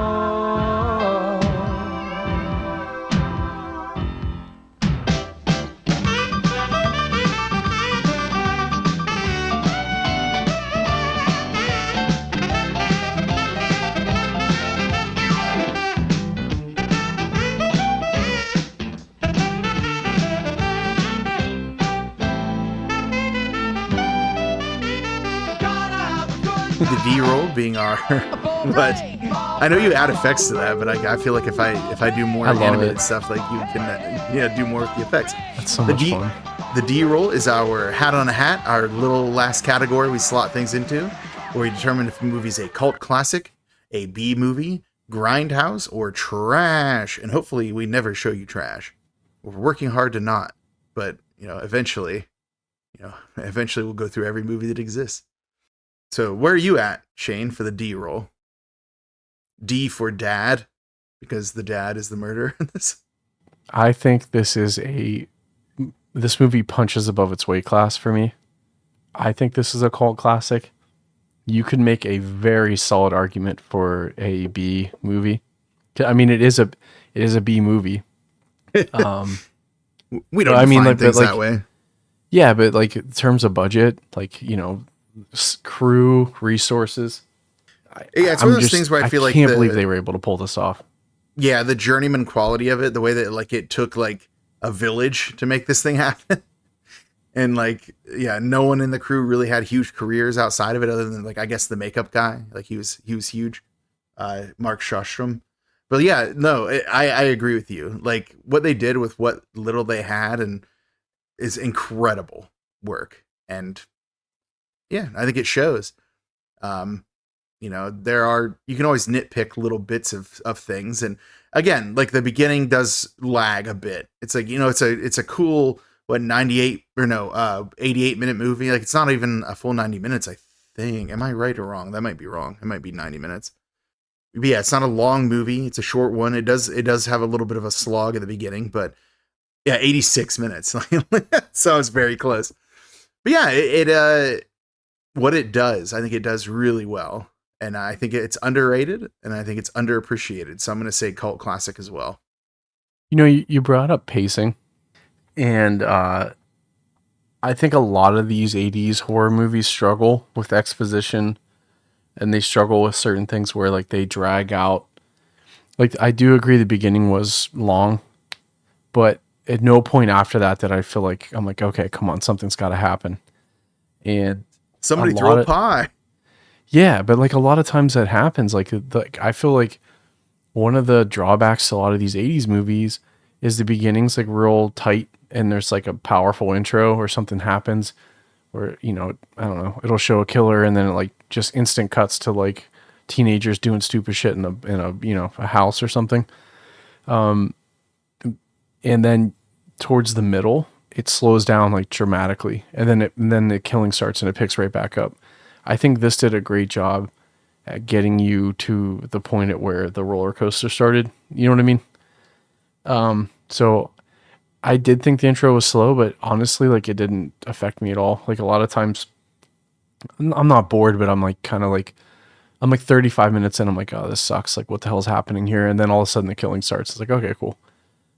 the D roll being our but I know you add effects to that, but I feel like if I do more animated stuff, like you can do more with the effects. That's so much fun. The D roll is our hat on a hat, our little last category we slot things into, where we determine if a movie's a cult classic, a B movie, grindhouse, or trash. And hopefully we never show you trash. We're working hard to not, but eventually we'll go through every movie that exists. So where are you at, Shane, for the D roll? D for dad, because the dad is the murderer in this. I think this movie punches above its weight class for me. I think this is a cult classic. You could make a very solid argument for a B movie. I mean, it is a B movie. We don't define things that way. Yeah, but like in terms of budget, like crew, resources. Yeah, it's one of those things where I feel like I can't believe they were able to pull this off. Yeah, the journeyman quality of it, the way that like it took like a village to make this thing happen. And like, yeah, no one in the crew really had huge careers outside of it other than like, I guess the makeup guy, like he was huge, Mark Shostrom. But yeah, no, I agree with you. Like what they did with what little they had and is incredible work. And yeah, I think it shows. You can always nitpick little bits of things. And again, like the beginning does lag a bit. It's like, it's a cool, 88 minute movie. Like it's not even a full 90 minutes, I think. Am I right or wrong? That might be wrong. It might be 90 minutes. But yeah, it's not a long movie. It's a short one. It does have a little bit of a slog at the beginning, but yeah, 86 minutes. So it's very close. But yeah, what it does, I think it does really well. And I think it's underrated and I think it's underappreciated. So I'm going to say cult classic as well. You brought up pacing. And I think a lot of these 80s horror movies struggle with exposition, and they struggle with certain things where like they drag out. Like I do agree the beginning was long, but at no point after that did I feel like I'm like, okay, come on, something's got to happen. And somebody throw a pie. Yeah, but like a lot of times that happens. Like I feel like one of the drawbacks to a lot of these 80s movies is the beginning's like real tight and there's like a powerful intro or something happens where, I don't know, it'll show a killer and then it like just instant cuts to like teenagers doing stupid shit in a house or something. And then towards the middle, it slows down like dramatically and then the killing starts and it picks right back up. I think this did a great job at getting you to the point at where the roller coaster started. You know what I mean? So I did think the intro was slow, but honestly, like it didn't affect me at all. Like a lot of times I'm not bored, but I'm like kind of like, I'm like 35 minutes in. I'm like, oh, this sucks. Like what the hell's happening here? And then all of a sudden the killing starts. It's like, okay, cool.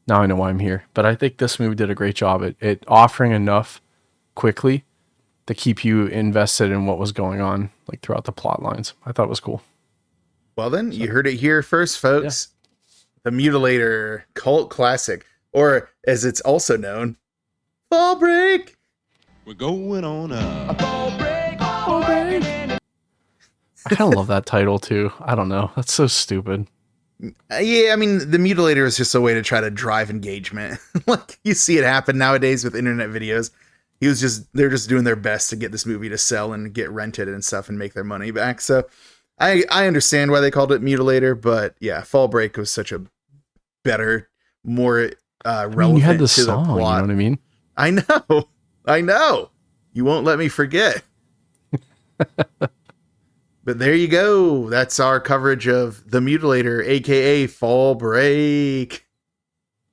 Now I know why I'm here. But I think this movie did a great job at offering enough quickly to keep you invested in what was going on like throughout the plot lines. I thought it was cool. Well then, you heard it here first, folks. Yeah. The Mutilator cult classic, or as it's also known, Fall Break. We're going on a fall break. Fall break. I kind of love that title too. I don't know. That's so stupid. Yeah, I mean, the Mutilator is just a way to try to drive engagement. Like you see it happen nowadays with internet videos. They're just doing their best to get this movie to sell and get rented and stuff and make their money back. So I understand why they called it Mutilator, but yeah, Fall Break was such a better, more relevant you had the to song, the plot. You know what I mean? I know. You won't let me forget. But there you go. That's our coverage of The Mutilator, aka Fall Break.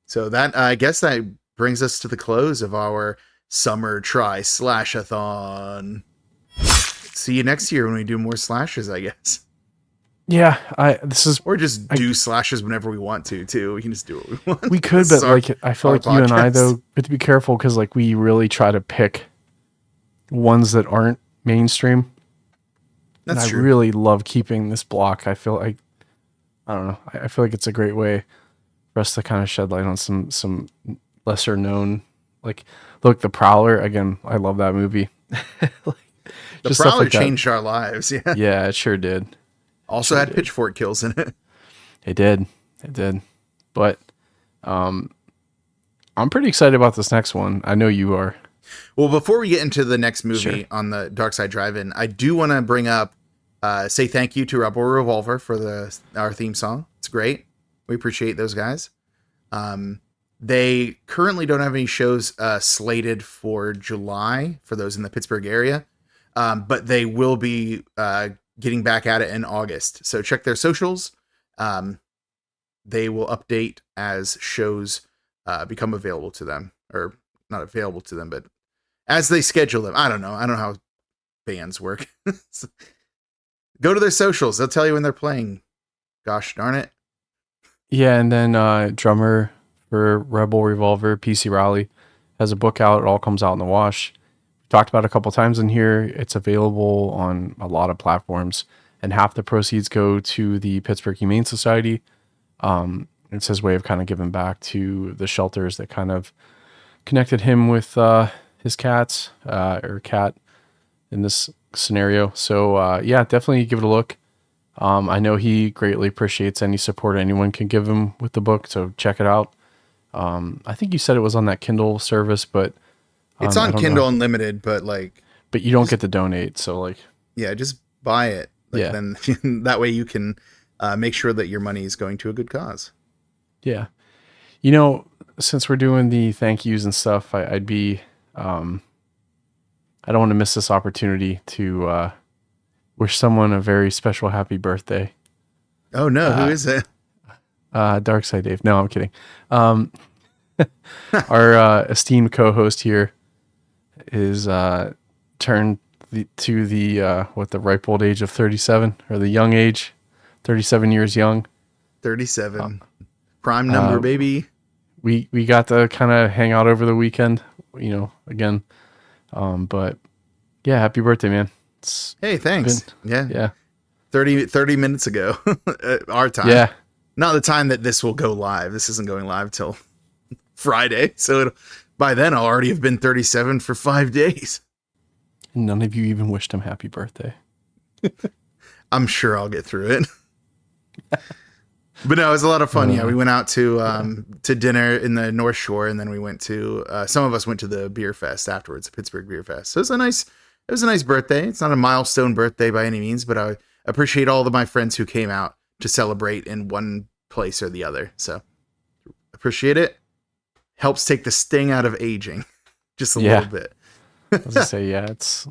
So that, I guess that brings us to the close of our summer TRI-SLASH-A-THON. See you next year when we do more slashes, I guess. Yeah, or just do slashes whenever we want to too. We can just do what we want. We could, but like I feel like you and I though have to be careful because like we really try to pick ones that aren't mainstream. That's true. I really love keeping this block. I feel like I don't know. I feel like it's a great way for us to kind of shed light on some lesser known. Like, look, The Prowler again. I love that movie. Like, The Just stuff Prowler like that. changed our lives. Yeah. Yeah, it sure did. Also had pitchfork kills in it. It did. It did. But I'm pretty excited about this next one. I know you are. Well, before we get into the next movie Sure. on the Dark Side Drive-In, I do want to bring up, say thank you to Rebel Revolver for our theme song. It's great. We appreciate those guys. They currently don't have any shows slated for July for those in the Pittsburgh area, but they will be getting back at it in August. So check their socials. They will update as shows become available to them, or not available to them, but as they schedule them. I don't know how bands work. So, go to their socials. They'll tell you when they're playing. Gosh darn it. Yeah, and then drummer for Rebel Revolver, PC Raleigh, has a book out. It all comes out in the wash. We talked about it a couple times in here. It's available on a lot of platforms, and half the proceeds go to the Pittsburgh Humane Society. It's his way of kind of giving back to the shelters that kind of connected him with his cats, or cat in this scenario. So yeah, definitely give it a look. I know he greatly appreciates any support anyone can give him with the book, so check it out. I think you said it was on that Kindle service, but It's on Kindle Unlimited, but you don't get to donate. So yeah, just buy it. Yeah. Then that way you can make sure that your money is going to a good cause. yeah, since we're doing the thank yous and stuff, I'd be, I don't want to miss this opportunity to wish someone a very special happy birthday. Oh no, who is it? Dark Side Dave. No, I'm kidding. Our esteemed co-host here is turned to the ripe old age of 37, or the young age, 37 years young. 37. Prime number, baby. We got to kind of hang out over the weekend, again. But yeah, happy birthday, man. Hey, thanks. Yeah. 30 minutes ago, our time. Yeah. Not the time that this will go live. This isn't going live till Friday. So by then I'll already have been 37 for 5 days. None of you even wished him happy birthday. I'm sure I'll get through it. But no, it was a lot of fun. Yeah, we went out to dinner in the North Shore, and then we went to some of us went to the beer fest afterwards, the Pittsburgh Beer Fest. So it was a nice birthday. It's not a milestone birthday by any means, but I appreciate all of my friends who came out to celebrate in one place or the other. So appreciate it. Helps take the sting out of aging just a little bit. I was gonna say, yeah, it's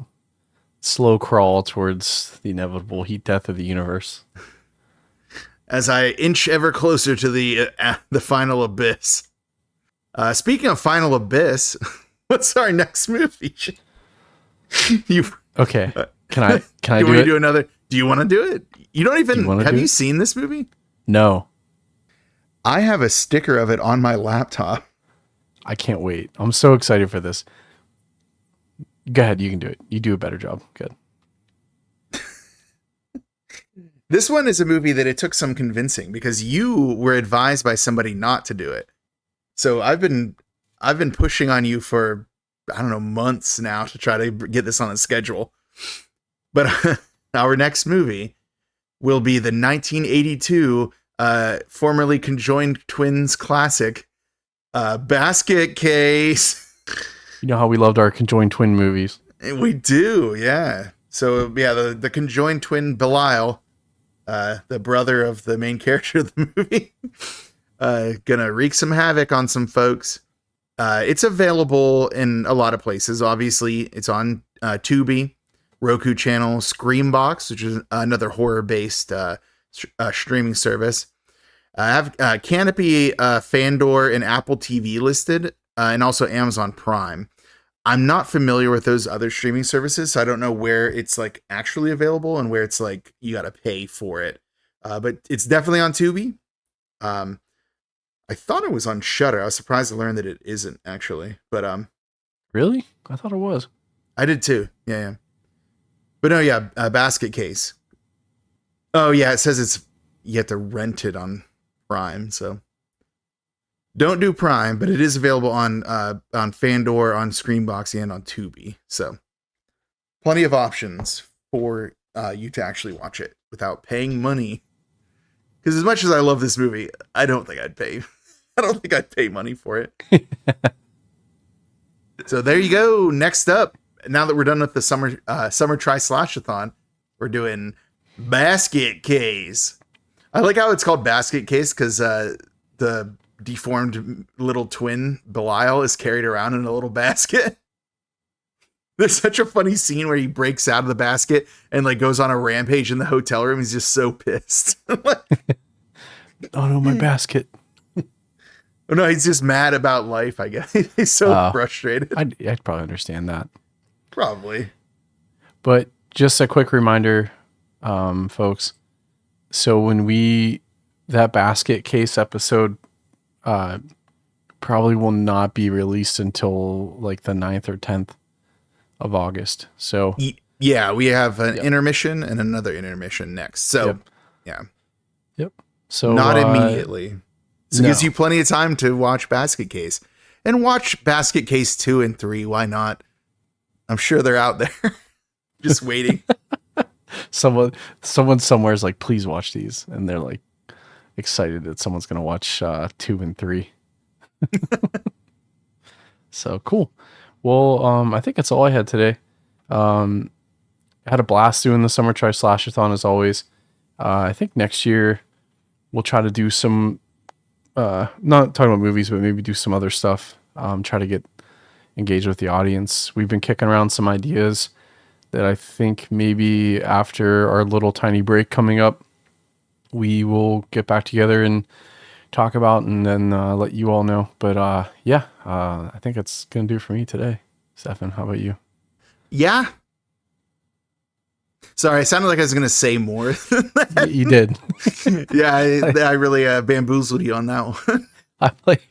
slow crawl towards the inevitable heat death of the universe. As I inch ever closer to the final abyss. Speaking of final abyss, what's our next movie? Okay, can I do do it? Do another? Do you want to do it? You don't even have you seen this movie? No, I have a sticker of it on my laptop. I can't wait. I'm so excited for this. Go ahead, you can do it. You do a better job. Good. This one is a movie that it took some convincing because you were advised by somebody not to do it. So I've been pushing on you for, I don't know, months now to try to get this on a schedule. But our next movie will be the 1982 formerly conjoined twins classic, Basket Case. You know how we loved our conjoined twin movies. We do, yeah. So yeah, the conjoined twin Belial, the brother of the main character of the movie, gonna wreak some havoc on some folks. It's available in a lot of places. Obviously, it's on Tubi, Roku channel, Screambox, which is another horror-based streaming service. I have Canopy, Fandor, and Apple TV listed, and also Amazon Prime. I'm not familiar with those other streaming services, so I don't know where it's like actually available and where it's like you got to pay for it. But it's definitely on Tubi. I thought it was on Shudder. I was surprised to learn that it isn't actually. But Really? I thought it was. I did too. Yeah. But no, yeah, Basket Case. Oh yeah, it says you have to rent it on Prime, so don't do Prime, but it is available on Fandor, on Screambox, and on Tubi. So plenty of options for you to actually watch it without paying money. Because as much as I love this movie, I don't think I'd pay. I don't think I'd pay money for it. So there you go. Next up, now that we're done with the summer TRI-SLASH-A-THON, we're doing Basket Case. I like how it's called Basket Case because the deformed little twin Belial is carried around in a little basket. There's such a funny scene where he breaks out of the basket and like goes on a rampage in the hotel room. He's just so pissed. Oh no, my basket. Oh no, he's just mad about life, I guess. He's so frustrated. I'd probably understand that. Probably. But just a quick reminder, folks. So when that Basket Case episode probably will not be released until like the 9th or 10th of August. So yeah, we have an intermission and another intermission next. So Yep. So not immediately. So it gives you plenty of time to watch Basket Case and watch Basket Case 2 and 3. Why not? I'm sure they're out there just waiting. Someone somewhere is like, please watch these. And they're like excited that someone's going to watch 2 and 3. So cool. Well, I think that's all I had today. I had a blast doing the summer TRI-SLASH-A-THON as always. I think next year we'll try to do some, not talking about movies, but maybe do some other stuff. Try to get engaged with the audience. We've been kicking around some ideas that I think maybe after our little tiny break coming up, we will get back together and talk about and then let you all know. But I think it's going to do for me today. Stefan, how about you? Yeah. Sorry, I sounded like I was going to say more than that. You did. Yeah, I really bamboozled you on that one. I'm like,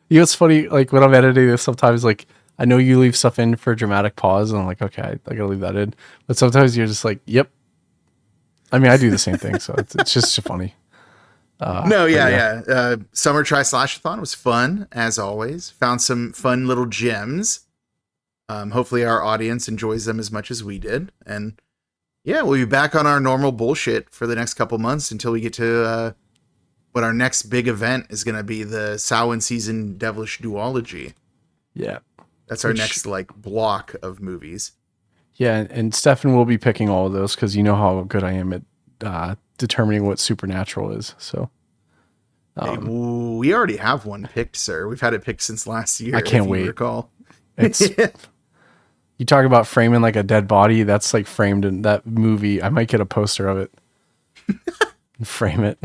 it's funny, like when I'm editing this, sometimes like I know you leave stuff in for dramatic pause, and I'm like, okay, I gotta leave that in. But sometimes you're just like, yep. I mean, I do the same thing, so it's just funny. Summer TRI-SLASH-A-THON was fun, as always. Found some fun little gems. Hopefully our audience enjoys them as much as we did. And yeah, we'll be back on our normal bullshit for the next couple months until we get to what our next big event is going to be, the Samhain season Devilish Duology. Yeah. That's our next like block of movies. Yeah, and Stefan will be picking all of those because you know how good I am at determining what supernatural is. So we already have one picked, sir. We've had it picked since last year. I can't wait. Recall. It's you talk about framing like a dead body. That's like framed in that movie. I might get a poster of it and frame it.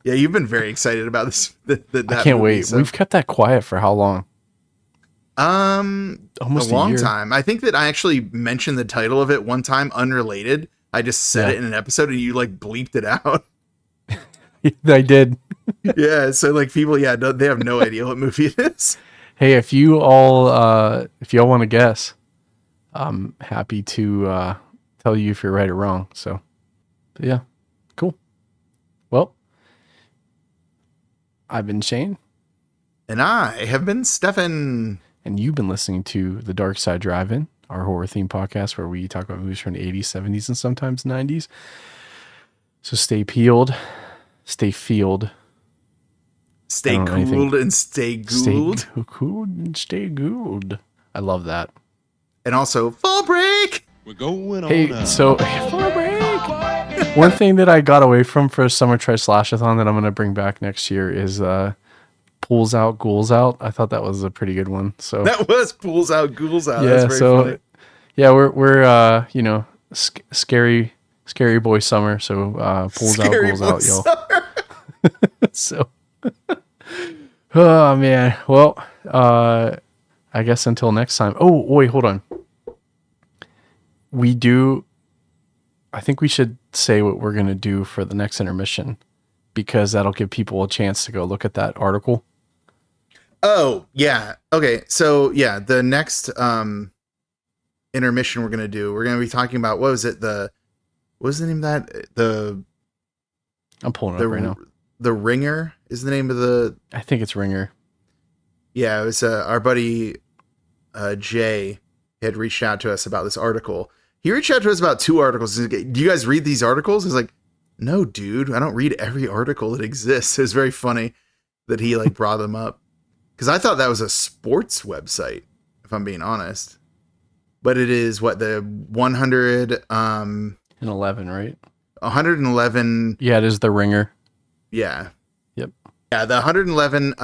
Yeah, you've been very excited about this. I can't wait. So. We've kept that quiet for how long? Almost a long time. I think that I actually mentioned the title of it one time, unrelated. I just said it in an episode, and you like bleeped it out. I did. Yeah, so like people, they have no idea what movie it is. Hey, if you all want to guess, I'm happy to tell you if you're right or wrong. So, but yeah, cool. Well, I've been Shane, and I have been Stefan. And you've been listening to The Dark Side Drive-In, our horror theme podcast where we talk about movies from the 80s, 70s, and sometimes 90s. So stay peeled, stay field. Stay cooled and stay gooled. Stay cooled and stay gooled. I love that. And also, fall break! We're going on. Hey, so, fall break! One thing that I got away from for Summer TRI-SLASH-A-THON that I'm going to bring back next year is Pulls Out, Ghouls Out. I thought that was a pretty good one. So that was Pulls Out, Ghouls Out. Yeah, that's very funny. Yeah, we're scary boy summer. So Pulls Out, Ghouls Out, y'all. So, oh man. Well, I guess until next time. Oh wait, hold on. I think we should say what we're gonna do for the next intermission, because that'll give people a chance to go look at that article. Oh, yeah. Okay. So, yeah, the next intermission we're going to be talking about, what was it? What was the name of that? I'm pulling it up right now. The Ringer is the name of I think it's Ringer. Yeah, it was our buddy Jay had reached out to us about this article. He reached out to us about 2 articles. He's like, do you guys read these articles? I was like, no, dude, I don't read every article that exists. It was very funny that he like brought them up. Because I thought that was a sports website, if I'm being honest. But it is what, the 111, right? 111. Yeah, it is The Ringer. Yeah. Yep. Yeah, the 111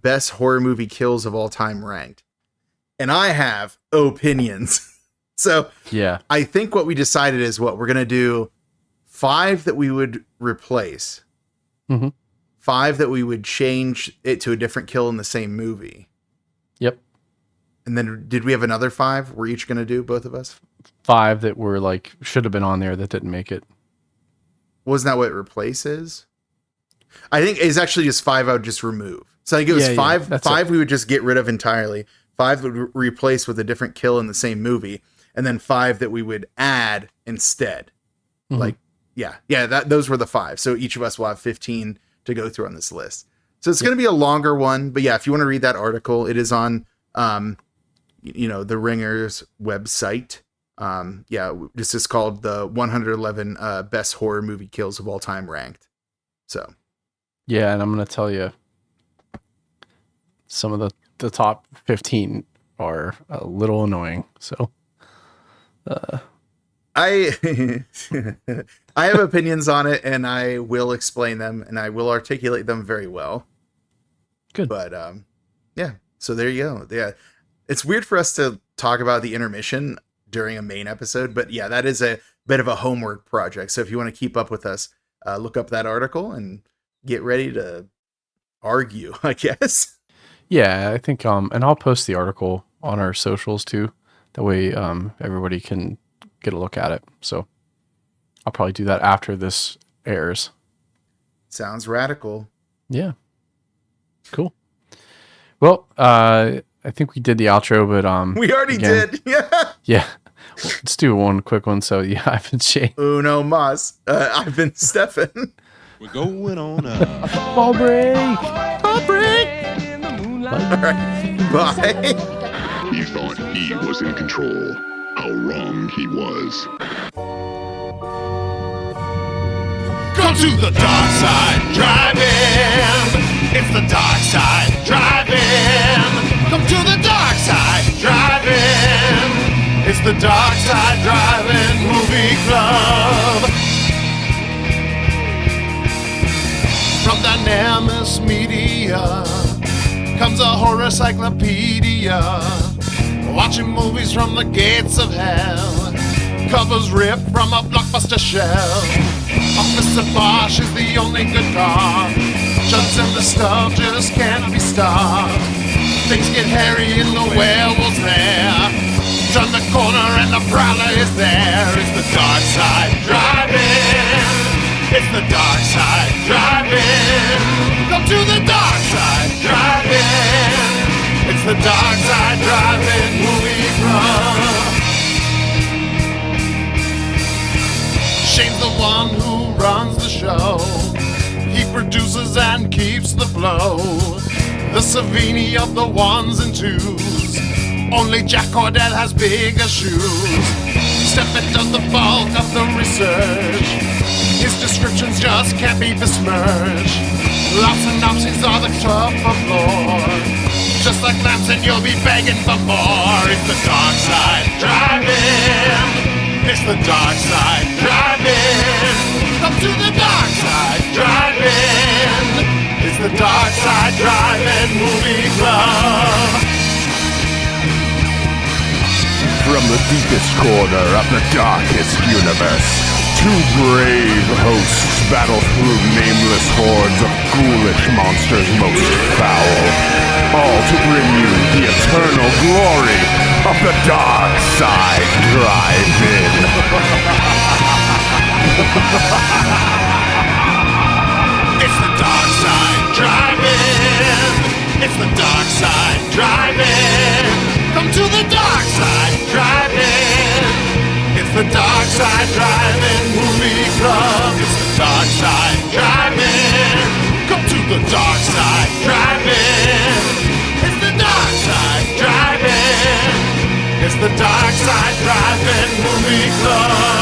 best horror movie kills of all time ranked. And I have opinions. So yeah, I think what we decided is what we're going to do 5 that we would replace. 5 that we would change it to a different kill in the same movie. Yep. And then did we have another 5 we're each going to do, both of us? 5 that were like, should have been on there that didn't make it. Wasn't that what replace is? I think it's actually just 5 I would just remove. So I think it was 5 we would just get rid of entirely. 5 would replace with a different kill in the same movie. And then 5 that we would add instead. Like, yeah, those were the 5. So each of us will have 15 to go through on this list. So it's going to be a longer one, but yeah, if you want to read that article, it is on, the Ringer's website. This is called the 111 best horror movie kills of all time ranked. So, yeah, and I'm going to tell you, some of the top 15 are a little annoying. So, I have opinions on it, and I will explain them, and I will articulate them very well. Good. But yeah. So there you go. Yeah, it's weird for us to talk about the intermission during a main episode, but yeah, that is a bit of a homework project. So if you want to keep up with us, look up that article and get ready to argue, I guess. Yeah, I think and I'll post the article on our socials too. That way everybody can get a look at it. So I'll probably do that after this airs. Sounds radical. Yeah. Cool. Well, I think we did the outro, but we already did. Yeah. Yeah. Well, let's do one quick one. So yeah, I've been Shane. Uno mas. I've been Stefan. We're going on a Ball break. Ball break. All right. Bye. He thought he was in control. How wrong he was. Come to the dark side, drive-in. It's the dark side, drive-in. Come to the dark side, drive-in. It's the dark side, drive-in movie club. From Dynamis Media comes a horror cyclopedia, watching movies from the gates of hell. Covers ripped from a blockbuster shell. Officer Bosch is the only good cop. Chuds and the stuff just can't be stopped. Things get hairy and the werewolf's there. Turn the corner and the prowler is there. It's the dark side, drive-in. It's the dark side, drive-in. Come to the dark side, drive-in. It's the dark side, drive-in movie club. Shane's the one who runs the show. He produces and keeps the flow. The Savini of the ones and twos. Only Jack Cordell has bigger shoes. Stefan does the bulk of the research. His descriptions just can't be besmirched. Lots of synopses are the top of lore. Just like Lamson, you'll be begging for more. It's the dark side, drive-in. It's the dark side, drive-in. Come to the dark side, drive-in. It's the dark side, drive-in movie club. From the deepest corner of the darkest universe, 2 brave hosts battle through nameless hordes of ghoulish monsters most foul, all to bring you the eternal glory of the Dark Side Drive-In. It's the dark side, drive-in. It's the dark side, drive-in. Come to the dark side, drive-in. It's the dark side, drive-in movie club. It's the dark side, drive-in. Come to the dark side, drive-in. It's the dark side, drive-in. It's the Dark Side Drive-In Movie Club.